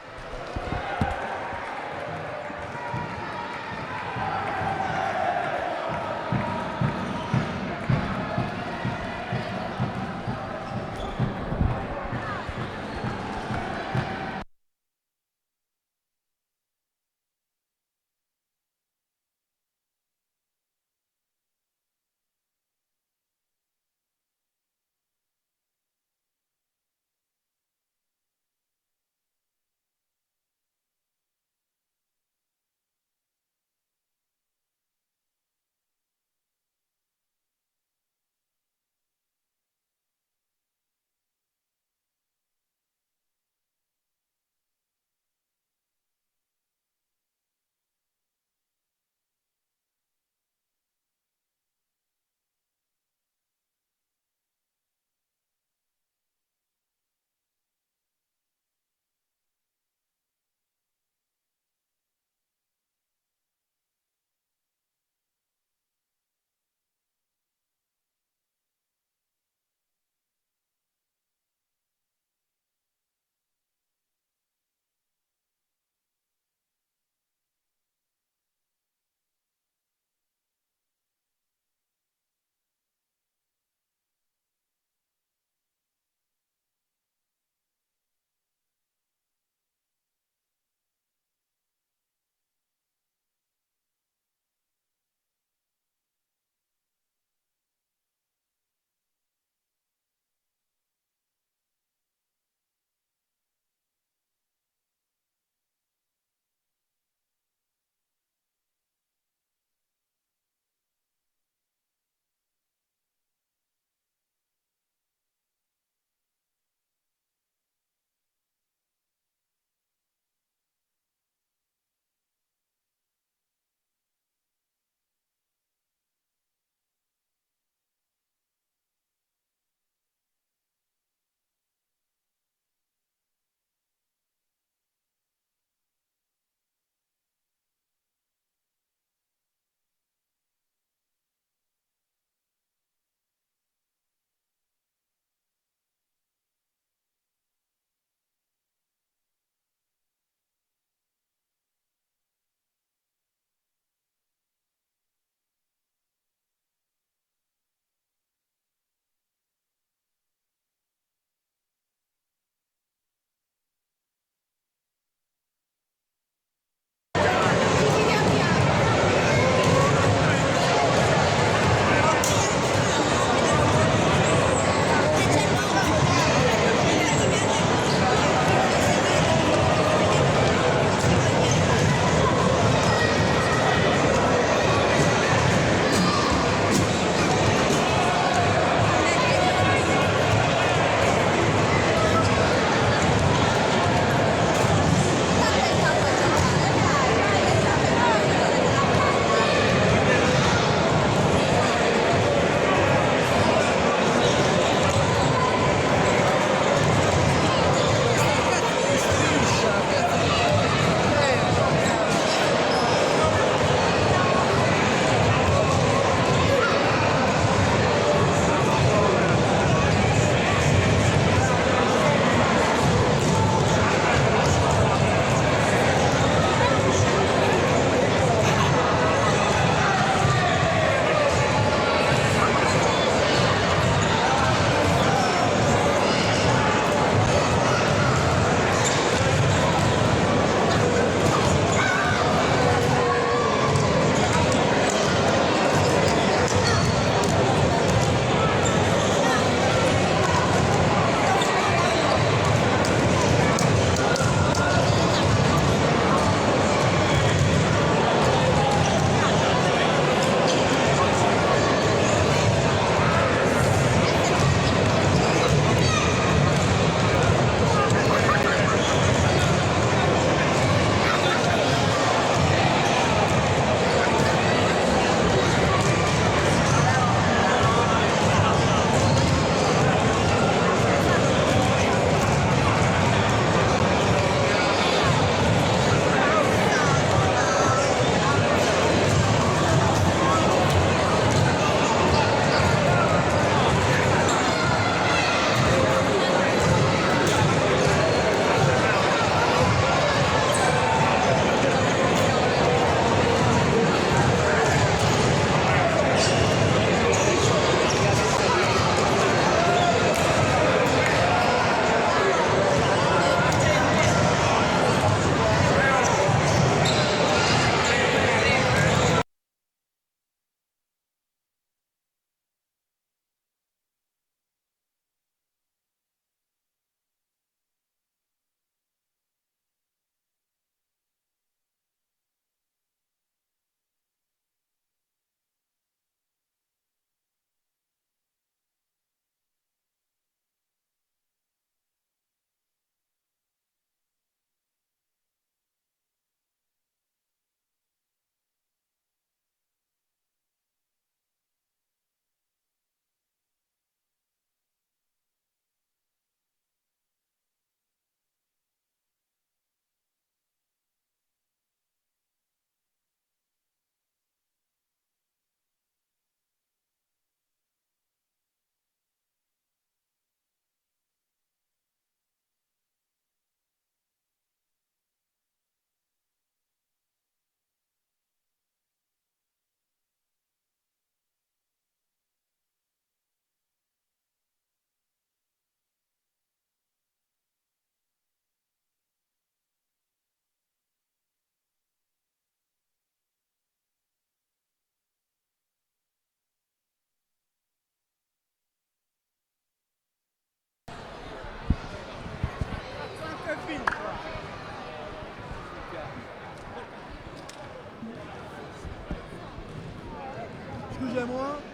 [SPEAKER 2] excusez-moi.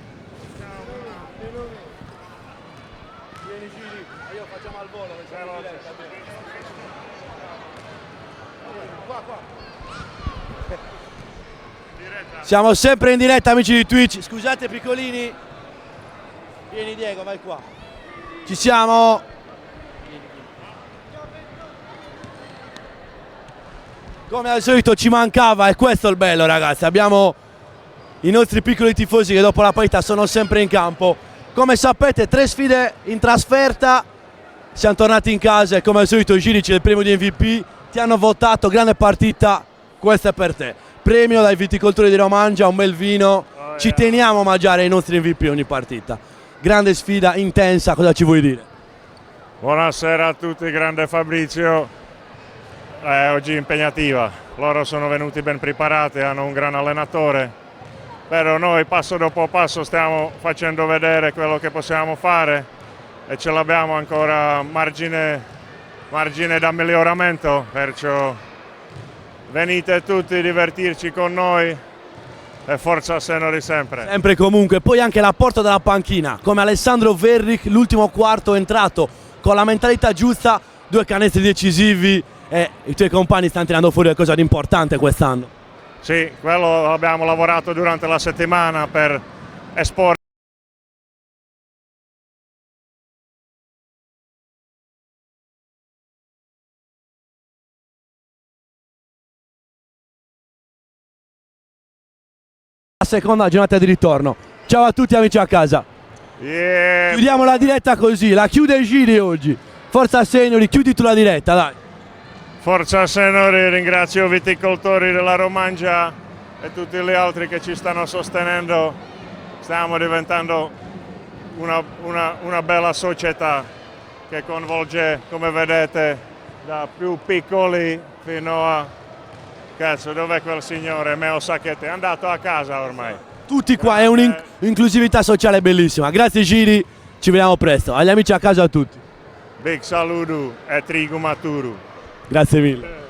[SPEAKER 2] Vieni Giri, io facciamo al volo, che siamo in diretta. Qua. Siamo sempre in diretta, amici di Twitch. Scusate piccolini. Vieni Diego, vai qua. Ci siamo. Come al solito ci mancava, e questo è il bello, ragazzi. Abbiamo i nostri piccoli tifosi che dopo la partita sono sempre in campo. Come sapete, 3 sfide in trasferta. Siamo tornati in casa e come al solito Giric è il premio di MVP. Ti hanno votato, grande partita, questa è per te. Premio dai viticoltori di Romangia, un bel vino. Ci teniamo a mangiare i nostri MVP ogni partita. Grande sfida, intensa, cosa ci vuoi dire?
[SPEAKER 13] Buonasera a tutti, grande Fabrizio. Oggi impegnativa, loro sono venuti ben preparati, hanno un gran allenatore, però noi passo dopo passo stiamo facendo vedere quello che possiamo fare e ce l'abbiamo ancora margine da miglioramento, perciò venite tutti a divertirci con noi e forza Senori sempre.
[SPEAKER 2] Sempre comunque, poi anche l'apporto dalla panchina, come Alessandro Verric, l'ultimo quarto è entrato con la mentalità giusta, 2 canestri decisivi e i tuoi compagni stanno tirando fuori qualcosa di importante quest'anno.
[SPEAKER 13] Sì, quello abbiamo lavorato durante la settimana per esporre.
[SPEAKER 2] La seconda giornata di ritorno. Ciao a tutti amici a casa. Chiudiamo la diretta così, la chiude Giri oggi. Forza Senori, chiudi tu la diretta, dai.
[SPEAKER 13] Forza Senori, ringrazio i viticoltori della Romangia e tutti gli altri che ci stanno sostenendo. Stiamo diventando una bella società che coinvolge, come vedete, da più piccoli fino a... Cazzo, dov'è quel signore? Meo Sacchetti, è andato a casa ormai.
[SPEAKER 2] Tutti qua, è un'inclusività sociale bellissima. Grazie Giri, ci vediamo presto. Agli amici a casa a tutti.
[SPEAKER 13] Big saluto e trigo maturo.
[SPEAKER 2] Grazie mille.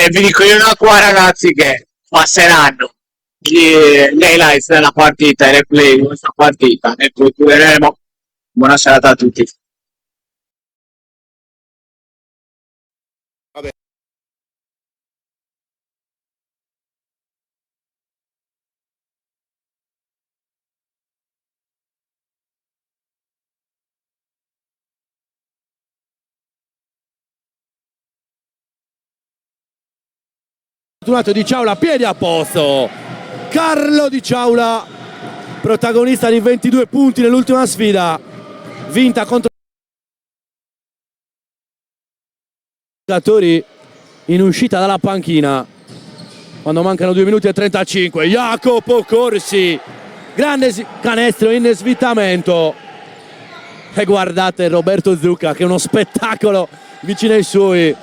[SPEAKER 14] Vi dico io una qua ragazzi che passeranno gli highlights della partita, i replay di questa partita e poi chiuderemo. Buona serata a tutti.
[SPEAKER 2] Fortunato Di Ciaula, piedi a posto. Carlo Di Ciaula, protagonista di 22 punti nell'ultima sfida, vinta contro i giocatori in uscita dalla panchina. Quando mancano 2 minuti e 35, Jacopo Corsi, grande canestro in svittamento. E guardate Roberto Zucca che è uno spettacolo vicino ai suoi.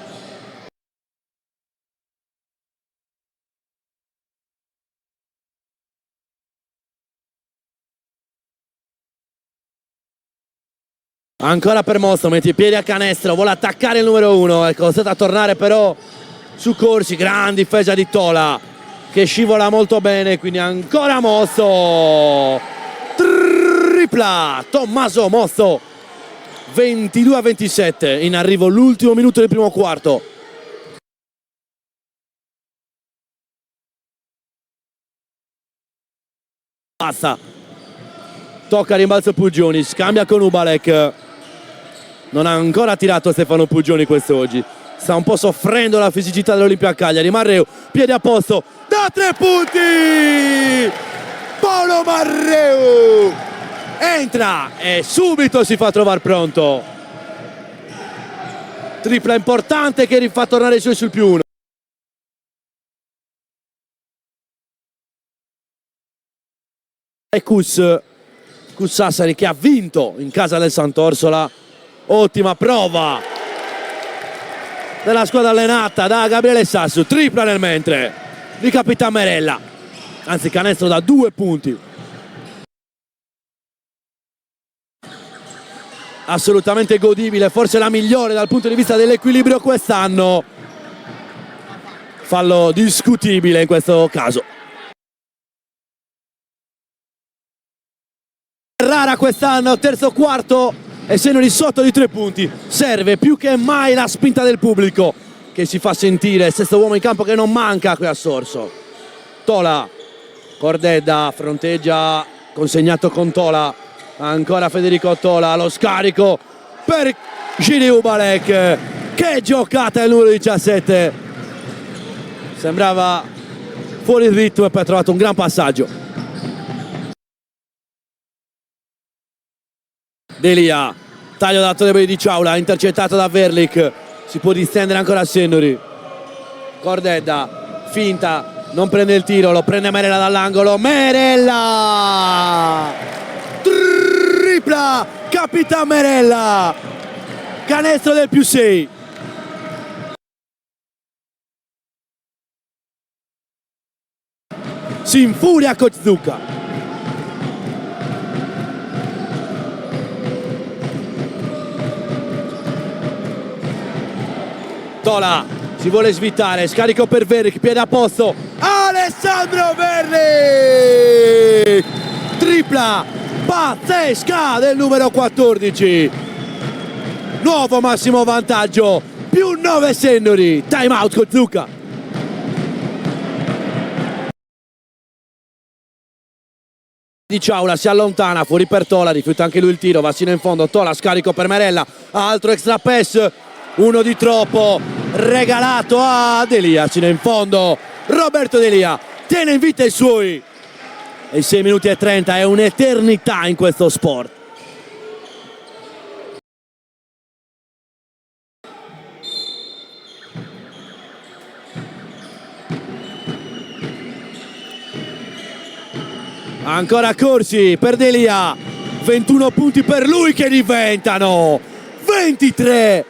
[SPEAKER 2] Ancora per Mosso, mette i piedi a canestro, vuole attaccare il numero 1, è costretto a tornare però su Corsi, gran difesa di Tola che scivola molto bene, quindi ancora Mosso, tripla Tommaso Mosso, 22-27, in arrivo l'ultimo minuto del primo quarto. Passa, tocca rimbalzo Puggioni, scambia con Ubalek. Non ha ancora tirato Stefano Puggioni quest'oggi. Sta un po' soffrendo la fisicità dell'Olimpia Cagliari. Marreu, piedi a posto, da 3 punti! Paolo Marreu! Entra e subito si fa trovare pronto. Tripla importante che rifà tornare i suoi sul +1. e Cus Sassari che ha vinto in casa del Sant'Orsola. Ottima prova della squadra allenata da Gabriele Sassu, tripla nel mentre di Capitan Merella, anzi canestro da 2 punti. Assolutamente godibile, forse la migliore dal punto di vista dell'equilibrio quest'anno. Fallo discutibile in questo caso. Rara quest'anno, terzo quarto e Sennori sotto di 3 punti. Serve più che mai la spinta del pubblico che si fa sentire, il sesto uomo in campo che non manca qui a Sorso. Tola, Cordedda fronteggia, consegnato con Tola, ancora Federico Tola, lo scarico per Gili Ubalek. Che giocata il numero 17, sembrava fuori ritmo e poi ha trovato un gran passaggio. Delia, taglio da Tonebeli di Ciaula, intercettato da Verlik, si può distendere ancora a Sennori. Cordedda, finta, non prende il tiro, lo prende Merella dall'angolo. Merella! Tripla! Capitan Merella! Canestro del +6. Si infuria Coach Zucca. Tola si vuole svitare, scarico per Verlik, piede a posto, Alessandro Verlik! Tripla pazzesca del numero 14. Nuovo massimo vantaggio, +9 Sennori, time out con Zucca. Di Ciaula si allontana, fuori per Tola, rifiuta anche lui il tiro, va sino in fondo, Tola scarico per Merella, altro extra pass. Uno di troppo, regalato a Delia, sino in fondo, Roberto Delia tiene in vita i suoi. E 6 minuti e 30 è un'eternità in questo sport. Ancora Corsi per Delia, 21 punti per lui che diventano 23.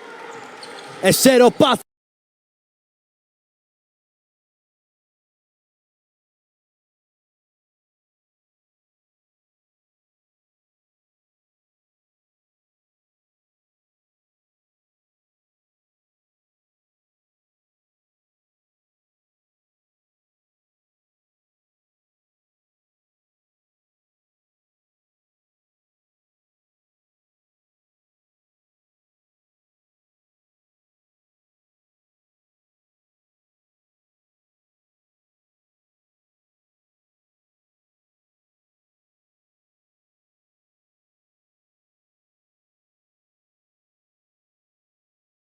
[SPEAKER 2] E Sero pazzo.